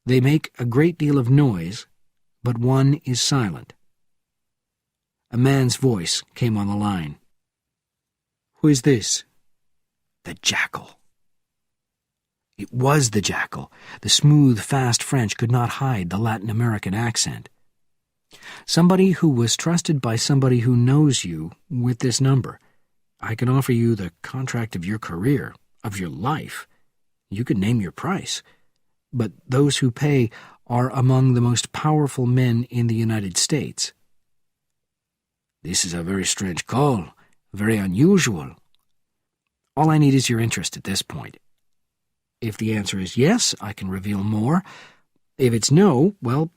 "They make a great deal of noise, but one is silent." A man's voice came on the line. "Who is this?" "The Jackal." It was the Jackal. The smooth, fast French could not hide the Latin American accent. Somebody who was trusted by somebody who knows you with this number. I can offer you the contract of your career, of your life. You can name your price. But those who pay are among the most powerful men in the United States. This is a very strange call, very unusual. All I need is your interest at this point. If the answer is yes, I can reveal more. If it's no, well,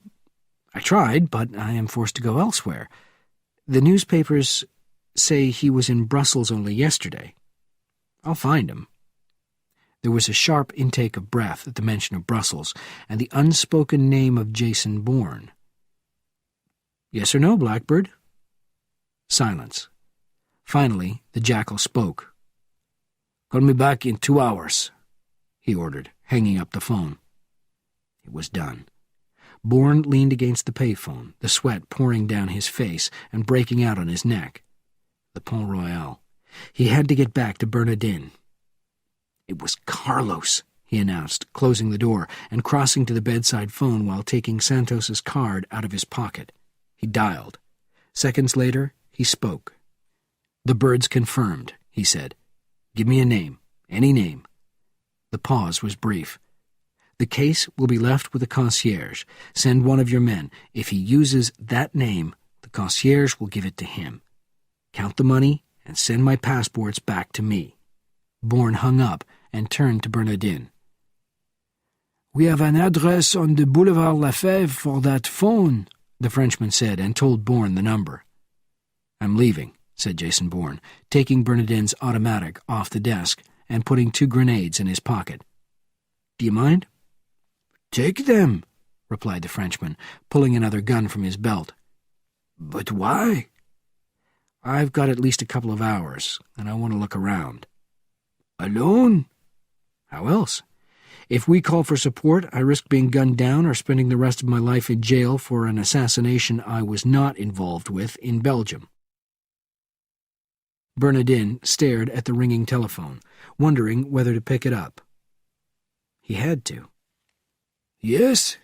I tried, but I am forced to go elsewhere. The newspapers say he was in Brussels only yesterday. I'll find him. There was a sharp intake of breath at the mention of Brussels and the unspoken name of Jason Bourne. Yes or no, Blackbird? Silence. Finally, the Jackal spoke. Call me back in 2 hours, he ordered, hanging up the phone. It was done. Bourne leaned against the payphone, the sweat pouring down his face and breaking out on his neck. The Pont Royal. He had to get back to Bernardin. It was Carlos, he announced, closing the door and crossing to the bedside phone while taking Santos's card out of his pocket. He dialed. Seconds later, he spoke. The Birds confirmed, he said. Give me a name, any name. The pause was brief. The case will be left with the concierge. Send one of your men. If he uses that name, the concierge will give it to him. Count the money and send my passports back to me. Bourne hung up and turned to Bernardin. We have an address on the Boulevard Lefebvre for that phone, the Frenchman said, and told Bourne the number. I'm leaving, said Jason Bourne, taking Bernardin's automatic off the desk and putting 2 grenades in his pocket. Do you mind? Take them, replied the Frenchman, pulling another gun from his belt. But why? I've got at least a couple of hours, and I want to look around. Alone? How else? If we call for support, I risk being gunned down or spending the rest of my life in jail for an assassination I was not involved with in Belgium. Bernardin stared at the ringing telephone, wondering whether to pick it up. He had to. Yes?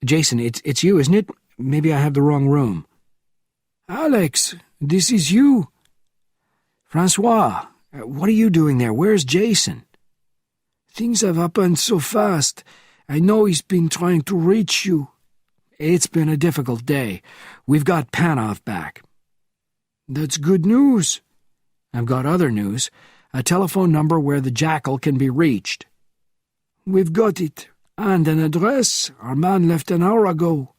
Jason, it's you, isn't it? Maybe I have the wrong room. Alex, this is you. Francois, what are you doing there? Where's Jason? Things have happened so fast. I know he's been trying to reach you. It's been a difficult day. We've got Panov back. That's good news. I've got other news. A telephone number where the Jackal can be reached. We've got it. And an address. Our man left an hour ago.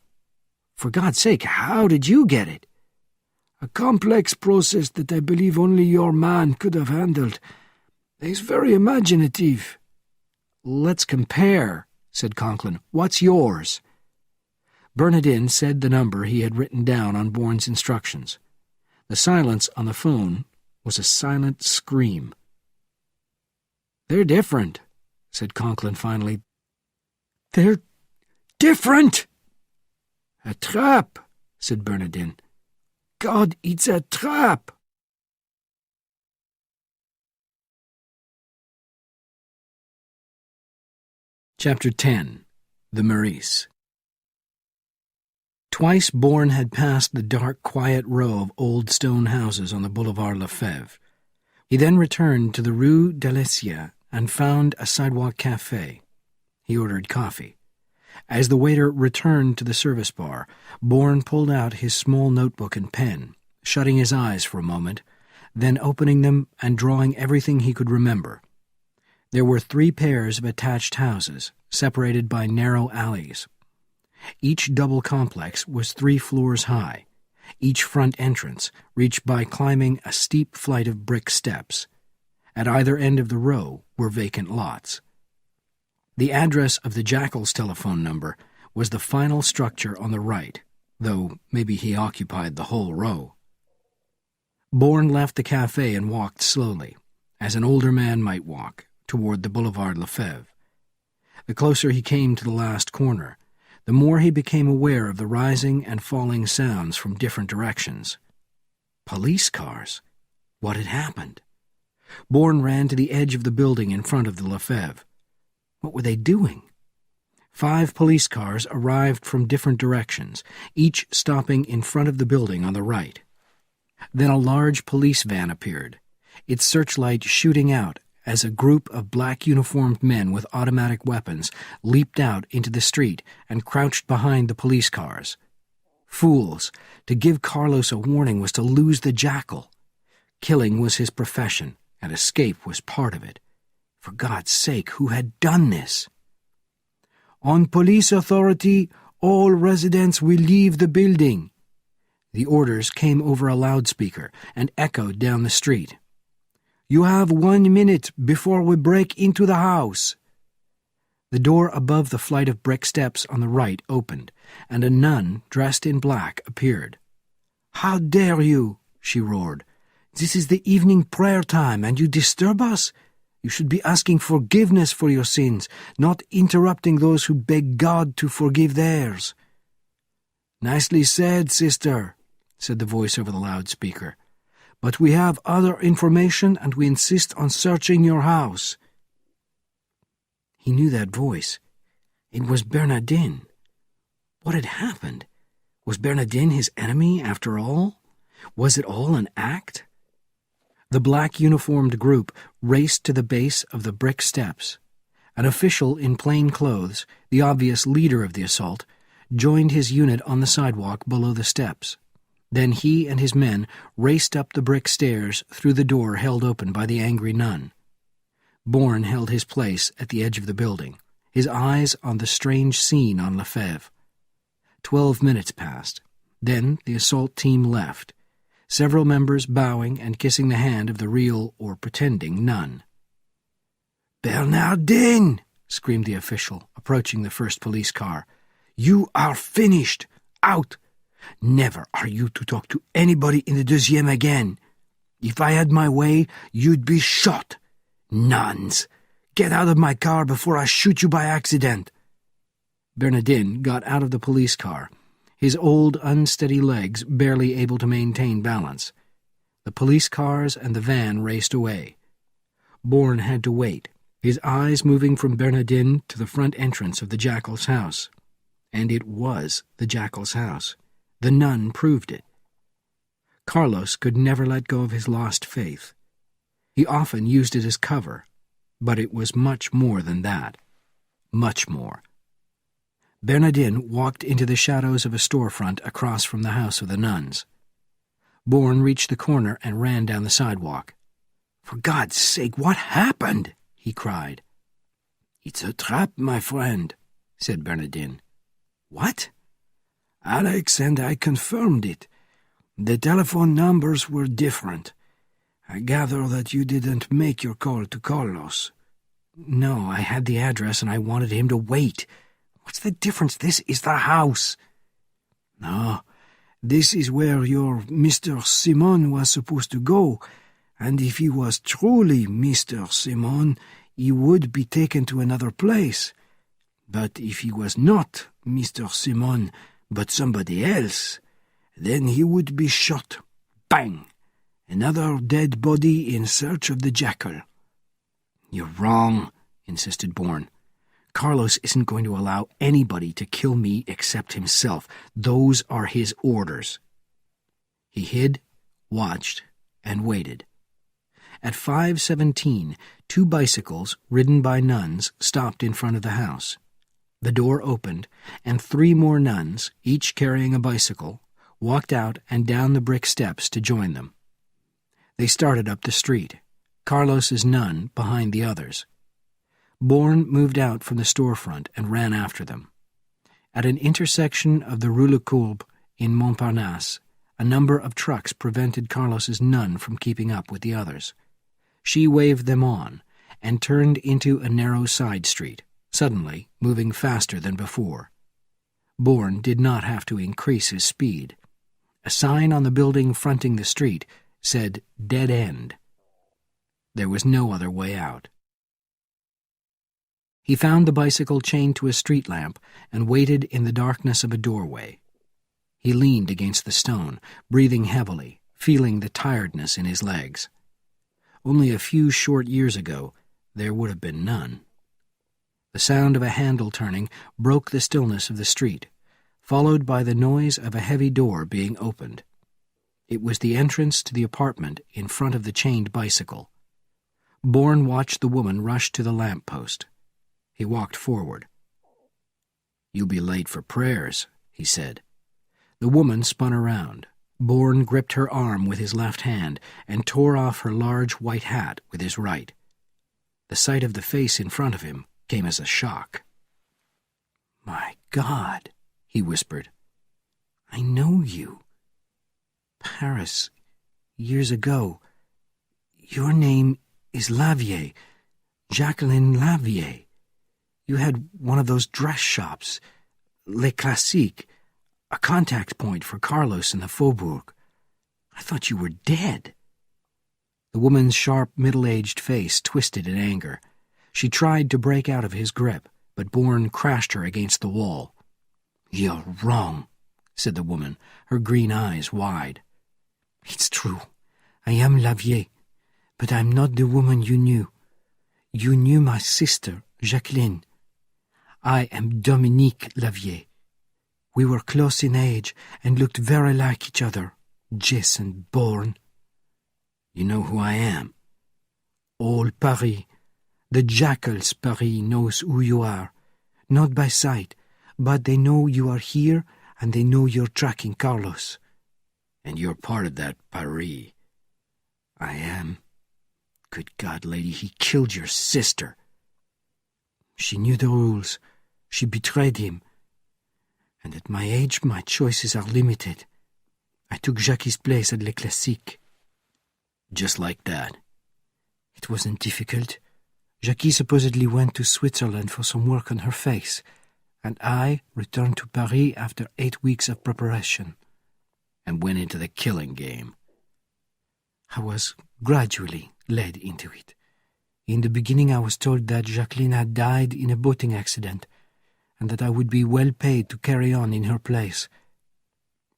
For God's sake, how did you get it? A complex process that I believe only your man could have handled. He's very imaginative. Let's compare, said Conklin. What's yours? Bernardin said the number he had written down on Bourne's instructions. The silence on the phone was a silent scream. They're different, said Conklin finally. They're different! A trap, said Bernardin. God, it's a trap! Chapter 10. The Maurice. Twice Bourne had passed the dark, quiet row of old stone houses on the Boulevard Lefebvre. He then returned to the Rue Delessia and found a sidewalk cafe. He ordered coffee. As the waiter returned to the service bar, Bourne pulled out his small notebook and pen, shutting his eyes for a moment, then opening them and drawing everything he could remember. There were 3 pairs of attached houses, separated by narrow alleys. Each double complex was 3 floors high, each front entrance reached by climbing a steep flight of brick steps. At either end of the row were vacant lots. The address of the Jackal's telephone number was the final structure on the right, though maybe he occupied the whole row. Bourne left the cafe and walked slowly, as an older man might walk, toward the Boulevard Lefebvre. The closer he came to the last corner, the more he became aware of the rising and falling sounds from different directions. Police cars. What had happened? Bourne ran to the edge of the building in front of the Lefebvre. What were they doing? 5 police cars arrived from different directions, each stopping in front of the building on the right. Then a large police van appeared, its searchlight shooting out as a group of black-uniformed men with automatic weapons leaped out into the street and crouched behind the police cars. Fools! To give Carlos a warning was to lose the jackal. Killing was his profession, and escape was part of it. For God's sake, who had done this? "On police authority, all residents will leave the building." The orders came over a loudspeaker and echoed down the street. "You have 1 minute before we break into the house." The door above the flight of brick steps on the right opened, and a nun dressed in black appeared. "How dare you?" she roared. "This is the evening prayer time, and you disturb us? You should be asking forgiveness for your sins, not interrupting those who beg God to forgive theirs." "Nicely said, sister," said the voice over the loudspeaker. "But we have other information, and we insist on searching your house." He knew that voice. It was Bernardin. What had happened? Was Bernardin his enemy after all? Was it all an act? The black-uniformed group raced to the base of the brick steps. An official in plain clothes, the obvious leader of the assault, joined his unit on the sidewalk below the steps. Then he and his men raced up the brick stairs through the door held open by the angry nun. Bourne held his place at the edge of the building, his eyes on the strange scene on Lefebvre. 12 minutes passed. Then the assault team left, several members bowing and kissing the hand of the real or pretending nun. "Bernardin!" screamed the official, approaching the first police car. "You are finished! Out! Never are you to talk to anybody in the deuxième again. If I had my way, you'd be shot. Nuns! Get out of my car before I shoot you by accident." Bernardin got out of the police car, his old, unsteady legs barely able to maintain balance. The police cars and the van raced away. Bourne had to wait, his eyes moving from Bernardin to the front entrance of the Jackal's house. And it was the Jackal's house. The nun proved it. Carlos could never let go of his lost faith. He often used it as cover, but it was much more than that. Much more. Bernardin walked into the shadows of a storefront across from the house of the nuns. Bourne reached the corner and ran down the sidewalk. "For God's sake, what happened?" he cried. "It's a trap, my friend," said Bernardin. "What?" "Alex and I confirmed it. The telephone numbers were different. I gather that you didn't make your call to Carlos." "No, I had the address and I wanted him to wait. What's the difference? This is the house." "No, this is where your Mr. Simon was supposed to go, and if he was truly Mr. Simon, he would be taken to another place. But if he was not Mr. Simon, but somebody else, then he would be shot. Bang! Another dead body in search of the jackal." "You're wrong," insisted Bourne. "Carlos isn't going to allow anybody to kill me except himself. Those are his orders." He hid, watched, and waited. At 5:17, 2 bicycles, ridden by nuns, stopped in front of the house. The door opened, and 3 more nuns, each carrying a bicycle, walked out and down the brick steps to join them. They started up the street, Carlos's nun behind the others. Bourne moved out from the storefront and ran after them. At an intersection of the Rue Lecoulbre in Montparnasse, a number of trucks prevented Carlos's nun from keeping up with the others. She waved them on and turned into a narrow side street, suddenly moving faster than before. Bourne did not have to increase his speed. A sign on the building fronting the street said "Dead End." There was no other way out. He found the bicycle chained to a street lamp and waited in the darkness of a doorway. He leaned against the stone, breathing heavily, feeling the tiredness in his legs. Only a few short years ago, there would have been none. The sound of a handle turning broke the stillness of the street, followed by the noise of a heavy door being opened. It was the entrance to the apartment in front of the chained bicycle. Bourne watched the woman rush to the lamp-post. He walked forward. "You'll be late for prayers," he said. The woman spun around. Bourne gripped her arm with his left hand and tore off her large white hat with his right. The sight of the face in front of him came as a shock. "My God," he whispered. "I know you. Paris, years ago. Your name is Lavier, Jacqueline Lavier. You had one of those dress shops, Les Classiques, a contact point for Carlos in the Faubourg. I thought you were dead." The woman's sharp, middle-aged face twisted in anger. She tried to break out of his grip, but Bourne crashed her against the wall. "You're wrong," said the woman, her green eyes wide. "It's true. I am Lavier, but I'm not the woman you knew. You knew my sister, Jacqueline. I am Dominique Lavier. We were close in age and looked very like each other, Jason Bourne." "You know who I am?" "All Paris, the Jackal's Paris, knows who you are. Not by sight, but they know you are here and they know you're tracking Carlos." "And you're part of that Paris." "I am. Good God, lady, he killed your sister." "She knew the rules. She betrayed him. And at my age, my choices are limited. I took Jackie's place at Les Classiques." "Just like that?" "It wasn't difficult. Jackie supposedly went to Switzerland for some work on her face, and I returned to Paris after 8 weeks of preparation." "And went into the killing game." "I was gradually led into it. In the beginning I was told that Jacqueline had died in a boating accident, and that I would be well paid to carry on in her place.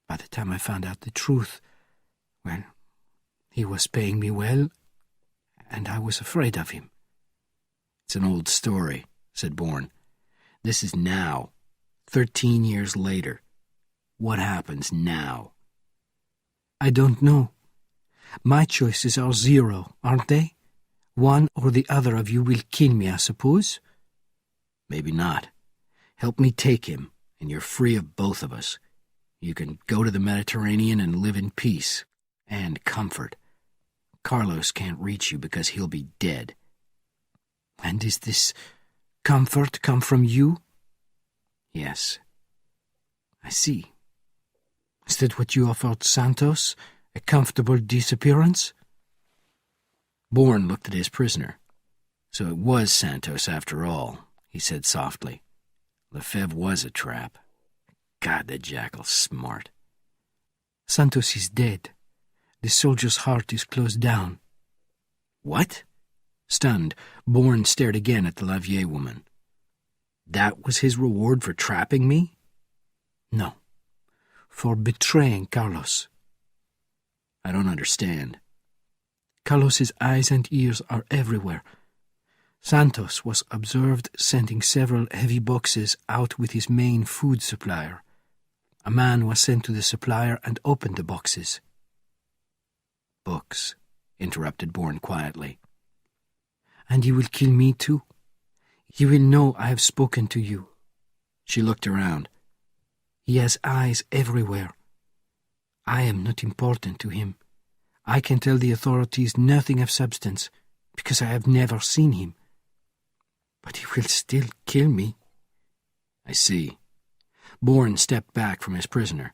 By the time I found out the truth, well, he was paying me well, and I was afraid of him." "It's an old story," said Bourne. "This is now, 13 years later. What happens now?" "I don't know. My choices are zero, aren't they? One or the other of you will kill me, I suppose?" "Maybe not. Help me take him, and you're free of both of us. You can go to the Mediterranean and live in peace and comfort. Carlos can't reach you because he'll be dead." "And is this comfort come from you?" "Yes." "I see. Is that what you offered Santos? A comfortable disappearance?" Bourne looked at his prisoner. "So it was Santos after all," he said softly. "Lefebvre was a trap. God, the jackal's smart." "Santos is dead. The soldier's heart is closed down." "What?" Stunned, Bourne stared again at the Lavier woman. "That was his reward for trapping me?" "No, for betraying Carlos." "I don't understand." "Carlos's eyes and ears are everywhere. Santos was observed sending several heavy boxes out with his main food supplier. A man was sent to the supplier and opened the boxes." "Books," interrupted Bourne quietly. "And he will kill me too. He will know I have spoken to you." She looked around. "He has eyes everywhere. I am not important to him. I can tell the authorities nothing of substance, because I have never seen him. But he will still kill me." "I see." Bourne stepped back from his prisoner.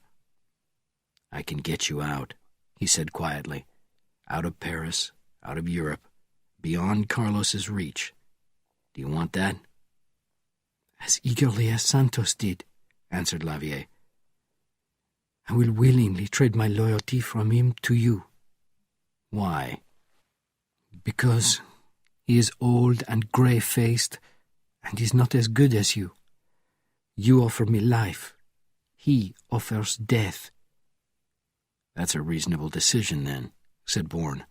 "I can get you out," he said quietly. "Out of Paris, out of Europe, beyond Carlos's reach. Do you want that?" "As eagerly as Santos did," answered Lavier. "I will willingly trade my loyalty from him to you." "Why?" "Because he is old and grey-faced, and is not as good as you. You offer me life. He offers death." "That's a reasonable decision, then," said Bourne.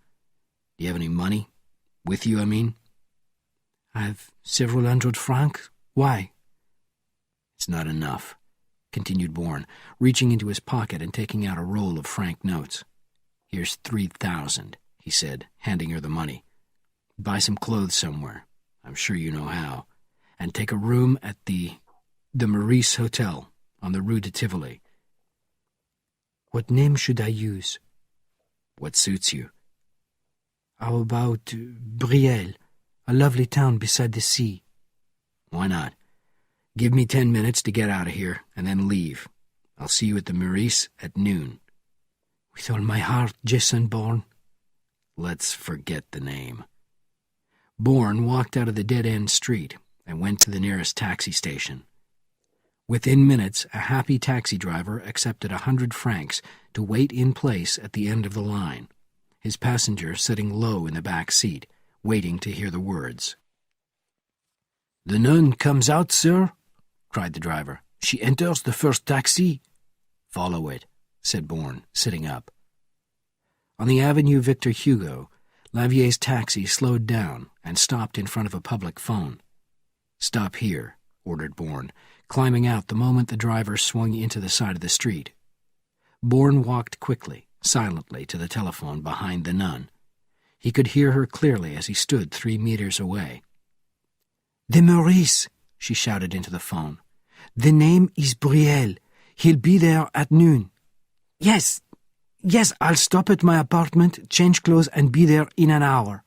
"Do you have any money? With you, I mean? I've several hundred francs. Why? It's not enough, continued Bourne, reaching into his pocket and taking out a roll of franc notes. Here's 3,000, he said, handing her the money. Buy some clothes somewhere. I'm sure you know how. And take a room at the Meurice Hotel on the Rue de Tivoli. What name should I use? What suits you? How about Brielle, a lovely town beside the sea? Why not? Give me 10 minutes to get out of here, and then leave. I'll see you at the Meurice at noon. With all my heart, Jason Bourne. Let's forget the name. Bourne walked out of the dead-end street and went to the nearest taxi station. Within minutes, a happy taxi driver accepted 100 francs to wait in place at the end of the line, his passenger sitting low in the back seat, waiting to hear the words. "The nun comes out, sir," cried the driver. "She enters the first taxi." "Follow it," said Bourne, sitting up. On the Avenue Victor Hugo, Lavier's taxi slowed down and stopped in front of a public phone. "Stop here," ordered Bourne, climbing out the moment the driver swung into the side of the street. Bourne walked quickly, silently, to the telephone behind the nun. He could hear her clearly as he stood 3 meters away. "The Meurice," she shouted into the phone. "The name is Brielle. He'll be there at noon." Yes, I'll stop at my apartment, change clothes, and be there in an hour."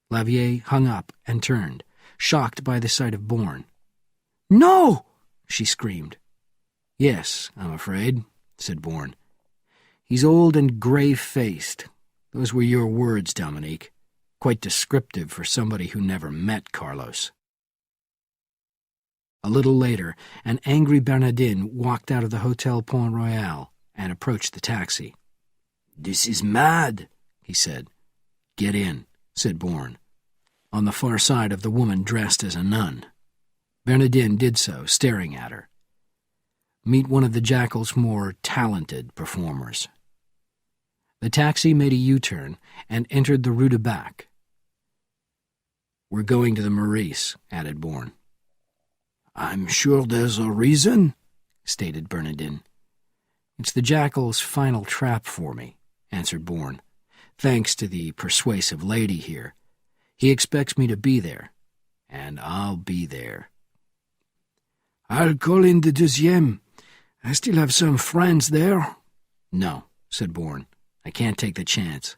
Lavier hung up and turned, shocked by the sight of Bourne. "No!" she screamed. "Yes, I'm afraid," said Bourne. "He's old and grave-faced. Those were your words, Dominique. Quite descriptive for somebody who never met Carlos." A little later, an angry Bernardin walked out of the Hotel Pont Royal and approached the taxi. "This is mad," he said. "Get in," said Bourne, on the far side of the woman dressed as a nun. Bernardin did so, staring at her. "Meet one of the Jackal's more talented performers." The taxi made a U-turn and entered the Rue de Bac. "We're going to the Meurice," added Bourne. "I'm sure there's a reason," stated Bernardin. "It's the Jackal's final trap for me," answered Bourne. "Thanks to the persuasive lady here. He expects me to be there, and I'll be there." "I'll call in the deuxième. I still have some friends there." "No," said Bourne. "I can't take the chance.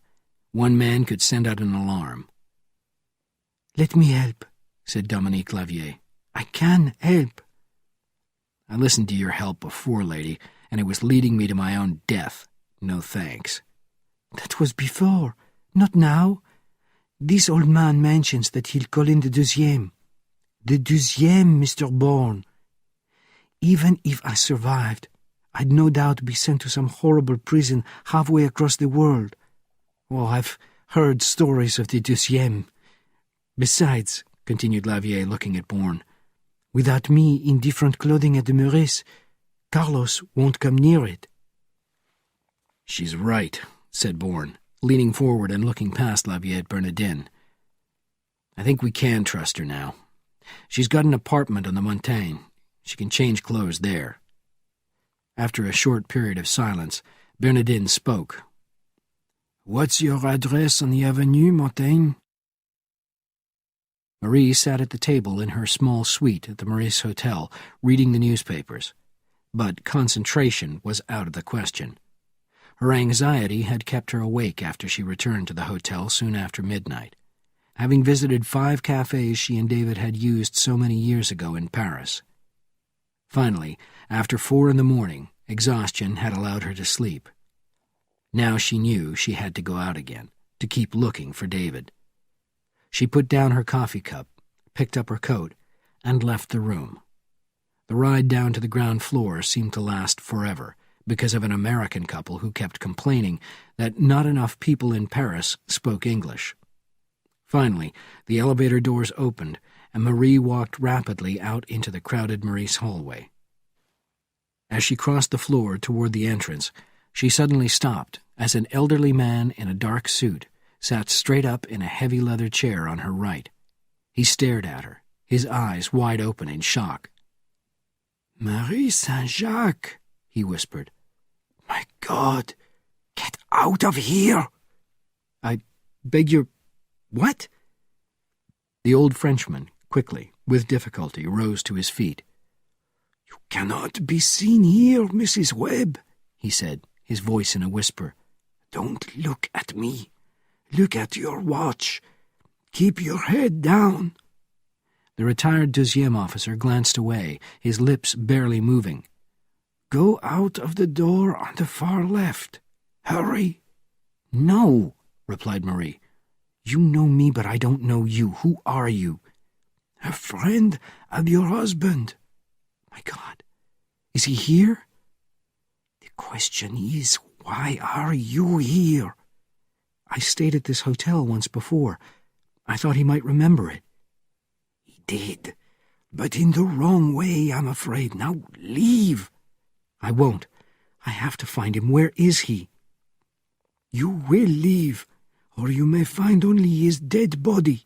One man could send out an alarm." "Let me help," said Dominique Lavier. "I can help." "I listened to your help before, lady, and it was leading me to my own death. No thanks." "That was before, not now. This old man mentions that he'll call in the deuxième. The deuxième, Mr. Bourne. Even if I survived, I'd no doubt be sent to some horrible prison halfway across the world. Oh, I've heard stories of the deuxième. Besides," continued Lavier, looking at Bourne, "without me in different clothing at the Meurice, Carlos won't come near it." "She's right," said Bourne, leaning forward and looking past Lavier at Bernardin. "I think we can trust her now. She's got an apartment on the Montagne. She can change clothes there." After a short period of silence, Bernardin spoke. "What's your address on the Avenue Montaigne?" Marie sat at the table in her small suite at the Meurice Hotel, reading the newspapers. But concentration was out of the question. Her anxiety had kept her awake after she returned to the hotel soon after midnight, having visited 5 cafes she and David had used so many years ago in Paris. Finally, after 4 a.m, exhaustion had allowed her to sleep. Now she knew she had to go out again, to keep looking for David. She put down her coffee cup, picked up her coat, and left the room. The ride down to the ground floor seemed to last forever, because of an American couple who kept complaining that not enough people in Paris spoke English. Finally, the elevator doors opened, and Marie walked rapidly out into the crowded Meurice hallway. As she crossed the floor toward the entrance, she suddenly stopped as an elderly man in a dark suit sat straight up in a heavy leather chair on her right. He stared at her, his eyes wide open in shock. "Marie Saint-Jacques," he whispered. "My God, get out of here!" "I beg your... what?" The old Frenchman, quickly, with difficulty, rose to his feet. "You cannot be seen here, Mrs. Webb," he said, his voice in a whisper. "Don't look at me. Look at your watch. Keep your head down." The retired deuxième officer glanced away, his lips barely moving. "Go out of the door on the far left. Hurry." "No," replied Marie. "You know me, but I don't know you. Who are you?" "A friend of your husband." "My God, is he here?" "The question is, why are you here?" "I stayed at this hotel once before. I thought he might remember it." "He did, but in the wrong way, I'm afraid. Now leave." "I won't. I have to find him. Where is he?" "You will leave, or you may find only his dead body.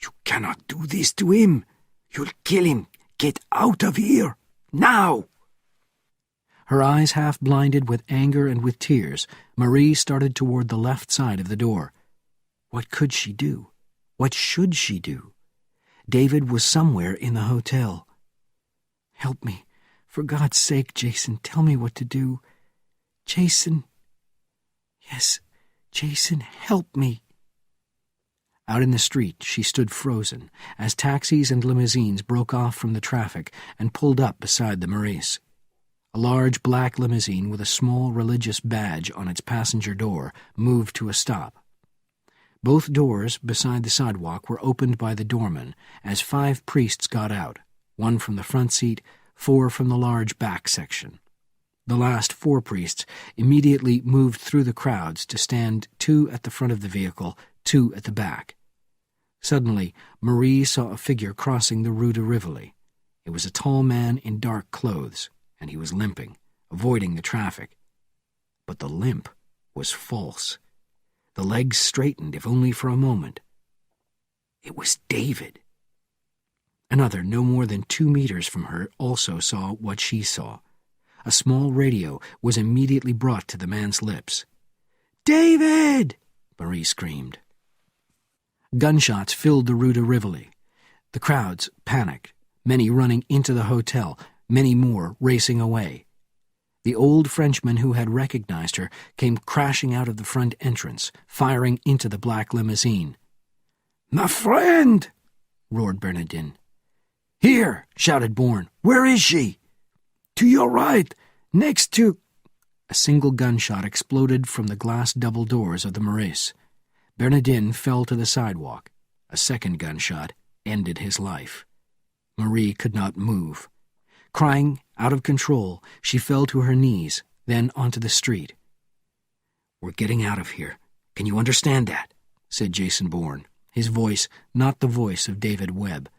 You cannot do this to him. You'll kill him. Get out of here, now!" Her eyes half blinded with anger and with tears, Marie started toward the left side of the door. What could she do? What should she do? David was somewhere in the hotel. "Help me. For God's sake, Jason, tell me what to do. Jason. Yes, Jason, help me." Out in the street, she stood frozen, as taxis and limousines broke off from the traffic and pulled up beside the Maurice. A large black limousine with a small religious badge on its passenger door moved to a stop. Both doors beside the sidewalk were opened by the doorman as 5 priests got out, 1 from the front seat, 4 from the large back section. The last 4 priests immediately moved through the crowds to stand 2 at the front of the vehicle, 2 at the back. Suddenly, Marie saw a figure crossing the Rue de Rivoli. It was a tall man in dark clothes, and he was limping, avoiding the traffic. But the limp was false. The legs straightened, if only for a moment. It was David. Another, no more than 2 meters from her, also saw what she saw. A small radio was immediately brought to the man's lips. "David!" Marie screamed. Gunshots filled the Rue de Rivoli. The crowds panicked, many running into the hotel, many more racing away. The old Frenchman who had recognized her came crashing out of the front entrance, firing into the black limousine. "My friend!" roared Bernardin. "Here!" shouted Bourne. "Where is she?" "To your right, next to—" A single gunshot exploded from the glass double doors of the Maurice. Bernardin fell to the sidewalk. A second gunshot ended his life. Marie could not move. Crying, out of control, she fell to her knees, then onto the street. "We're getting out of here. Can you understand that?" said Jason Bourne, his voice not the voice of David Webb.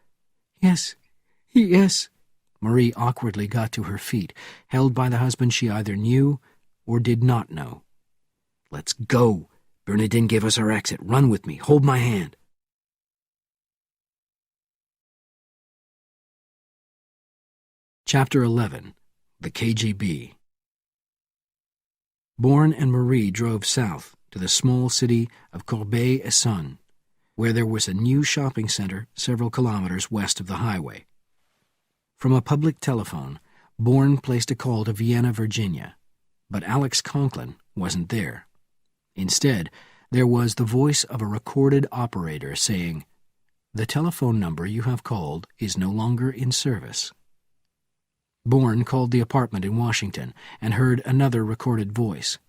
"Yes, yes." Marie awkwardly got to her feet, held by the husband she either knew or did not know. "Let's go. Bernardin gave us our exit. Run with me. Hold my hand." Chapter 11. The KGB. Bourne and Marie drove south to the small city of Corbeil-Essonnes, where there was a new shopping center several kilometers west of the highway. From a public telephone, Bourne placed a call to Vienna, Virginia, but Alex Conklin wasn't there. Instead, there was the voice of a recorded operator saying, "The telephone number you have called is no longer in service." Bourne called the apartment in Washington and heard another recorded voice.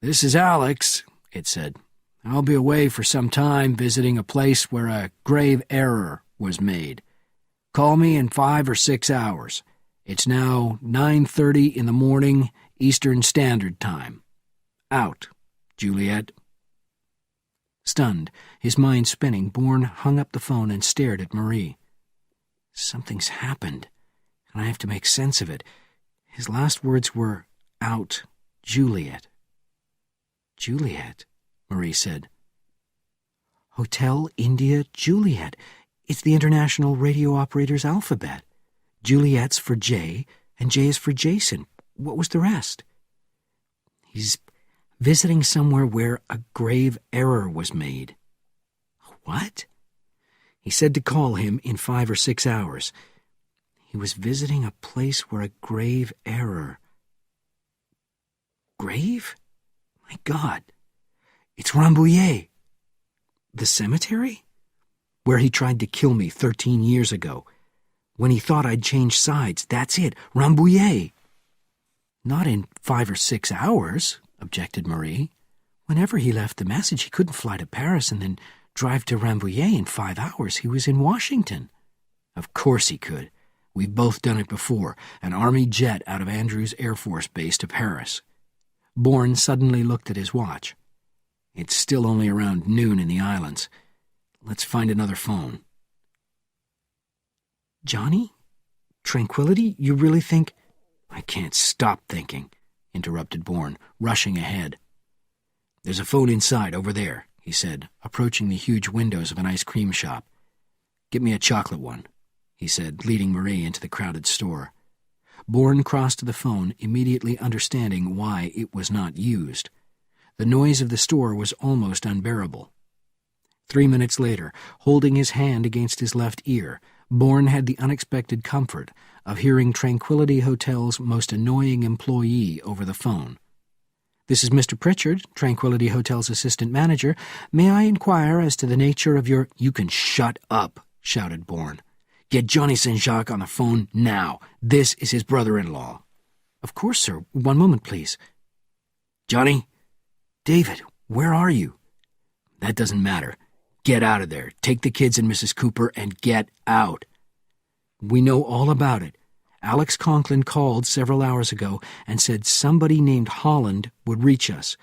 "This is Alex," it said. "I'll be away for some time visiting a place where a grave error was made. Call me in 5 or 6 hours. It's now 9:30 in the morning, Eastern Standard Time. Out, Juliet." Stunned, his mind spinning, Bourne hung up the phone and stared at Marie. Something's happened, and I have to make sense of it. His last words were, "Out, Juliet." "Juliet," Marie said. Hotel India Juliet. It's the International Radio Operator's alphabet. Juliet's for J, and J is for Jason. What was the rest? He's visiting somewhere where a grave error was made. What? He said to call him in 5 or 6 hours. He was visiting a place where a grave error... Grave? My God. It's Rambouillet. The cemetery? Where he tried to kill me 13 years ago. When he thought I'd changed sides. That's it. Rambouillet. Not in 5 or 6 hours, objected Marie. Whenever he left the message, he couldn't fly to Paris and then drive to Rambouillet in 5 hours. He was in Washington. Of course he could. We've both done it before. An Army jet out of Andrews Air Force Base to Paris. Bourne suddenly looked at his watch. It's still only around noon in the islands. Let's find another phone. Johnny? Tranquility? You really think... I can't stop thinking, interrupted Bourne, rushing ahead. There's a phone inside, over there, he said, approaching the huge windows of an ice cream shop. Get me a chocolate one, he said, leading Marie into the crowded store. Bourne crossed to the phone, immediately understanding why it was not used. The noise of the store was almost unbearable. 3 minutes later, holding his hand against his left ear, Bourne had the unexpected comfort of hearing Tranquility Hotel's most annoying employee over the phone. This is Mr. Pritchard, Tranquility Hotel's assistant manager. May I inquire as to the nature of your... You can shut up, shouted Bourne. Get Johnny St. Jacques on the phone now. This is his brother-in-law. Of course, sir. 1 moment, please. Johnny? David, where are you? That doesn't matter. Get out of there. Take the kids and Mrs. Cooper and get out. We know all about it. Alex Conklin called several hours ago and said somebody named Holland would reach us.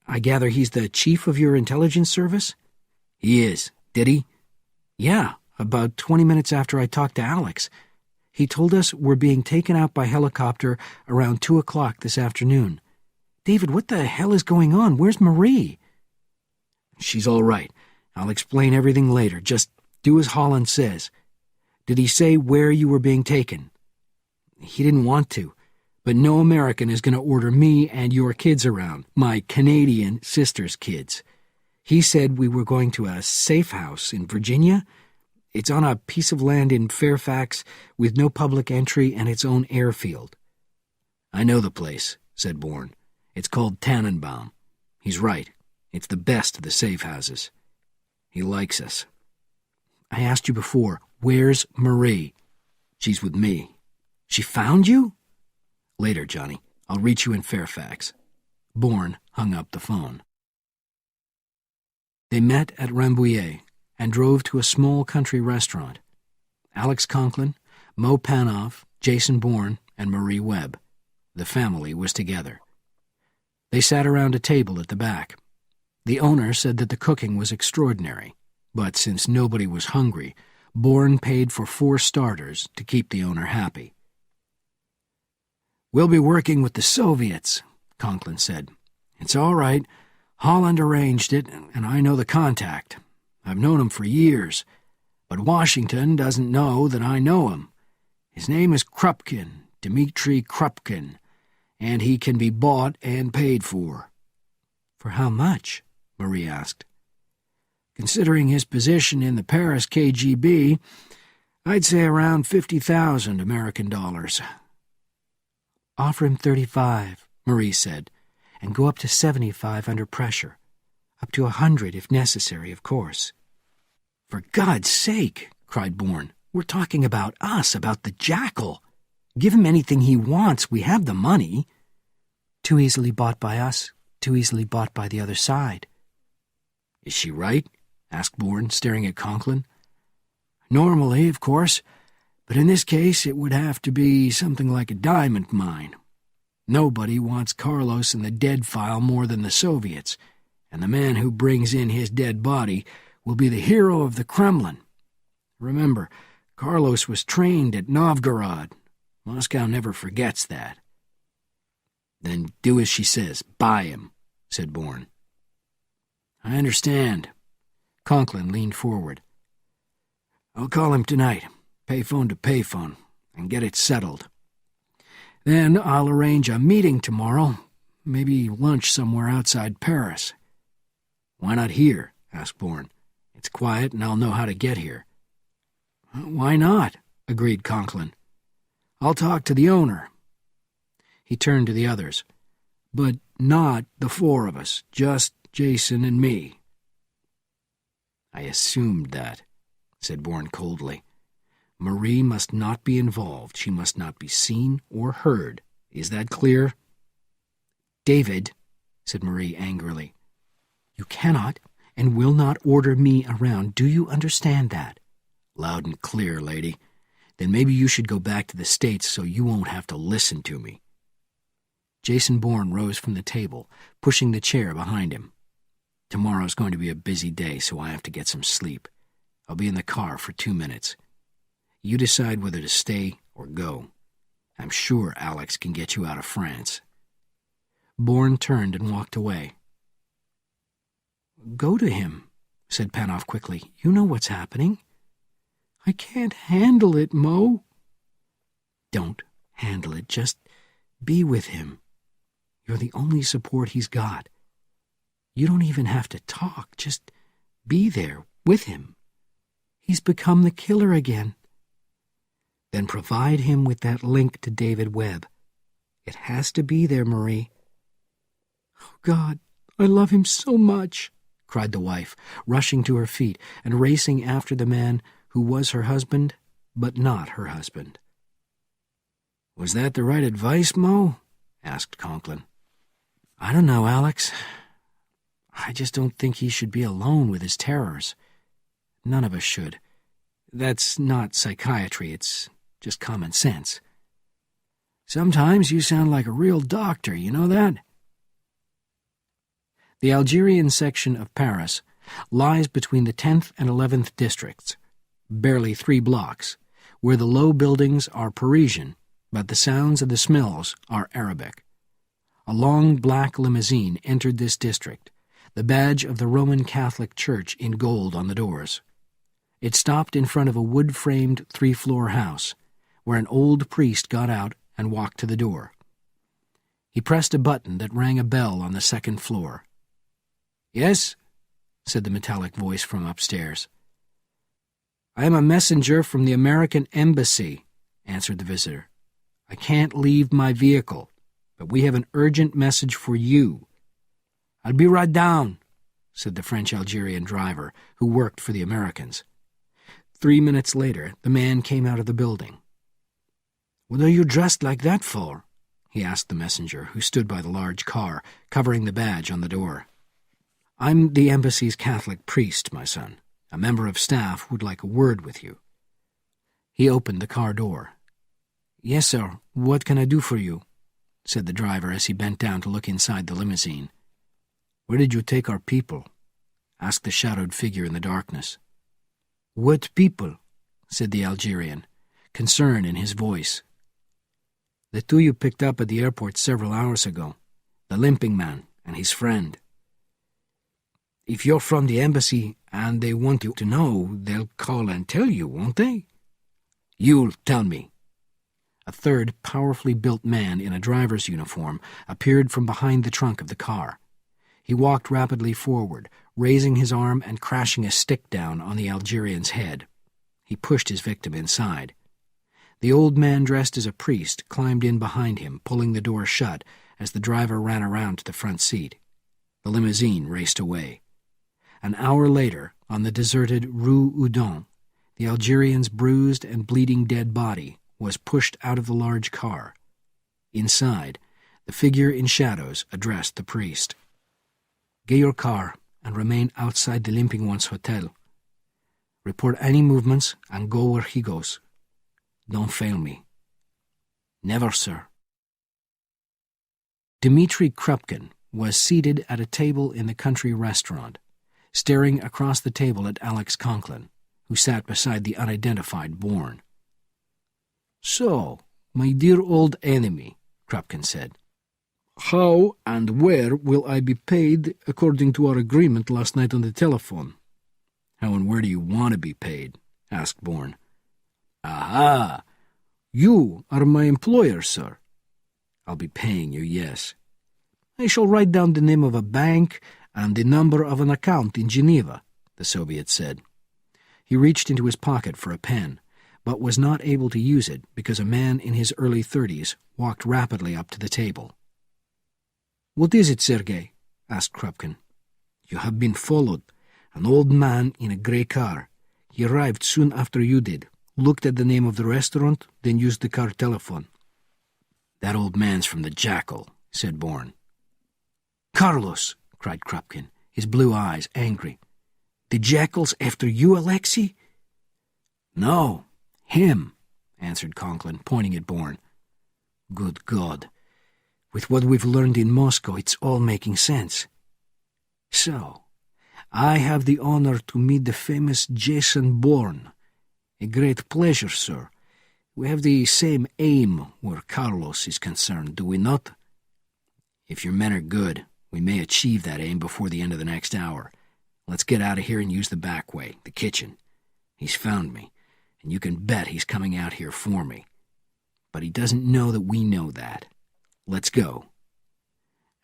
I gather he's the chief of your intelligence service? He is. Did he? Yeah, about 20 minutes after I talked to Alex. He told us we're being taken out by helicopter around 2 o'clock this afternoon. David, what the hell is going on? Where's Marie? She's all right. I'll explain everything later. Just do as Holland says. Did he say where you were being taken? He didn't want to, but no American is going to order me and your kids around, my Canadian sister's kids. He said we were going to a safe house in Virginia. It's on a piece of land in Fairfax with no public entry and its own airfield. I know the place, said Bourne. It's called Tannenbaum. He's right. It's the best of the safe houses. He likes us. I asked you before, where's Marie? She's with me. She found you? Later, Johnny. I'll reach you in Fairfax. Bourne hung up the phone. They met at Rambouillet and drove to a small country restaurant. Alex Conklin, Mo Panoff, Jason Bourne, and Marie Webb. The family was together. They sat around a table at the back. The owner said that the cooking was extraordinary, but since nobody was hungry, Bourne paid for 4 starters to keep the owner happy. We'll be working with the Soviets, Conklin said. It's all right. Holland arranged it, and I know the contact. I've known him for years, but Washington doesn't know that I know him. His name is Krupkin, Dmitri Krupkin, and he can be bought and paid for. For how much? Marie asked. Considering his position in the Paris KGB, I'd say around 50,000 American dollars. Offer him 35, Marie said, and go up to 75 under pressure. Up to 100 if necessary, of course. For God's sake, cried Bourne. We're talking about us, about the jackal. Give him anything he wants. We have the money. Too easily bought by us, too easily bought by the other side. Is she right? Asked Bourne, staring at Conklin. Normally, of course, but in this case it would have to be something like a diamond mine. Nobody wants Carlos in the dead file more than the Soviets, and the man who brings in his dead body will be the hero of the Kremlin. Remember, Carlos was trained at Novgorod. Moscow never forgets that. Then do as she says. Buy him, said Bourne. I understand. Conklin leaned forward. "I'll call him tonight, payphone to payphone, and get it settled. Then I'll arrange a meeting tomorrow, maybe lunch somewhere outside Paris." "Why not here?" asked Bourne. "It's quiet and I'll know how to get here." "Why not?" agreed Conklin. "I'll talk to the owner." He turned to the others. "But not the four of us, just Jason and me." "I assumed that," said Bourne coldly. "Marie must not be involved. She must not be seen or heard. Is that clear?" "David," said Marie angrily, "you cannot and will not order me around. Do you understand that?" "Loud and clear, lady. Then maybe you should go back to the States so you won't have to listen to me." Jason Bourne rose from the table, pushing the chair behind him. "Tomorrow's going to be a busy day, so I have to get some sleep. I'll be in the car for 2 minutes. You decide whether to stay or go. I'm sure Alex can get you out of France." Bourne turned and walked away. "Go to him," said Panoff quickly. "You know what's happening." "I can't handle it, Mo." "Don't handle it. Just be with him. You're the only support he's got. You don't even have to talk. Just be there with him. He's become the killer again." "Then provide him with that link to David Webb. It has to be there, Marie." "Oh, God, I love him so much," cried the wife, rushing to her feet and racing after the man who was her husband, but not her husband. "Was that the right advice, Mo?" asked Conklin. "I don't know, Alex. I just don't think he should be alone with his terrors. None of us should. That's not psychiatry, it's just common sense." "Sometimes you sound like a real doctor, you know that?" The Algerian section of Paris lies between the 10th and 11th districts, barely 3 blocks, where the low buildings are Parisian, but the sounds and the smells are Arabic. A long black limousine entered this district, the badge of the Roman Catholic Church in gold on the doors. It stopped in front of a wood-framed 3-floor house, where an old priest got out and walked to the door. He pressed a button that rang a bell on the 2nd floor. "Yes?" said the metallic voice from upstairs. "I am a messenger from the American Embassy," answered the visitor. "I can't leave my vehicle, but we have an urgent message for you." "I'll be right down," said the French-Algerian driver, who worked for the Americans. 3 minutes later, the man came out of the building. "What are you dressed like that for?" he asked the messenger, who stood by the large car, covering the badge on the door. "I'm the embassy's Catholic priest, my son. A member of staff would like a word with you." He opened the car door. "Yes, sir. What can I do for you?" said the driver as he bent down to look inside the limousine. "Where did you take our people?" asked the shadowed figure in the darkness. "What people?" said the Algerian, concern in his voice. "The 2 you picked up at the airport several hours ago, the limping man and his friend. If you're from the embassy and they want you to know, they'll call and tell you, won't they?" "You'll tell me." A third powerfully built man in a driver's uniform appeared from behind the trunk of the car. He walked rapidly forward, raising his arm and crashing a stick down on the Algerian's head. He pushed his victim inside. The old man dressed as a priest climbed in behind him, pulling the door shut as the driver ran around to the front seat. The limousine raced away. An hour later, on the deserted Rue Houdon, the Algerian's bruised and bleeding dead body was pushed out of the large car. Inside, the figure in shadows addressed the priest. "Get your car and remain outside the Limping One's hotel. Report any movements and go where he goes. Don't fail me." "Never, sir." Dmitri Krupkin was seated at a table in the country restaurant, staring across the table at Alex Conklin, who sat beside the unidentified Bourne. "So, my dear old enemy," Krupkin said, "how and where will I be paid according to our agreement last night on the telephone?" "How and where do you want to be paid?" asked Bourne. "Aha! You are my employer, sir." "I'll be paying you, yes." "I shall write down the name of a bank and the number of an account in Geneva," the Soviet said. He reached into his pocket for a pen, but was not able to use it because a man in his early 30s walked rapidly up to the table. "What is it, Sergei?" asked Krupkin. "You have been followed. An old man in a grey car. He arrived soon after you did, looked at the name of the restaurant, then used the car telephone." "That old man's from the Jackal," said Bourne. "Carlos!" cried Krupkin, his blue eyes angry. "The Jackal's after you, Alexei?" "No, him," answered Conklin, pointing at Bourne. "Good God. With what we've learned in Moscow, it's all making sense. So, I have the honor to meet the famous Jason Bourne. A great pleasure, sir. We have the same aim where Carlos is concerned, do we not?" "If your men are good, we may achieve that aim before the end of the next hour. Let's get out of here and use the back way, the kitchen. He's found me, and you can bet he's coming out here for me. But he doesn't know that we know that. Let's go."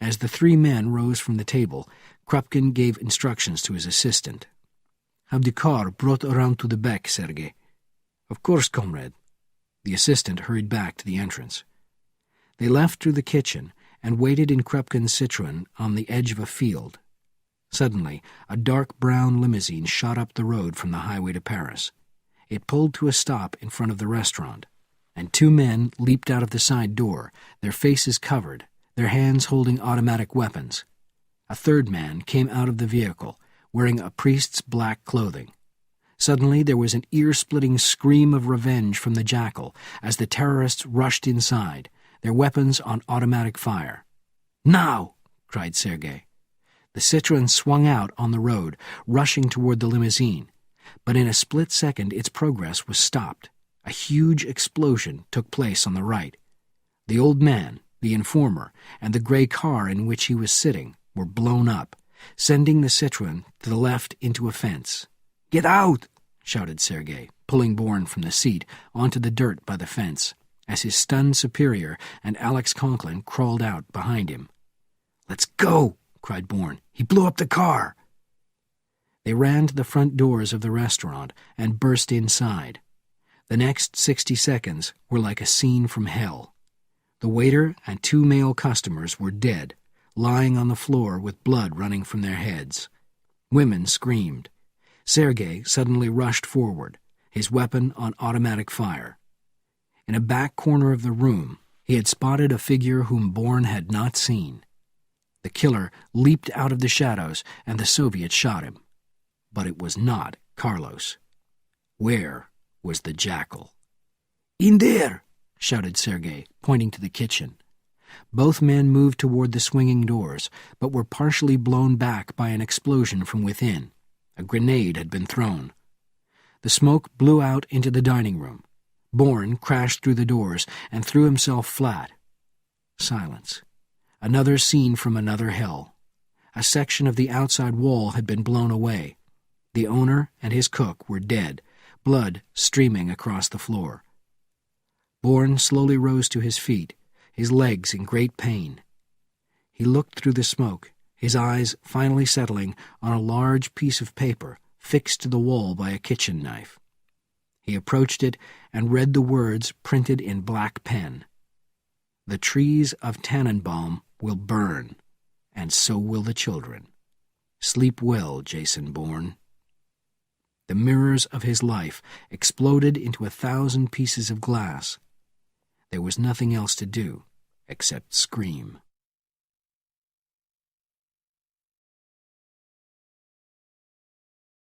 As the three men rose from the table, Krupkin gave instructions to his assistant. "Have the car brought around to the back, Sergei." "Of course, comrade." The assistant hurried back to the entrance. They left through the kitchen and waited in Krupkin's Citroën on the edge of a field. Suddenly, a dark brown limousine shot up the road from the highway to Paris. It pulled to a stop in front of the restaurant, and two men leaped out of the side door, their faces covered, their hands holding automatic weapons. A third man came out of the vehicle, wearing a priest's black clothing. Suddenly there was an ear-splitting scream of revenge from the Jackal as the terrorists rushed inside, their weapons on automatic fire. "Now!" cried Sergei. The Citroën swung out on the road, rushing toward the limousine. But in a split second its progress was stopped. A huge explosion took place on the right. The old man, the informer, and the gray car in which he was sitting were blown up, sending the Citroën to the left into a fence. "Get out!" shouted Sergei, pulling Bourne from the seat onto the dirt by the fence, as his stunned superior and Alex Conklin crawled out behind him. "Let's go!" cried Bourne. "He blew up the car!" They ran to the front doors of the restaurant and burst inside. The next 60 seconds were like a scene from hell. The waiter and two male customers were dead, lying on the floor with blood running from their heads. Women screamed. Sergei suddenly rushed forward, his weapon on automatic fire. In a back corner of the room, he had spotted a figure whom Bourne had not seen. The killer leaped out of the shadows, and the Soviet shot him. But it was not Carlos. Where was the Jackal? "In there!" shouted Sergei, pointing to the kitchen. Both men moved toward the swinging doors, but were partially blown back by an explosion from within. A grenade had been thrown. The smoke blew out into the dining room. Bourne crashed through the doors and threw himself flat. Silence. Another scene from another hell. A section of the outside wall had been blown away. The owner and his cook were dead, blood streaming across the floor. Bourne slowly rose to his feet, his legs in great pain. He looked through the smoke, his eyes finally settling on a large piece of paper fixed to the wall by a kitchen knife. He approached it and read the words printed in black pen. "The trees of Tannenbaum will burn, and so will the children. Sleep well, Jason Bourne." The mirrors of his life exploded into 1,000 pieces of glass. There was nothing else to do except scream.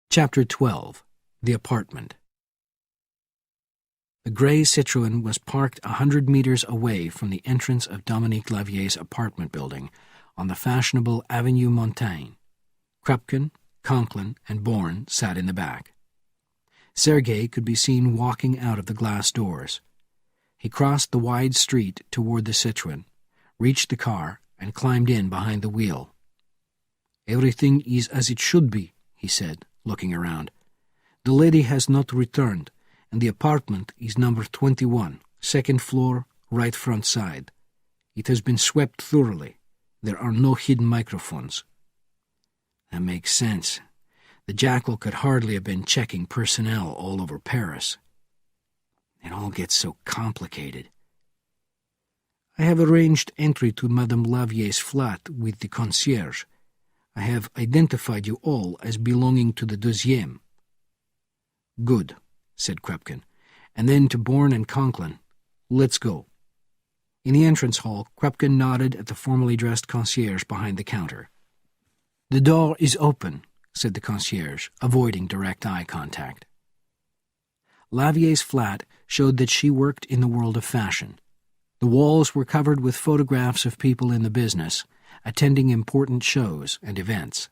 Chapter 12. The Apartment. The gray Citroën was parked 100 meters away from the entrance of Dominique Lavier's apartment building on the fashionable Avenue Montaigne. Krupkin, Conklin, and Bourne sat in the back. Sergei could be seen walking out of the glass doors. He crossed the wide street toward the Citroën, reached the car, and climbed in behind the wheel. "Everything is as it should be," he said, looking around. "The lady has not returned, and the apartment is number 21, second floor, right front side. It has been swept thoroughly. There are no hidden microphones." That makes sense. The jackal could hardly have been checking personnel all over Paris. It all gets so complicated. "I have arranged entry to Madame Lavier's flat with the concierge. I have identified you all as belonging to the 12e. "Good," said Krupkin. And then to Bourne and Conklin, "Let's go." In the entrance hall, Krupkin nodded at the formally dressed concierge behind the counter. "The door is open," said the concierge, avoiding direct eye contact. Lavier's flat showed that she worked in the world of fashion. The walls were covered with photographs of people in the business, attending important shows and events.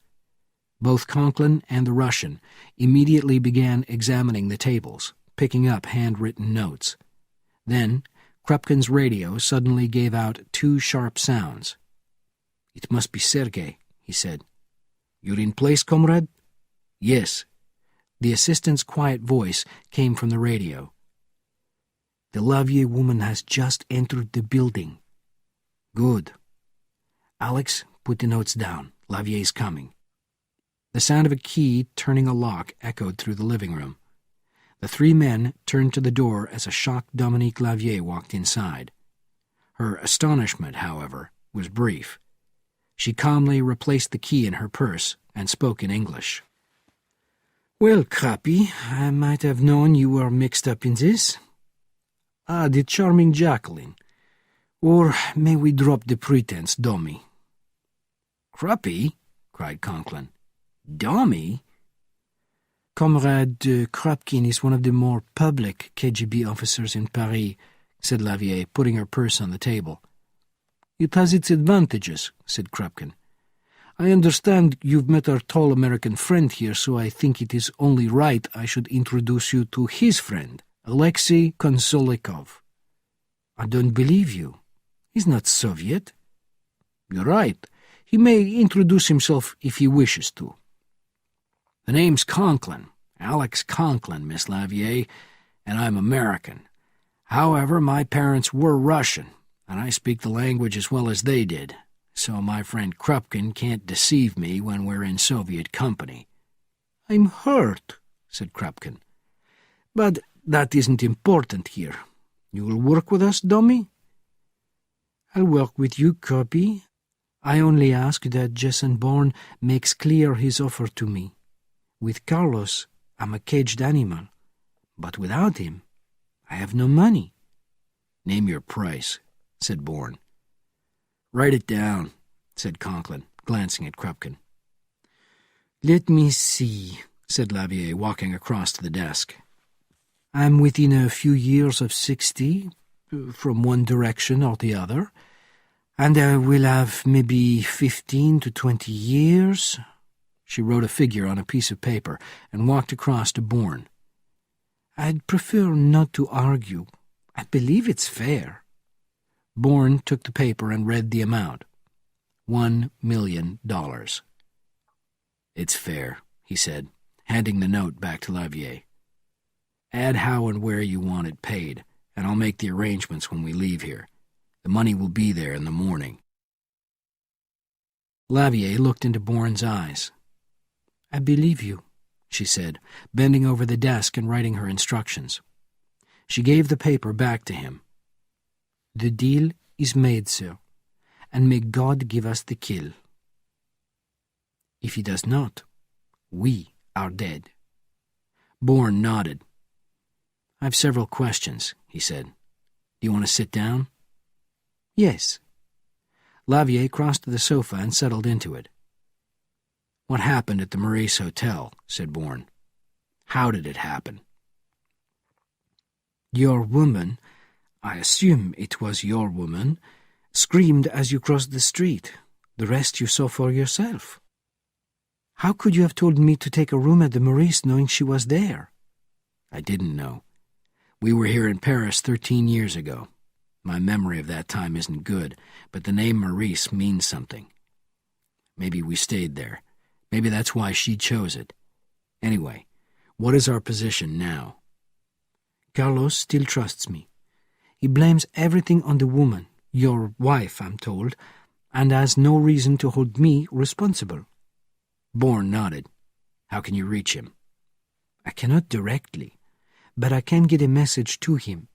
Both Conklin and the Russian immediately began examining the tables, picking up handwritten notes. Then Krupkin's radio suddenly gave out two sharp sounds. "It must be Sergei," he said. "You're in place, comrade?" "Yes." The assistant's quiet voice came from the radio. "The Lavier woman has just entered the building." "Good." "Alex, put the notes down. Lavier's coming." The sound of a key turning a lock echoed through the living room. The three men turned to the door as a shocked Dominique Lavier walked inside. Her astonishment, however, was brief. She calmly replaced the key in her purse and spoke in English. "Well, Crappy, I might have known you were mixed up in this. Ah, the charming Jacqueline. Or may we drop the pretense, Dommy?" "Crappy?" cried Conklin. "Dommy?" "Comrade Krupkin is one of the more public KGB officers in Paris," said Lavier, putting her purse on the table. "It has its advantages," said Krupkin. "I understand you've met our tall American friend here, so I think it is only right I should introduce you to his friend, Alexei Konsolikov." "I don't believe you. He's not Soviet." "You're right. He may introduce himself if he wishes to." "The name's Conklin, Alex Conklin, Miss Lavier, and I'm American. However, my parents were Russian, and I speak the language as well as they did, so my friend Krupkin can't deceive me when we're in Soviet company." "I'm hurt," said Krupkin. "But that isn't important here. You'll work with us, Dommy?" "I'll work with you, Copy. I only ask that Jason Bourne makes clear his offer to me. With Carlos, I'm a caged animal. But without him, I have no money." "Name your price," said Bourne. "Write it down," said Conklin, glancing at Krupkin. "Let me see," said Lavier, walking across to the desk. "I'm within a few years of 60, from one direction or the other, and I will have maybe 15 to 20 years." She wrote a figure on a piece of paper and walked across to Bourne. "I'd prefer not to argue. I believe it's fair." Bourne took the paper and read the amount. $1 million. "It's fair," he said, handing the note back to Lavier. "Add how and where you want it paid, and I'll make the arrangements when we leave here. The money will be there in the morning." Lavier looked into Bourne's eyes. "I believe you," she said, bending over the desk and writing her instructions. She gave the paper back to him. "The deal is made, sir, and may God give us the kill. If he does not, we are dead." Bourne nodded. "I've several questions," he said. "Do you want to sit down?" "Yes." Lavier crossed to the sofa and settled into it. "What happened at the Maurice Hotel?" said Bourne. "How did it happen?" "Your woman, I assume it was your woman, screamed as you crossed the street. The rest you saw for yourself." "How could you have told me to take a room at the Maurice knowing she was there?" "I didn't know. We were here in Paris 13 years ago. My memory of that time isn't good, but the name Maurice means something. Maybe we stayed there. Maybe that's why she chose it. Anyway, what is our position now? Carlos still trusts me. He blames everything on the woman, your wife, I'm told, and has no reason to hold me responsible. Bourne nodded. How can you reach him? I cannot directly, but I can get a message to him.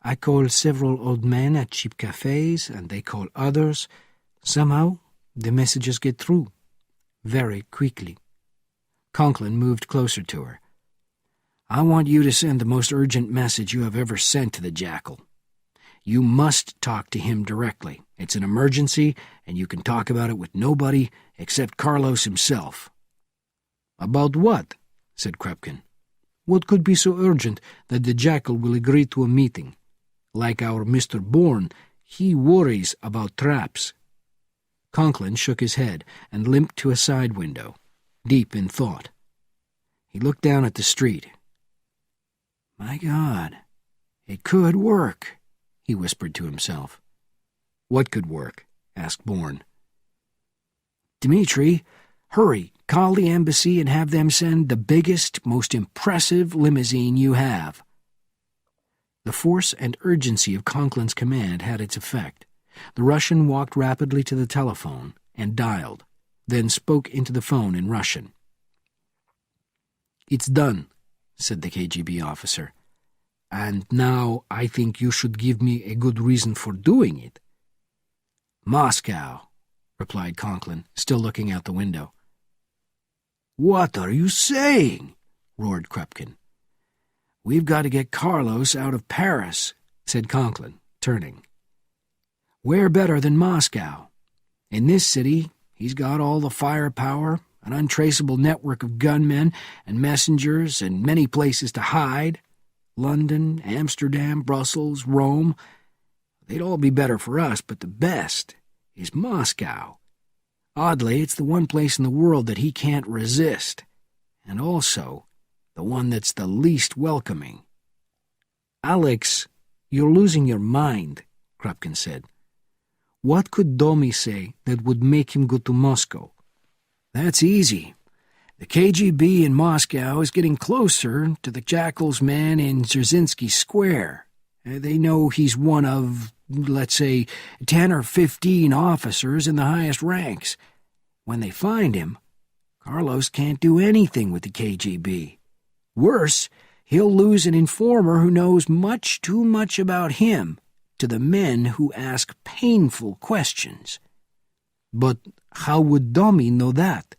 I call several old men at cheap cafes, and they call others. Somehow, the messages get through. Very quickly. Conklin moved closer to her. I want you to send the most urgent message you have ever sent to the Jackal. You must talk to him directly. It's an emergency, and you can talk about it with nobody except Carlos himself. About what? Said Krupkin. What could be so urgent that the Jackal will agree to a meeting? Like our Mr. Bourne, he worries about traps. Conklin shook his head and limped to a side window, deep in thought. He looked down at the street. My God, it could work, he whispered to himself. What could work? Asked Bourne. Dmitri, hurry, call the embassy and have them send the biggest, most impressive limousine you have. The force and urgency of Conklin's command had its effect. The Russian walked rapidly to the telephone and dialed, then spoke into the phone in Russian. It's done, said the KGB officer. And now I think you should give me a good reason for doing it. Moscow, replied Conklin, still looking out the window. What are you saying? Roared Krupkin. We've got to get Carlos out of Paris, said Conklin, turning. Where better than Moscow? In this city, he's got all the firepower, an untraceable network of gunmen and messengers, and many places to hide. London, Amsterdam, Brussels, Rome. They'd all be better for us, but the best is Moscow. Oddly, it's the one place in the world that he can't resist, and also the one that's the least welcoming. Alex, you're losing your mind, Krupkin said. What could Domi say that would make him go to Moscow? That's easy. The KGB in Moscow is getting closer to the Jackal's man in Dzerzhinsky Square. They know he's one of, let's say, 10 or 15 officers in the highest ranks. When they find him, Carlos can't do anything with the KGB. Worse, he'll lose an informer who knows much too much about him to the men who ask painful questions. But how would Domi know that?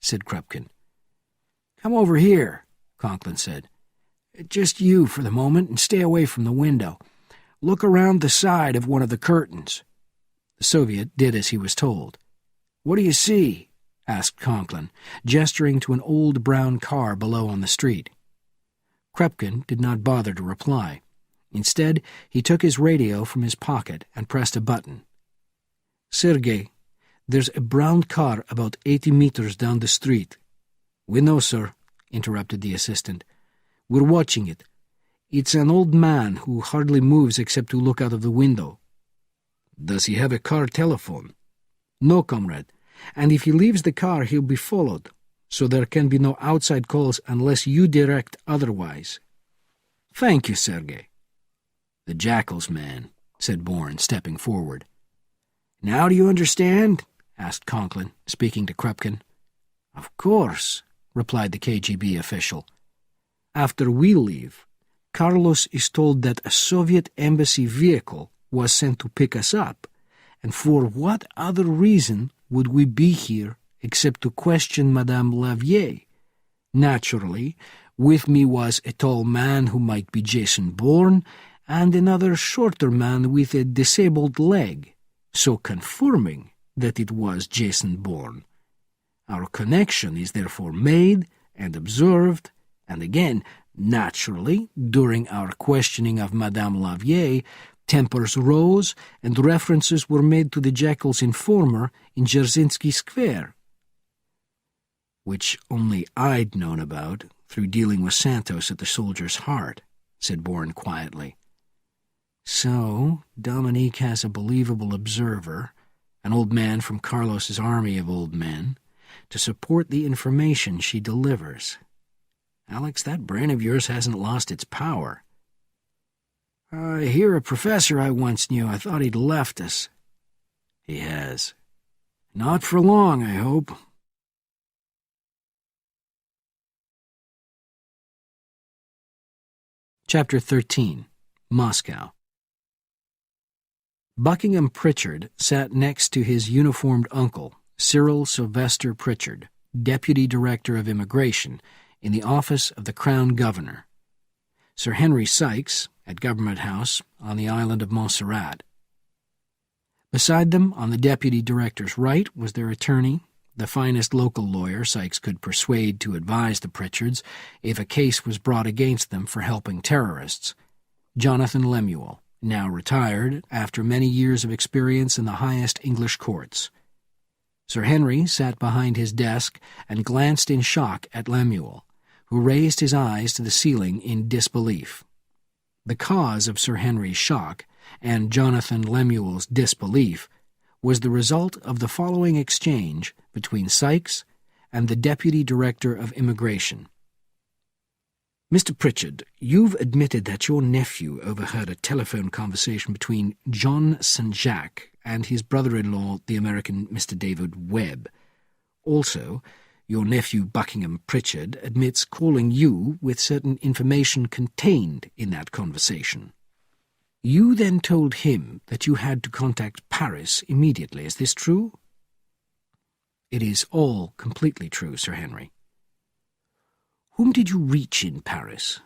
Said Krupkin. Come over here, Conklin said. Just you for the moment, and stay away from the window. Look around the side of one of the curtains. The Soviet did as he was told. What do you see? Asked Conklin, gesturing to an old brown car below on the street. Krupkin did not bother to reply. Instead, he took his radio from his pocket and pressed a button. Sergei, there's a brown car about 80 meters down the street. We know, sir, interrupted the assistant. We're watching it. It's an old man who hardly moves except to look out of the window. Does he have a car telephone? No, comrade. And if he leaves the car, he'll be followed, so there can be no outside calls unless you direct otherwise. Thank you, Sergei. The Jackal's man, said Bourne, stepping forward. Now do you understand? Asked Conklin, speaking to Krupkin. Of course, replied the KGB official. After we leave, Carlos is told that a Soviet embassy vehicle was sent to pick us up, and for what other reason would we be here except to question Madame Lavier? Naturally, with me was a tall man who might be Jason Bourne, and another shorter man with a disabled leg, so confirming that it was Jason Bourne. Our connection is therefore made and observed, and again, naturally, during our questioning of Madame Lavier, tempers rose and references were made to the Jackal's informer in Dzerzhinsky Square, which only I'd known about through dealing with Santos at the Soldier's Heart, said Bourne quietly. So, Dominique has a believable observer, an old man from Carlos's army of old men, to support the information she delivers. Alex, that brain of yours hasn't lost its power. I hear a professor I once knew. I thought he'd left us. He has. Not for long, I hope. Chapter 13. Moscow. Buckingham Pritchard sat next to his uniformed uncle, Cyril Sylvester Pritchard, Deputy Director of Immigration, in the office of the Crown Governor. Sir Henry Sykes, at Government House, on the island of Montserrat. Beside them, on the Deputy Director's right, was their attorney, the finest local lawyer Sykes could persuade to advise the Pritchards if a case was brought against them for helping terrorists, Jonathan Lemuel, now retired after many years of experience in the highest English courts. Sir Henry sat behind his desk and glanced in shock at Lemuel, who raised his eyes to the ceiling in disbelief. The cause of Sir Henry's shock and Jonathan Lemuel's disbelief was the result of the following exchange between Sykes and the Deputy Director of Immigration. "Mr. Pritchard, you've admitted that your nephew overheard a telephone conversation between John St. Jacques and his brother-in-law, the American Mr. David Webb. Also, your nephew Buckingham Pritchard admits calling you with certain information contained in that conversation. You then told him that you had to contact Paris immediately. Is this true?" "It is all completely true, Sir Henry." "Whom did you reach in Paris?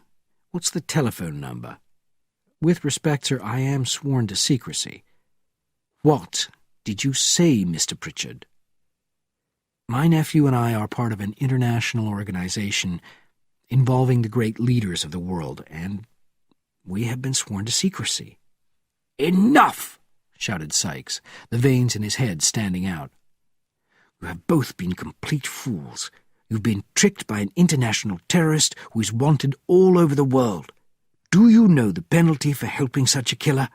What's the telephone number?" "With respect, sir, I am sworn to secrecy." "What did you say, Mr. Pritchard?" "My nephew and I are part of an international organization involving the great leaders of the world, and we have been sworn to secrecy." "Enough!" shouted Sykes, the veins in his head standing out. "You have both been complete fools. You've been tricked by an international terrorist who is wanted all over the world. Do you know the penalty for helping such a killer?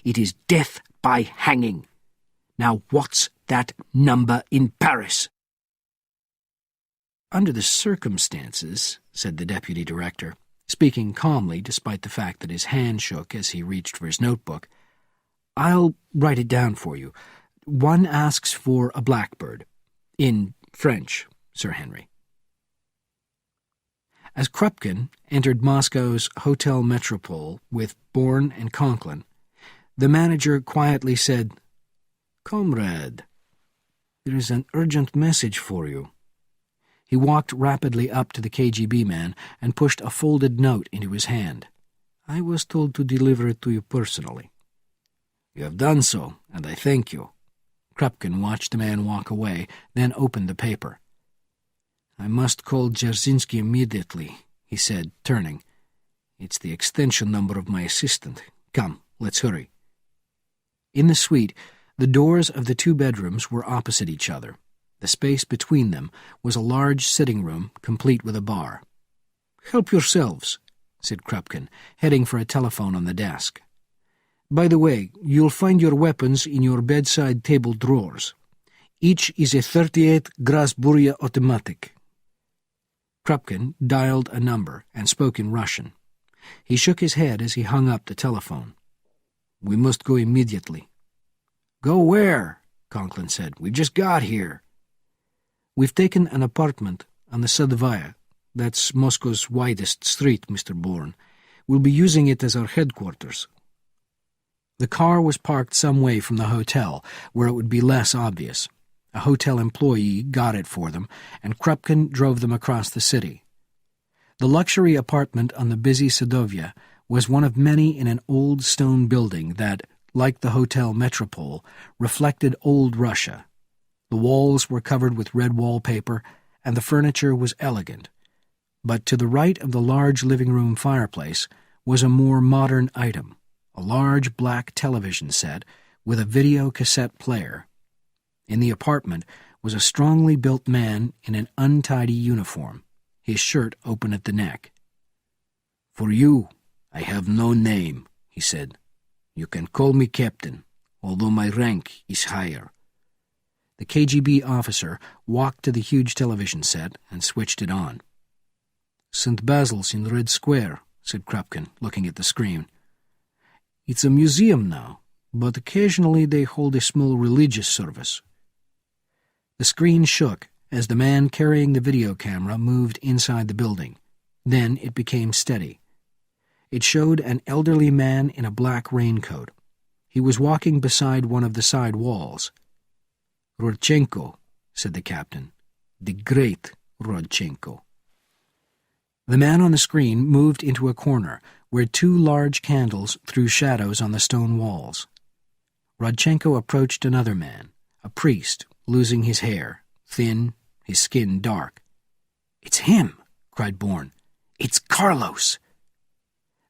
It is death by hanging. Now what's that number in Paris?" "Under the circumstances," said the Deputy Director, speaking calmly despite the fact that his hand shook as he reached for his notebook, "I'll write it down for you. One asks for a blackbird. In French, Sir Henry." As Krupkin entered Moscow's Hotel Metropole with Bourne and Conklin, the manager quietly said, "Comrade, there is an urgent message for you." He walked rapidly up to the KGB man and pushed a folded note into his hand. "I was told to deliver it to you personally." "You have done so, and I thank you." Krupkin watched the man walk away, then opened the paper. "I must call Dzerzhinsky immediately," he said, turning. "It's the extension number of my assistant. Come, let's hurry." In the suite, the doors of the two bedrooms were opposite each other. The space between them was a large sitting room, complete with a bar. "Help yourselves," said Krupkin, heading for a telephone on the desk. "By the way, you'll find your weapons in your bedside table drawers. Each is a 38 Grasburia automatic." Krupkin dialed a number and spoke in Russian. He shook his head as he hung up the telephone. "We must go immediately." "Go where?" Conklin said. "We just got here." "We've taken an apartment on the Sadovaya. That's Moscow's widest street, Mr. Bourne. We'll be using it as our headquarters." The car was parked some way from the hotel, where it would be less obvious. A hotel employee got it for them, and Krupkin drove them across the city. The luxury apartment on the busy Sadovaya was one of many in an old stone building that, like the Hotel Metropole, reflected old Russia. The walls were covered with red wallpaper, and the furniture was elegant. But to the right of the large living-room fireplace was a more modern item, a large black television set with a video cassette player. In the apartment was a strongly built man in an untidy uniform, his shirt open at the neck. "For you, I have no name," he said. "You can call me Captain, although my rank is higher." The KGB officer walked to the huge television set and switched it on. St. Basil's in Red Square, said Krupkin, looking at the screen. It's a museum now, but occasionally they hold a small religious service. The screen shook as the man carrying the video camera moved inside the building. Then it became steady. It showed an elderly man in a black raincoat. He was walking beside one of the side walls. "Rodchenko," said the captain. "The great Rodchenko." The man on the screen moved into a corner where two large candles threw shadows on the stone walls. Rodchenko approached another man, a priest, losing his hair, thin, his skin dark. "It's him!" cried Bourne. "It's Carlos!"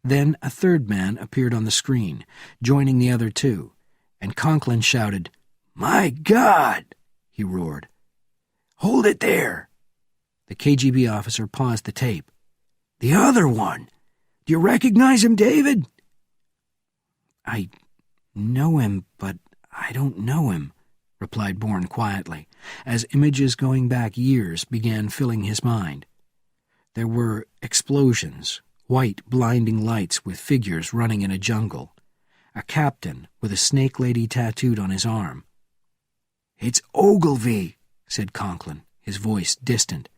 Then a third man appeared on the screen, joining the other two, and Conklin shouted, "My God!" he roared. "Hold it there!" The KGB officer paused the tape. "The other one! Do you recognize him, David?" "I know him, but I don't know him," replied Bourne quietly, as images going back years began filling his mind. There were explosions, white blinding lights with figures running in a jungle, a captain with a snake lady tattooed on his arm. "It's Ogilvy," said Conklin, his voice distant.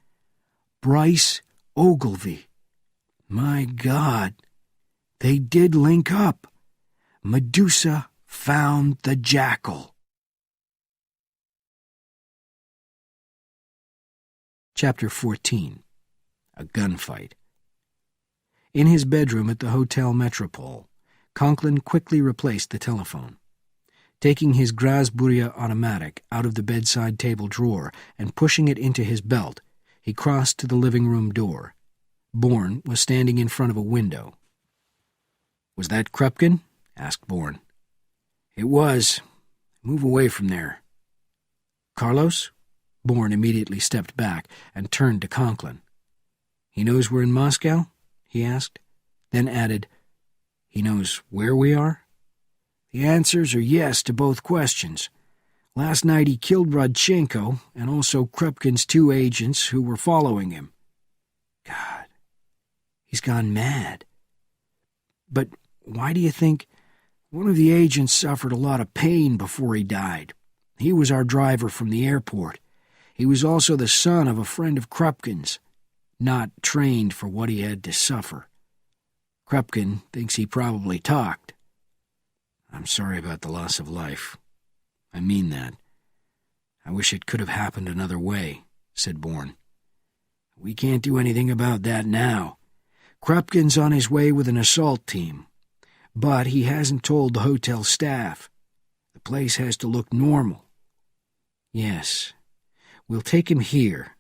"Bryce Ogilvy. My God, they did link up. Medusa found the jackal." Chapter 14. A Gunfight. In his bedroom at the Hotel Metropole, Conklin quickly replaced the telephone. Taking his Grasburia automatic out of the bedside table drawer and pushing it into his belt, he crossed to the living room door. Bourne was standing in front of a window. "Was that Krupkin?" asked Bourne. "It was. Move away from there." "Carlos?" Bourne immediately stepped back and turned to Conklin. "He knows we're in Moscow?" he asked, then added, "He knows where we are?" "The answers are yes to both questions. Last night he killed Rodchenko and also Krupkin's two agents who were following him." "God, he's gone mad." "But why do you think—" "One of the agents suffered a lot of pain before he died. He was our driver from the airport. He was also the son of a friend of Krupkin's, not trained for what he had to suffer. Krupkin thinks he probably talked." "I'm sorry about the loss of life. I mean that. I wish it could have happened another way," said Bourne. "We can't do anything about that now. Krupkin's on his way with an assault team, but he hasn't told the hotel staff. The place has to look normal." "Yes, we'll take him here."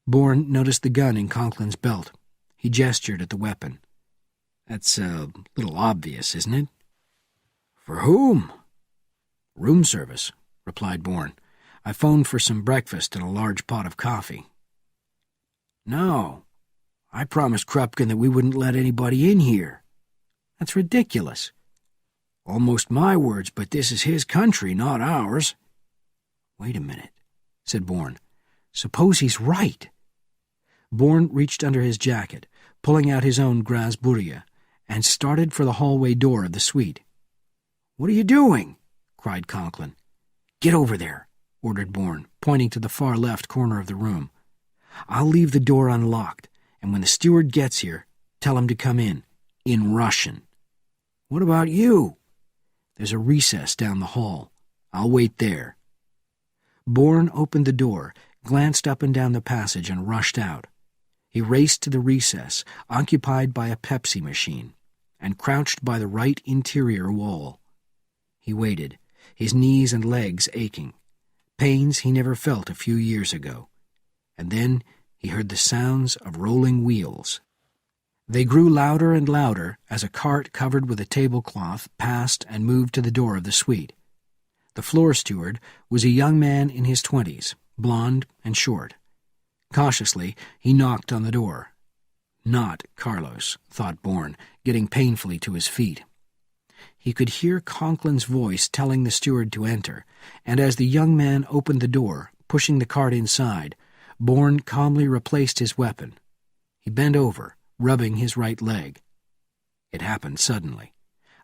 Bourne noticed the gun in Conklin's belt. He gestured at the weapon. "That's a little obvious, isn't it?" "For whom?" "Room service," replied Bourne. "I phoned for some breakfast and a large pot of coffee." "No. I promised Krupkin that we wouldn't let anybody in here." "That's ridiculous." "Almost my words, but this is his country, not ours." "Wait a minute," said Bourne. "Suppose he's right." Bourne reached under his jacket, pulling out his own Grasburia, and started for the hallway door of the suite. "What are you doing?" cried Conklin. "Get over there," ordered Bourne, pointing to the far left corner of the room. "I'll leave the door unlocked, and when the steward gets here, tell him to come in Russian." "What about you?" "There's a recess down the hall. I'll wait there." Bourne opened the door, glanced up and down the passage, and rushed out. He raced to the recess, occupied by a Pepsi machine, and crouched by the right interior wall. He waited, his knees and legs aching, pains he never felt a few years ago. And then he heard the sounds of rolling wheels. They grew louder and louder as a cart covered with a tablecloth passed and moved to the door of the suite. The floor steward was a young man in his 20s, blond and short. Cautiously, he knocked on the door. Not Carlos, thought Bourne, getting painfully to his feet. He could hear Conklin's voice telling the steward to enter, and as the young man opened the door, pushing the cart inside, Bourne calmly replaced his weapon. He bent over, rubbing his right leg. It happened suddenly.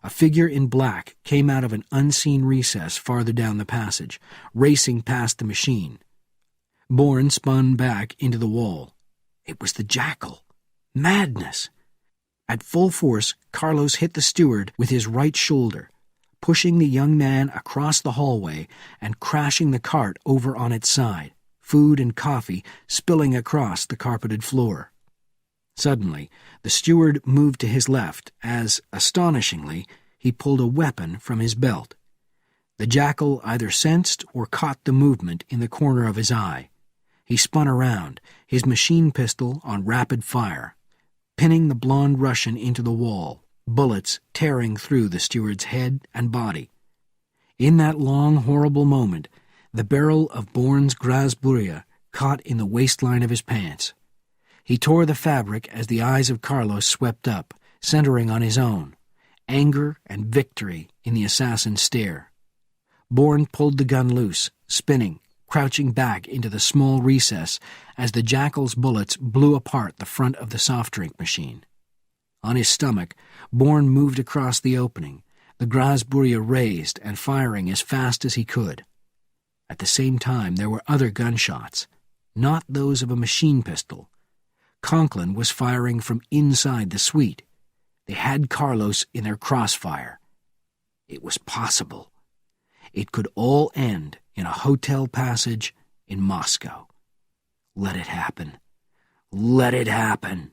A figure in black came out of an unseen recess farther down the passage, racing past the machine. Bourne spun back into the wall. It was the jackal. Madness! At full force, Carlos hit the steward with his right shoulder, pushing the young man across the hallway and crashing the cart over on its side, food and coffee spilling across the carpeted floor. Suddenly, the steward moved to his left as, astonishingly, he pulled a weapon from his belt. The jackal either sensed or caught the movement in the corner of his eye. He spun around, his machine pistol on rapid fire, pinning the blond Russian into the wall, bullets tearing through the steward's head and body. In that long, horrible moment, the barrel of Bourne's Grasburia caught in the waistline of his pants. He tore the fabric as the eyes of Carlos swept up, centering on his own, anger and victory in the assassin's stare. Bourne pulled the gun loose, spinning, crouching back into the small recess as the jackal's bullets blew apart the front of the soft drink machine. On his stomach, Bourne moved across the opening, the Grasburia raised and firing as fast as he could. At the same time, there were other gunshots, not those of a machine pistol. Conklin was firing from inside the suite. They had Carlos in their crossfire. It was possible. It could all end in a hotel passage in Moscow. Let it happen. Let it happen.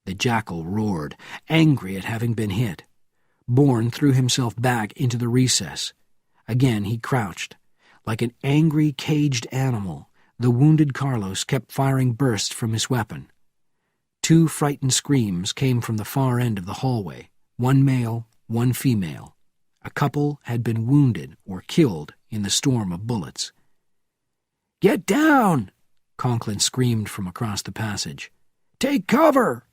The jackal roared, angry at having been hit. Bourne threw himself back into the recess. Again he crouched. Like an angry, caged animal, the wounded Carlos kept firing bursts from his weapon. 2 frightened screams came from the far end of the hallway, 1 male, 1 female. A couple had been wounded or killed in the storm of bullets. "Get down!" Conklin screamed from across the passage. "Take cover!"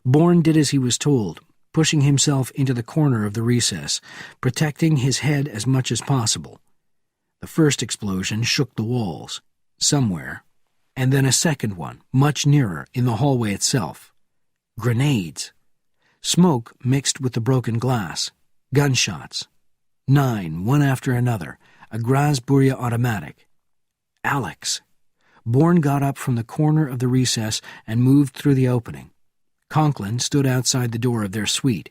Bourne did as he was told, pushing himself into the corner of the recess, protecting his head as much as possible. The first explosion shook the walls, somewhere, and then a second one, much nearer, in the hallway itself. Grenades. Smoke mixed with the broken glass. Gunshots. 9, one after another, a Grasburia automatic. Alex. Bourne got up from the corner of the recess and moved through the opening. Conklin stood outside the door of their suite.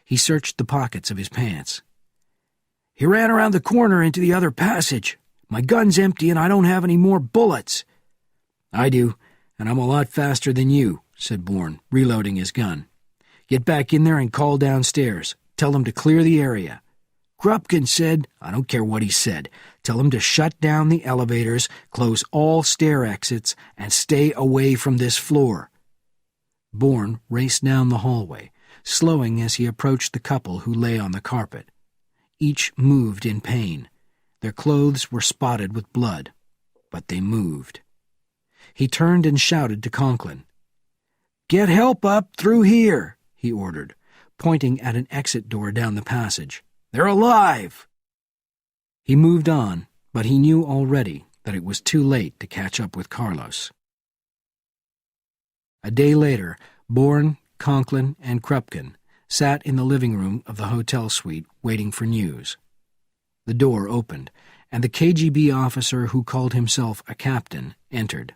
He searched the pockets of his pants. "He ran around the corner into the other passage. My gun's empty and I don't have any more bullets." "I do, and I'm a lot faster than you," said Bourne, reloading his gun. "Get back in there and call downstairs. Tell them to clear the area." "Krupkin said—" "I don't care what he said. Tell him to shut down the elevators, close all stair exits, and stay away from this floor." Bourne raced down the hallway, slowing as he approached the couple who lay on the carpet. Each moved in pain. Their clothes were spotted with blood, but they moved. He turned and shouted to Conklin. "Get help up through here," he ordered, pointing at an exit door down the passage. "They're alive!" He moved on, but he knew already that it was too late to catch up with Carlos. A day later, Bourne, Conklin, and Krupkin sat in the living room of the hotel suite waiting for news. The door opened, and the KGB officer who called himself a captain entered.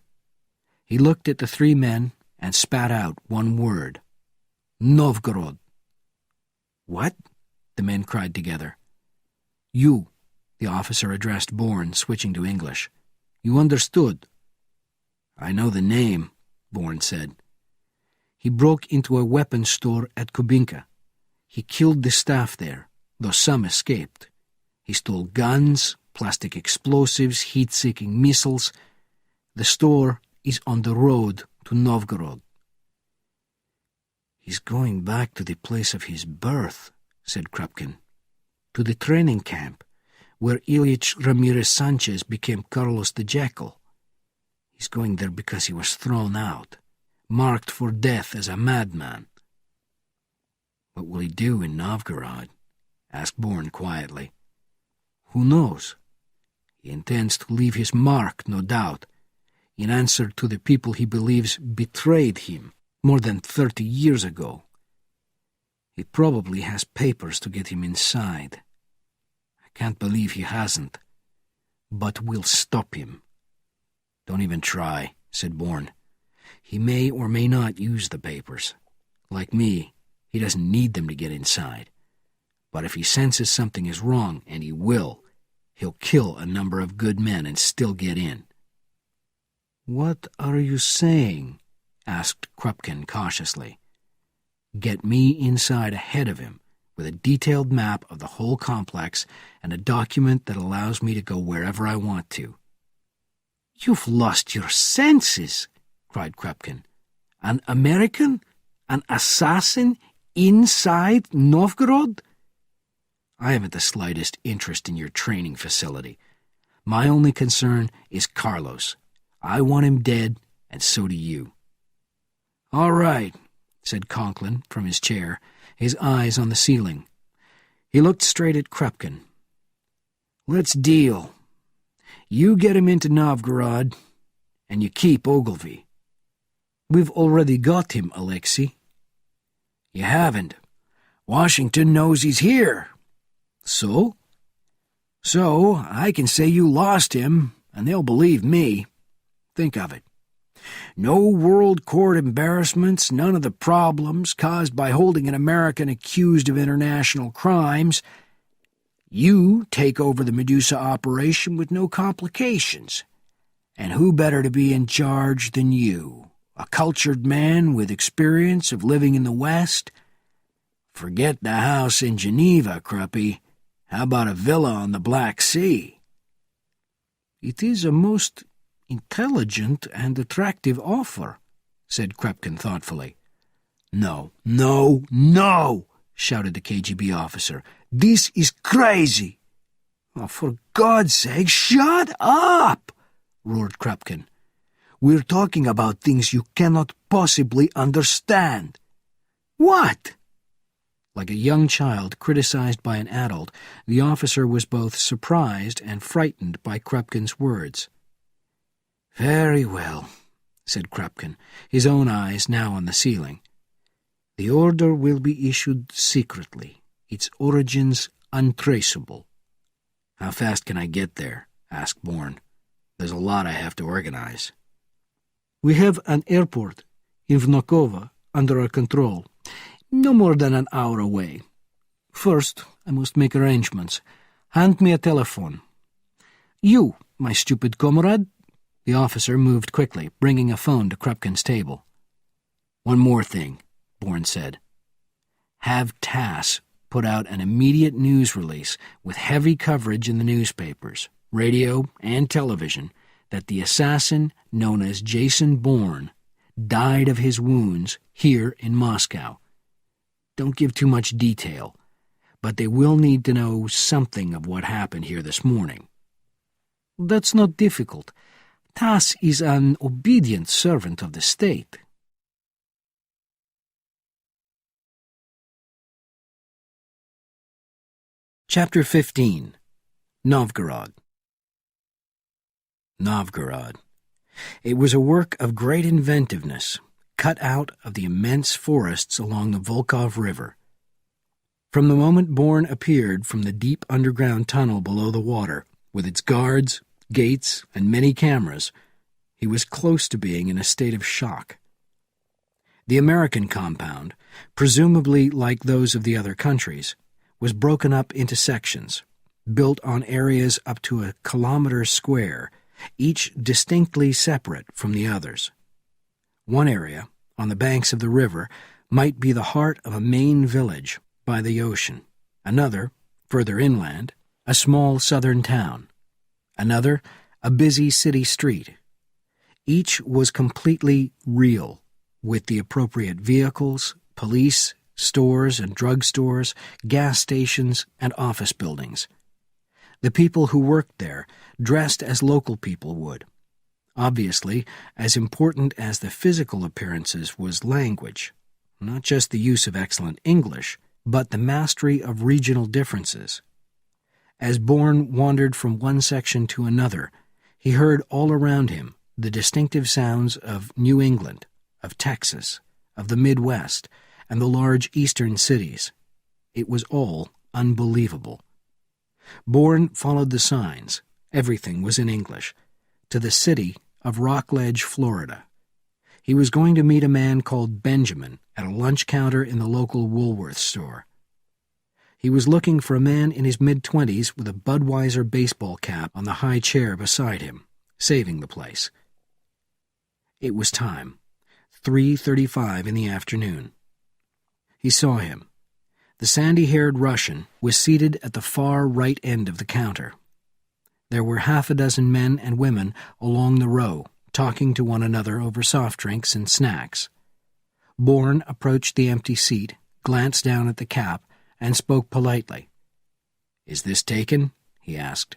He looked at the 3 men and spat out one word. "Novgorod." "What?" the men cried together. "You," the officer addressed Bourne, switching to English. "You understood." "I know the name," Bourne said. "He broke into a weapons store at Kubinka. He killed the staff there, though some escaped. He stole guns, plastic explosives, heat-seeking missiles. The store is on the road to Novgorod." "He's going back to the place of his birth," said Krupkin. "To the training camp, where Ilyich Ramirez Sanchez became Carlos the Jackal. He's going there because he was thrown out, marked for death as a madman." "What will he do in Novgorod?" asked Bourne quietly. "Who knows? He intends to leave his mark, no doubt. in answer to the people he believes betrayed him more than 30 years ago. He probably has papers to get him inside. I can't believe he hasn't. But we'll stop him. Don't even try, said Bourne. He may or may not use the papers. Like me, he doesn't need them to get inside. But if he senses something is wrong, and he will, he'll kill a number of good men and still get in. What are you saying? Asked Krupkin cautiously. Get me inside ahead of him, with a detailed map of the whole complex and a document that allows me to go wherever I want to. You've lost your senses, cried Krupkin. An American? An assassin? Inside Novgorod? I haven't the slightest interest in your training facility. My only concern is Carlos. I want him dead, and so do you. All right, said Conklin from his chair, his eyes on the ceiling. He looked straight at Krupkin. Let's deal. You get him into Novgorod, and you keep Ogilvy. We've already got him, Alexei. You haven't. Washington knows he's here. So? So, I can say you lost him, and they'll believe me. Think of it. No world court embarrassments, none of the problems caused by holding an American accused of international crimes. You take over the Medusa operation with no complications. And who better to be in charge than you? A cultured man with experience of living in the West? Forget the house in Geneva, Kruppy. How about a villa on the Black Sea? It is a most intelligent and attractive offer, said Krupkin thoughtfully. No, no, no, shouted the KGB officer. This is crazy. Oh, for God's sake, shut up, roared Krupkin. We're talking about things you cannot possibly understand. What? Like a young child criticized by an adult, the officer was both surprised and frightened by Krupkin's words. Very well, said Krupkin, his own eyes now on the ceiling. The order will be issued secretly, its origins untraceable. How fast can I get there? Asked Bourne. There's a lot I have to organize. We have an airport in Vnukovo under our control, no more than an hour away. First, I must make arrangements. Hand me a telephone. You, my stupid comrade. The officer moved quickly, bringing a phone to Krupkin's table. One more thing, Bourne said. Have TASS put out an immediate news release with heavy coverage in the newspapers, radio, and television that the assassin known as James Bourne died of his wounds here in Moscow. Don't give too much detail, but they will need to know something of what happened here this morning. That's not difficult. TASS is an obedient servant of the state. Chapter 15. Novgorod. Novgorod. It was a work of great inventiveness, cut out of the immense forests along the Volkhov River. From the moment Bourne appeared from the deep underground tunnel below the water, with its guards, gates, and many cameras, he was close to being in a state of shock. The American compound, presumably like those of the other countries, was broken up into sections, built on areas up to a kilometer square, each distinctly separate from the others. One area, on the banks of the river, might be the heart of a main village by the ocean. Another, further inland, a small southern town. Another, a busy city street. Each was completely real, with the appropriate vehicles, police, stores and drugstores, gas stations, and office buildings. The people who worked there dressed as local people would. Obviously, as important as the physical appearances was language, not just the use of excellent English, but the mastery of regional differences. As Bourne wandered from one section to another, he heard all around him the distinctive sounds of New England, of Texas, of the Midwest, and the large eastern cities. It was all unbelievable. Bourne followed the signs. Everything was in English. To the city of Rockledge, Florida. He was going to meet a man called Benjamin at a lunch counter in the local Woolworth store. He was looking for a man in his mid-20s with a Budweiser baseball cap on the high chair beside him, saving the place. It was time, 3:35 in the afternoon. He saw him. The sandy-haired Russian was seated at the far right end of the counter. There were half a dozen men and women along the row, talking to one another over soft drinks and snacks. Bourne approached the empty seat, glanced down at the cap, and spoke politely. "Is this taken?" he asked.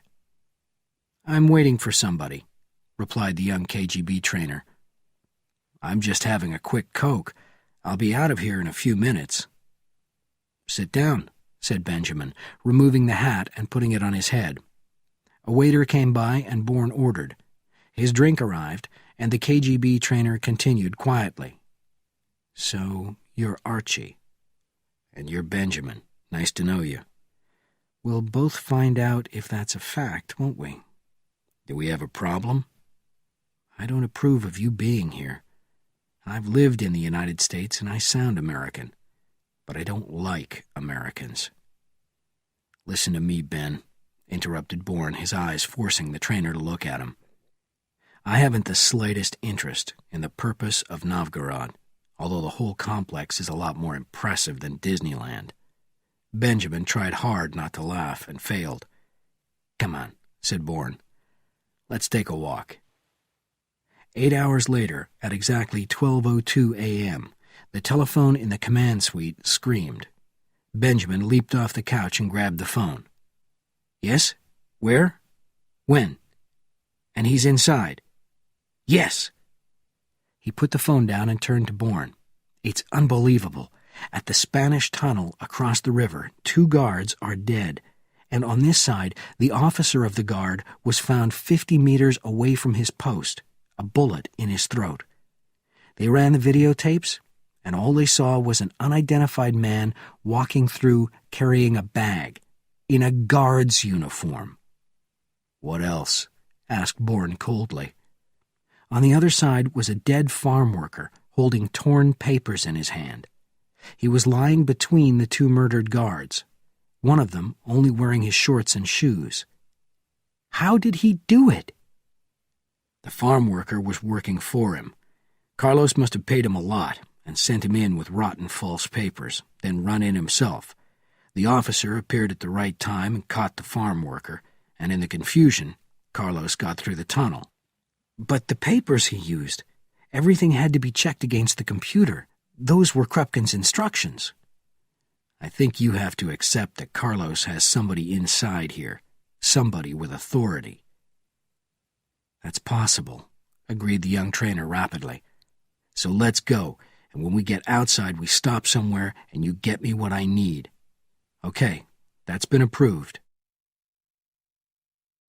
"I'm waiting for somebody," replied the young KGB trainer. "I'm just having a quick Coke. I'll be out of here in a few minutes." "Sit down," said Benjamin, removing the hat and putting it on his head. A waiter came by and Bourne ordered. His drink arrived, and the KGB trainer continued quietly. "So, you're Archie. And you're Benjamin. Nice to know you. We'll both find out if that's a fact, won't we? Do we have a problem? I don't approve of you being here. I've lived in the United States and I sound American, but I don't like Americans." "Listen to me, Ben," interrupted Bourne, his eyes forcing the trainer to look at him. "I haven't the slightest interest in the purpose of Novgorod, although the whole complex is a lot more impressive than Disneyland." Benjamin tried hard not to laugh and failed. "Come on," said Bourne. "Let's take a walk." 8 hours later, at exactly 12:02 a.m., the telephone in the command suite screamed. Benjamin leaped off the couch and grabbed the phone. "Yes? Where? When? And he's inside?" "Yes." He put the phone down and turned to Bourne. "It's unbelievable. At the Spanish tunnel across the river, 2 guards are dead, and on this side, the officer of the guard was found 50 meters away from his post, a bullet in his throat. They ran the videotapes, and all they saw was an unidentified man walking through carrying a bag, in a guard's uniform." "What else?" asked Bourne coldly. On the other side was a dead farm worker holding torn papers in his hand. He was lying between the 2 murdered guards, one of them only wearing his shorts and shoes. How did he do it? The farm worker was working for him. Carlos must have paid him a lot and sent him in with rotten false papers, then run in himself. The officer appeared at the right time and caught the farm worker, and in the confusion, Carlos got through the tunnel. But the papers he used, everything had to be checked against the computer. Those were Krupkin's instructions. I think you have to accept that Carlos has somebody inside here, somebody with authority. That's possible, agreed the young trainer rapidly. So let's go, and when we get outside we stop somewhere and you get me what I need. Okay, that's been approved.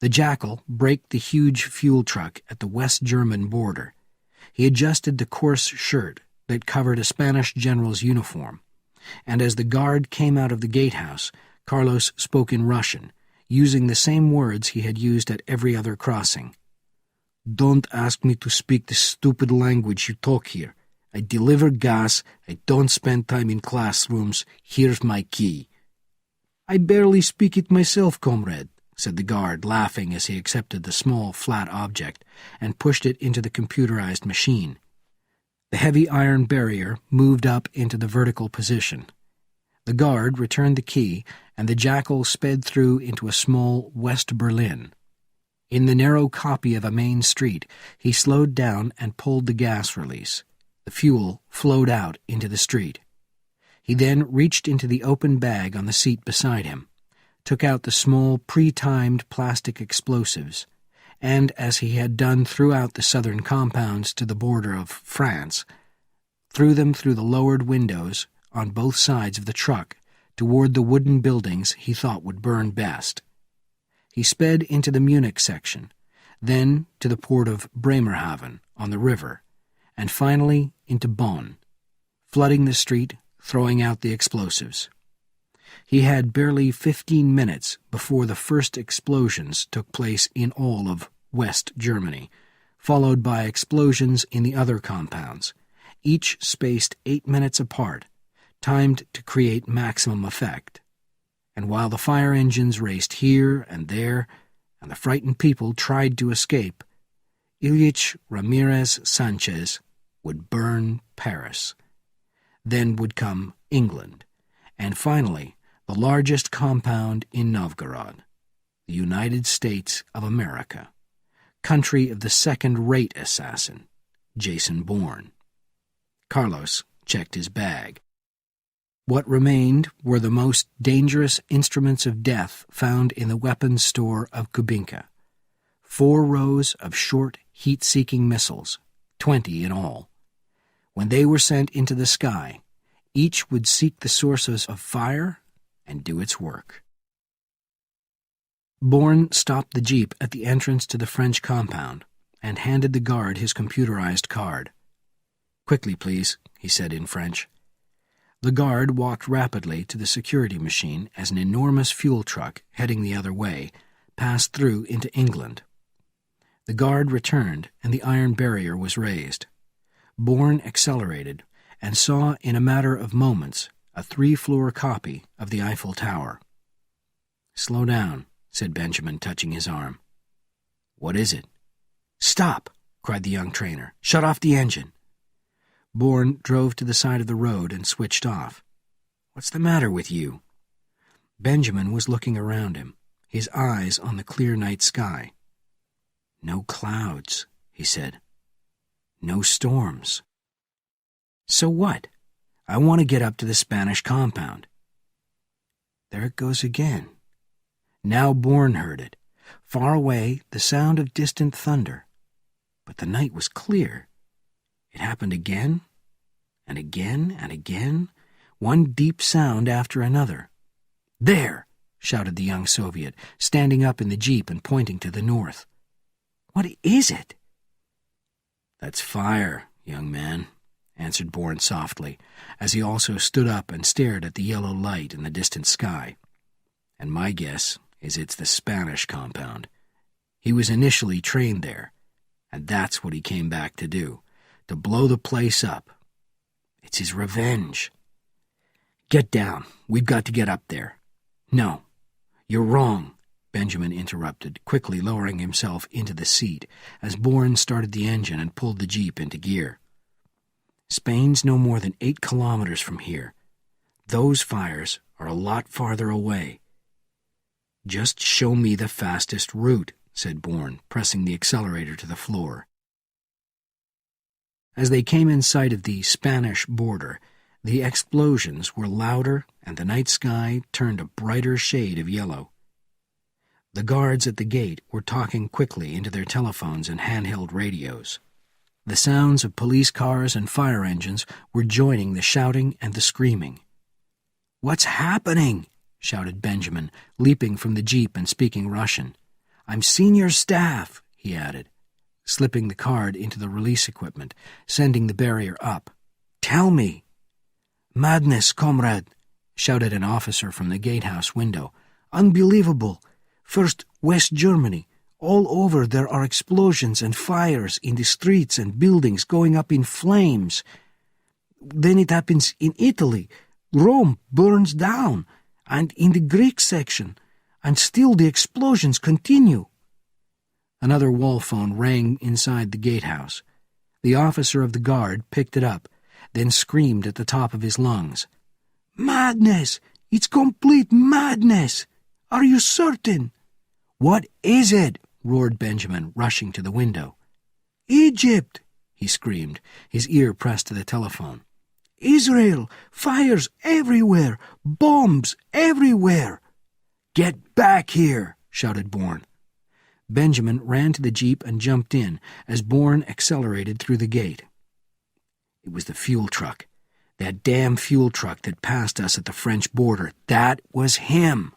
The Jackal braked the huge fuel truck at the West German border. He adjusted the coarse shirt that covered a Spanish general's uniform, and as the guard came out of the gatehouse, Carlos spoke in Russian, using the same words he had used at every other crossing. Don't ask me to speak the stupid language you talk here. I deliver gas, I don't spend time in classrooms, here's my key. I barely speak it myself, comrade, said the guard, laughing as he accepted the small, flat object and pushed it into the computerized machine. The heavy iron barrier moved up into the vertical position. The guard returned the key, and the Jackal sped through into a small West Berlin. In the narrow copy of a main street, he slowed down and pulled the gas release. The fuel flowed out into the street. He then reached into the open bag on the seat beside him, took out the small pre-timed plastic explosives, and, as he had done throughout the southern compounds to the border of France, threw them through the lowered windows on both sides of the truck toward the wooden buildings he thought would burn best. He sped into the Munich section, then to the port of Bremerhaven on the river, and finally into Bonn, flooding the street, throwing out the explosives. He had barely 15 minutes before the first explosions took place in all of West Germany, followed by explosions in the other compounds, each spaced 8 minutes apart, timed to create maximum effect. And while the fire engines raced here and there, and the frightened people tried to escape, Ilyich Ramirez Sanchez would burn Paris. Then would come England, and finally the largest compound in Novgorod, the United States of America, country of the second-rate assassin, Jason Bourne. Carlos checked his bag. What remained were the most dangerous instruments of death found in the weapons store of Kubinka. 4 rows of short, heat-seeking missiles, 20 in all. When they were sent into the sky, each would seek the sources of fire and do its work. Bourne stopped the jeep at the entrance to the French compound and handed the guard his computerized card. "Quickly, please," he said in French. The guard walked rapidly to the security machine as an enormous fuel truck, heading the other way, passed through into England. The guard returned, and the iron barrier was raised. Bourne accelerated and saw in a matter of moments a 3-floor copy of the Eiffel Tower. "Slow down," said Benjamin, touching his arm. "What is it?" "Stop!" cried the young trainer. "Shut off the engine." Bourne drove to the side of the road and switched off. "What's the matter with you?" Benjamin was looking around him, his eyes on the clear night sky. "No clouds," he said. "No storms." "So what? I want to get up to the Spanish compound." There it goes again. Now Bourne heard it. Far away, the sound of distant thunder. But the night was clear. It happened again, and again, and again, one deep sound after another. "There!" shouted the young Soviet, standing up in the jeep and pointing to the north. "What is it?" "That's fire, young man," answered Bourne softly, as he also stood up and stared at the yellow light in the distant sky. "And my guess is it's the Spanish compound. He was initially trained there, and that's what he came back to do. To blow the place up. It's his revenge." "Get down. We've got to get up there." "No, you're wrong," Benjamin interrupted, quickly lowering himself into the seat as Bourne started the engine and pulled the jeep into gear. "Spain's no more than 8 kilometers from here. Those fires are a lot farther away." "Just show me the fastest route," said Bourne, pressing the accelerator to the floor. As they came in sight of the Spanish border, the explosions were louder and the night sky turned a brighter shade of yellow. The guards at the gate were talking quickly into their telephones and handheld radios. The sounds of police cars and fire engines were joining the shouting and the screaming. "What's happening?" shouted Benjamin, leaping from the jeep and speaking Russian. "I'm senior staff," he added, slipping the card into the release equipment, sending the barrier up. "Tell me." "Madness, comrade," shouted an officer from the gatehouse window. "Unbelievable. First, West Germany. All over there are explosions and fires in the streets and buildings going up in flames. Then it happens in Italy. Rome burns down, and in the Greek section, and still the explosions continue." Another wall phone rang inside the gatehouse. The officer of the guard picked it up, then screamed at the top of his lungs. "Madness! It's complete madness! Are you certain?" "What is it?" roared Benjamin, rushing to the window. "Egypt!" he screamed, his ear pressed to the telephone. "Israel! Fires everywhere! Bombs everywhere!" "Get back here!" shouted Bourne. Benjamin ran to the jeep and jumped in as Bourne accelerated through the gate. It was the fuel truck. That damn fuel truck that passed us at the French border. That was him.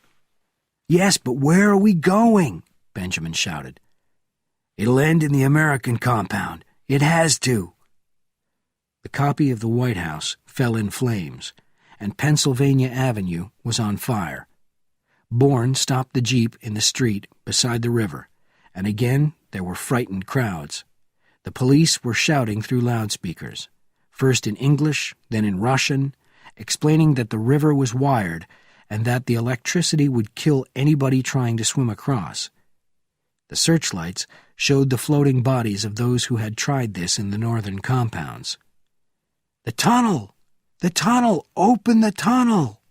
"Yes, but where are we going?" Benjamin shouted. It'll end in the American compound. It has to." The copy of the White House fell in flames, and Pennsylvania Avenue was on fire. Bourne stopped the jeep in the street beside the river, and again there were frightened crowds. The police were shouting through loudspeakers, first in English, then in Russian, explaining that the river was wired and that the electricity would kill anybody trying to swim across. The searchlights showed the floating bodies of those who had tried this in the northern compounds. "The tunnel! The tunnel! Open the tunnel!"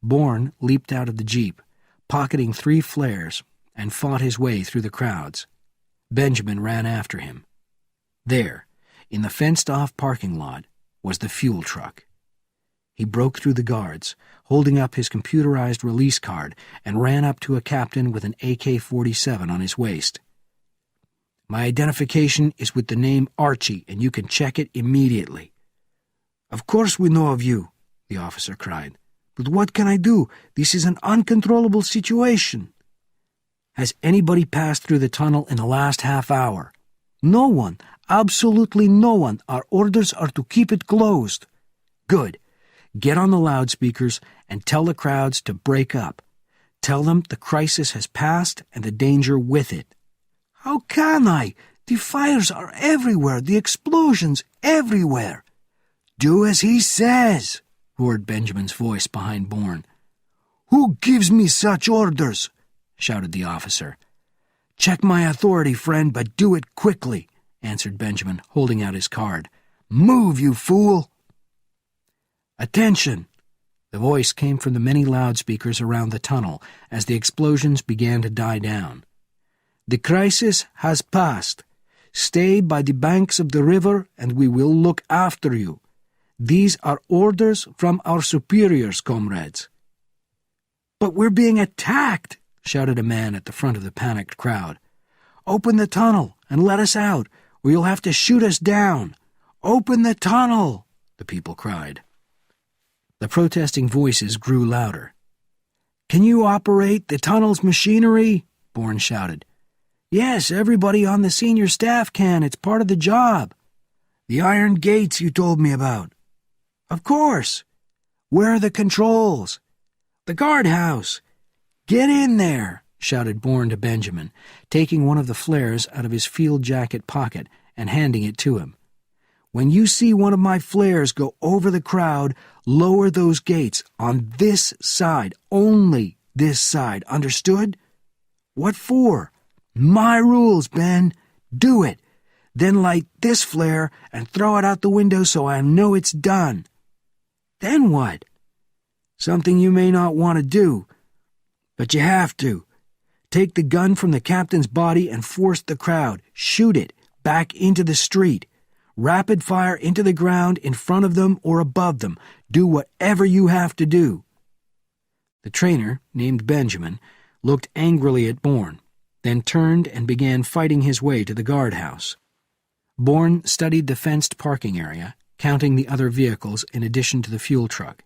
Bourne leaped out of the jeep, pocketing 3 flares, and fought his way through the crowds. Benjamin ran after him. There, in the fenced-off parking lot, was the fuel truck. He broke through the guards, holding up his computerized release card, and ran up to a captain with an AK-47 on his waist. "My identification is with the name Archie, and you can check it immediately." "Of course we know of you," the officer cried. "But what can I do? This is an uncontrollable situation." "Has anybody passed through the tunnel in the last half hour?" "No one. Absolutely no one. Our orders are to keep it closed." "Good. Get on the loudspeakers and tell the crowds to break up. Tell them the crisis has passed and the danger with it." "How can I? The fires are everywhere, the explosions everywhere." "Do as he says," roared Benjamin's voice behind Bourne. "Who gives me such orders?" shouted the officer. "Check my authority, friend, but do it quickly," answered Benjamin, holding out his card. "Move, you fool!" "Attention!" The voice came from the many loudspeakers around the tunnel as the explosions began to die down. "The crisis has passed. Stay by the banks of the river and we will look after you. These are orders from our superiors, comrades." "But we're being attacked!" shouted a man at the front of the panicked crowd. "Open the tunnel and let us out, or you'll have to shoot us down. Open the tunnel!" the people cried. The protesting voices grew louder. "Can you operate the tunnel's machinery?" Bourne shouted. "Yes, everybody on the senior staff can. It's part of the job." "The iron gates you told me about?" "Of course." "Where are the controls?" "The guardhouse." "Get in there," shouted Bourne to Benjamin, taking one of the flares out of his field jacket pocket and handing it to him. "When you see one of my flares go over the crowd, lower those gates on this side, only this side, understood?" "What for?" "My rules, Ben. Do it. Then light this flare and throw it out the window so I know it's done." "Then what?" "Something you may not want to do, but you have to. Take the gun from the captain's body and force the crowd. Shoot it back into the street. Rapid fire into the ground in front of them or above them. Do whatever you have to do." The trainer, named Benjamin, looked angrily at Bourne, then turned and began fighting his way to the guardhouse. Bourne studied the fenced parking area, counting the other vehicles in addition to the fuel truck.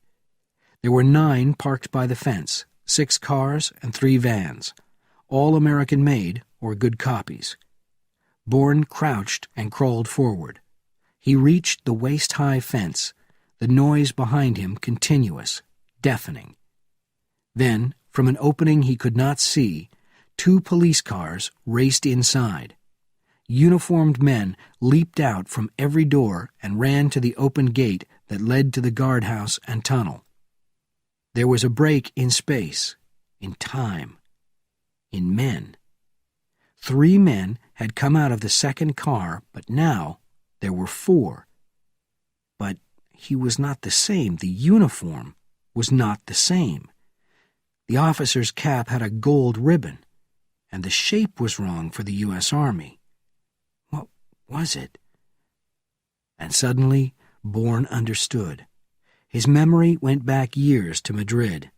There were 9 parked by the fence, 6 cars and 3 vans, all American-made or good copies. Bourne crouched and crawled forward. He reached the waist-high fence, the noise behind him continuous, deafening. Then, from an opening he could not see, 2 police cars raced inside. Uniformed men leaped out from every door and ran to the open gate that led to the guardhouse and tunnel. There was a break in space, in time, in men. 3 men had come out of the second car, but now there were 4. But he was not the same. The uniform was not the same. The officer's cap had a gold ribbon, and the shape was wrong for the U.S. Army. What was it? And suddenly, Bourne understood. His memory went back years to Madrid.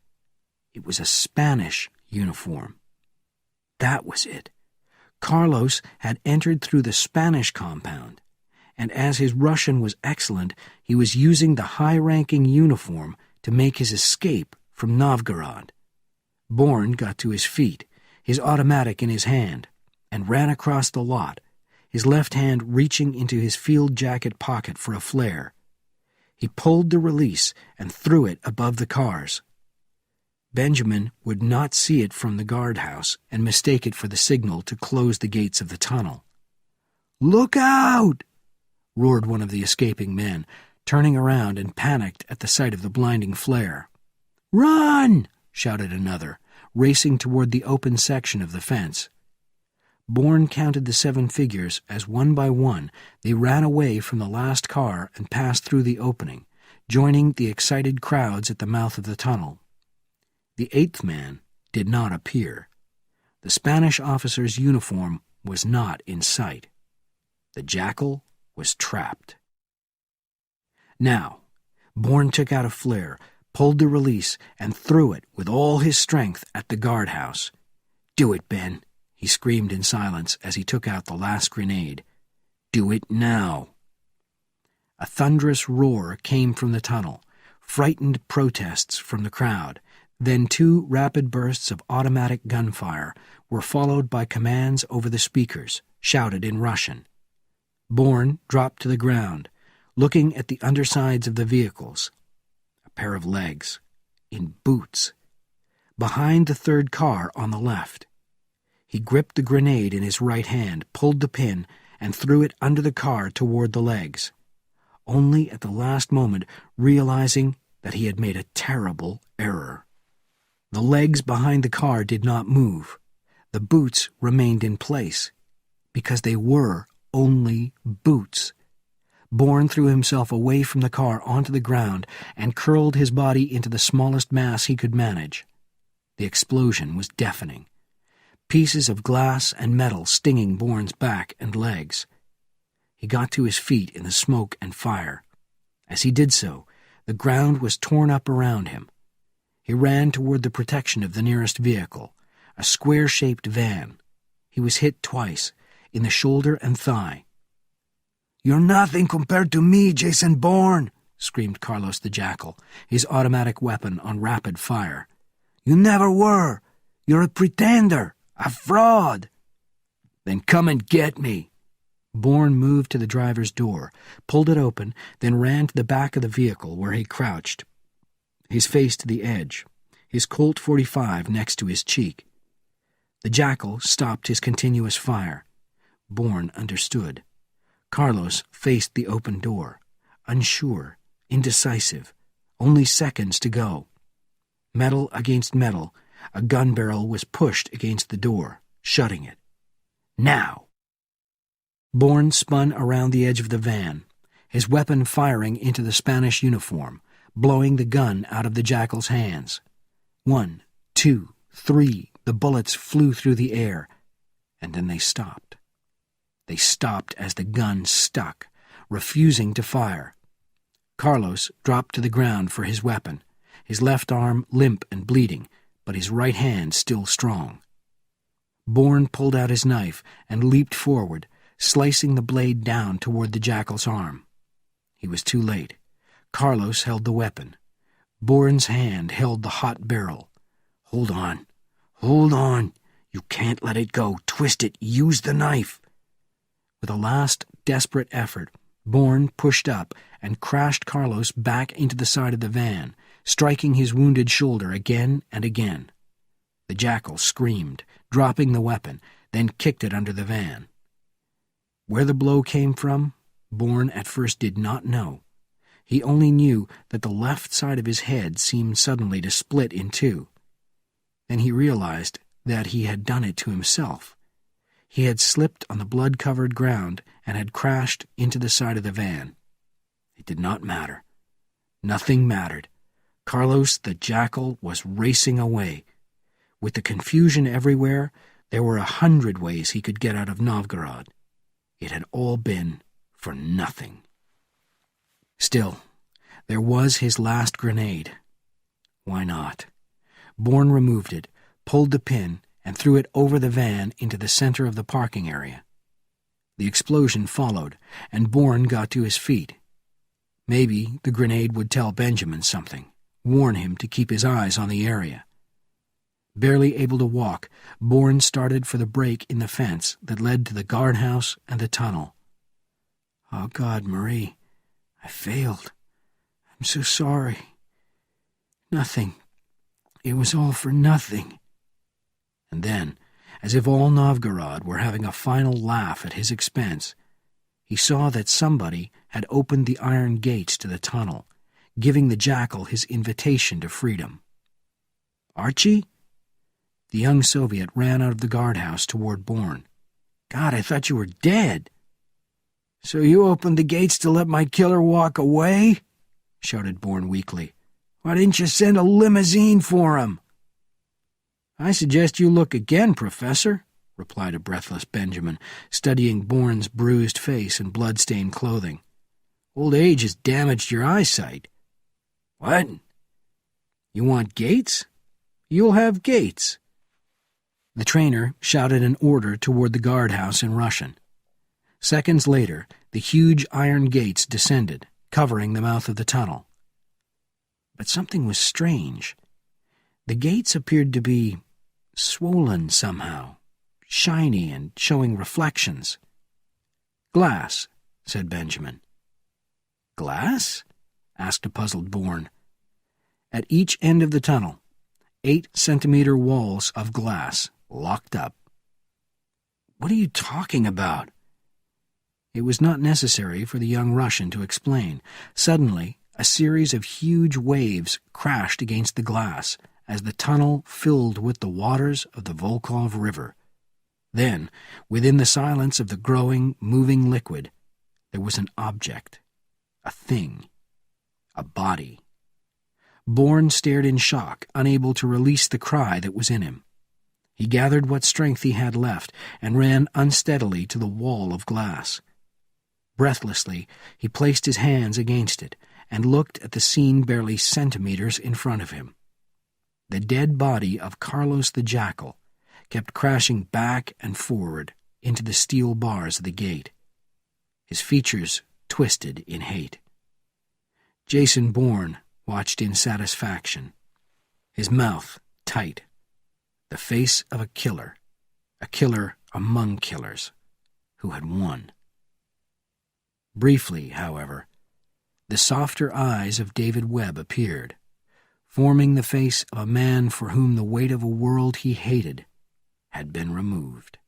It was a Spanish uniform. That was it. Carlos had entered through the Spanish compound, and as his Russian was excellent, he was using the high-ranking uniform to make his escape from Novgorod. Bourne got to his feet, his automatic in his hand, and ran across the lot, his left hand reaching into his field jacket pocket for a flare. He pulled the release and threw it above the cars. Benjamin would not see it from the guardhouse and mistake it for the signal to close the gates of the tunnel. "Look out!" roared one of the escaping men, turning around and panicked at the sight of the blinding flare. "Run!" shouted another, racing toward the open section of the fence. Bourne counted the 7 figures as one by one they ran away from the last car and passed through the opening, joining the excited crowds at the mouth of the tunnel. The 8th man did not appear. The Spanish officer's uniform was not in sight. The jackal was trapped. Now, Bourne took out a flare, pulled the release, and threw it with all his strength at the guardhouse. "Do it, Ben," he screamed in silence as he took out the last grenade. "Do it now." A thunderous roar came from the tunnel, frightened protests from the crowd, then 2 rapid bursts of automatic gunfire were followed by commands over the speakers, shouted in Russian. Bourne dropped to the ground, looking at the undersides of the vehicles. A pair of legs, in boots, behind the 3rd car on the left. He gripped the grenade in his right hand, pulled the pin, and threw it under the car toward the legs, only at the last moment realizing that he had made a terrible error. The legs behind the car did not move. The boots remained in place, because they were only boots. Bourne threw himself away from the car onto the ground and curled his body into the smallest mass he could manage. The explosion was deafening. Pieces of glass and metal stinging Bourne's back and legs. He got to his feet in the smoke and fire. As he did so, the ground was torn up around him. He ran toward the protection of the nearest vehicle, a square-shaped van. He was hit twice, in the shoulder and thigh. "You're nothing compared to me, Jason Bourne," screamed Carlos the Jackal, his automatic weapon on rapid fire. "You never were. You're a pretender, a fraud." "Then come and get me." Bourne moved to the driver's door, pulled it open, then ran to the back of the vehicle where he crouched, his face to the edge, his Colt .45 next to his cheek. The Jackal stopped his continuous fire. Bourne understood. Carlos faced the open door, unsure, indecisive, only seconds to go. Metal against metal, a gun barrel was pushed against the door, shutting it. Now! Bourne spun around the edge of the van, his weapon firing into the Spanish uniform, blowing the gun out of the Jackal's hands. 1, 2, 3, the bullets flew through the air, and then they stopped. They stopped as the gun stuck, refusing to fire. Carlos dropped to the ground for his weapon, his left arm limp and bleeding, but his right hand still strong. Bourne pulled out his knife and leaped forward, slicing the blade down toward the Jackal's arm. He was too late. Carlos held the weapon. Bourne's hand held the hot barrel. "Hold on. Hold on. You can't let it go. Twist it. Use the knife." With a last desperate effort, Bourne pushed up and crashed Carlos back into the side of the van, striking his wounded shoulder again and again. The Jackal screamed, dropping the weapon, then kicked it under the van. Where the blow came from, Bourne at first did not know. He only knew that the left side of his head seemed suddenly to split in two. Then he realized that he had done it to himself. He had slipped on the blood-covered ground and had crashed into the side of the van. It did not matter. Nothing mattered. Carlos the Jackal was racing away. With the confusion everywhere, there were 100 ways he could get out of Novgorod. It had all been for nothing. Still, there was his last grenade. Why not? Bourne removed it, pulled the pin, and threw it over the van into the center of the parking area. The explosion followed, and Bourne got to his feet. Maybe the grenade would tell Benjamin something, warn him to keep his eyes on the area. Barely able to walk, Bourne started for the break in the fence that led to the guardhouse and the tunnel. "Oh, God, Marie, I failed. I'm so sorry. Nothing. It was all for nothing." And then, as if all Novgorod were having a final laugh at his expense, he saw that somebody had opened the iron gates to the tunnel, giving the jackal his invitation to freedom. "Archie?" The young Soviet ran out of the guardhouse toward Bourne. "God, I thought you were dead." "So you opened the gates to let my killer walk away?" shouted Bourne weakly. "Why didn't you send a limousine for him?" "I suggest you look again, Professor," replied a breathless Benjamin, studying Bourne's bruised face and blood-stained clothing. "Old age has damaged your eyesight." "What?" "You want gates? You'll have gates." The trainer shouted an order toward the guardhouse in Russian. Seconds later, the huge iron gates descended, covering the mouth of the tunnel. But something was strange. The gates appeared to be swollen somehow, shiny and showing reflections. "Glass," said Benjamin. "Glass?" asked a puzzled Bourne. At each end of the tunnel, 8-centimeter walls of glass, locked up. "What are you talking about?" It was not necessary for the young Russian to explain. Suddenly, a series of huge waves crashed against the glass as the tunnel filled with the waters of the Volkhov River. Then, within the silence of the growing, moving liquid, there was an object, a thing, a body. Bourne stared in shock, unable to release the cry that was in him. He gathered what strength he had left and ran unsteadily to the wall of glass. Breathlessly, he placed his hands against it and looked at the scene barely centimeters in front of him. The dead body of Carlos the Jackal kept crashing back and forward into the steel bars of the gate, his features twisted in hate. Jason Bourne watched in satisfaction, his mouth tight, the face of a killer among killers, who had won. Briefly, however, the softer eyes of David Webb appeared, forming the face of a man for whom the weight of a world he hated had been removed.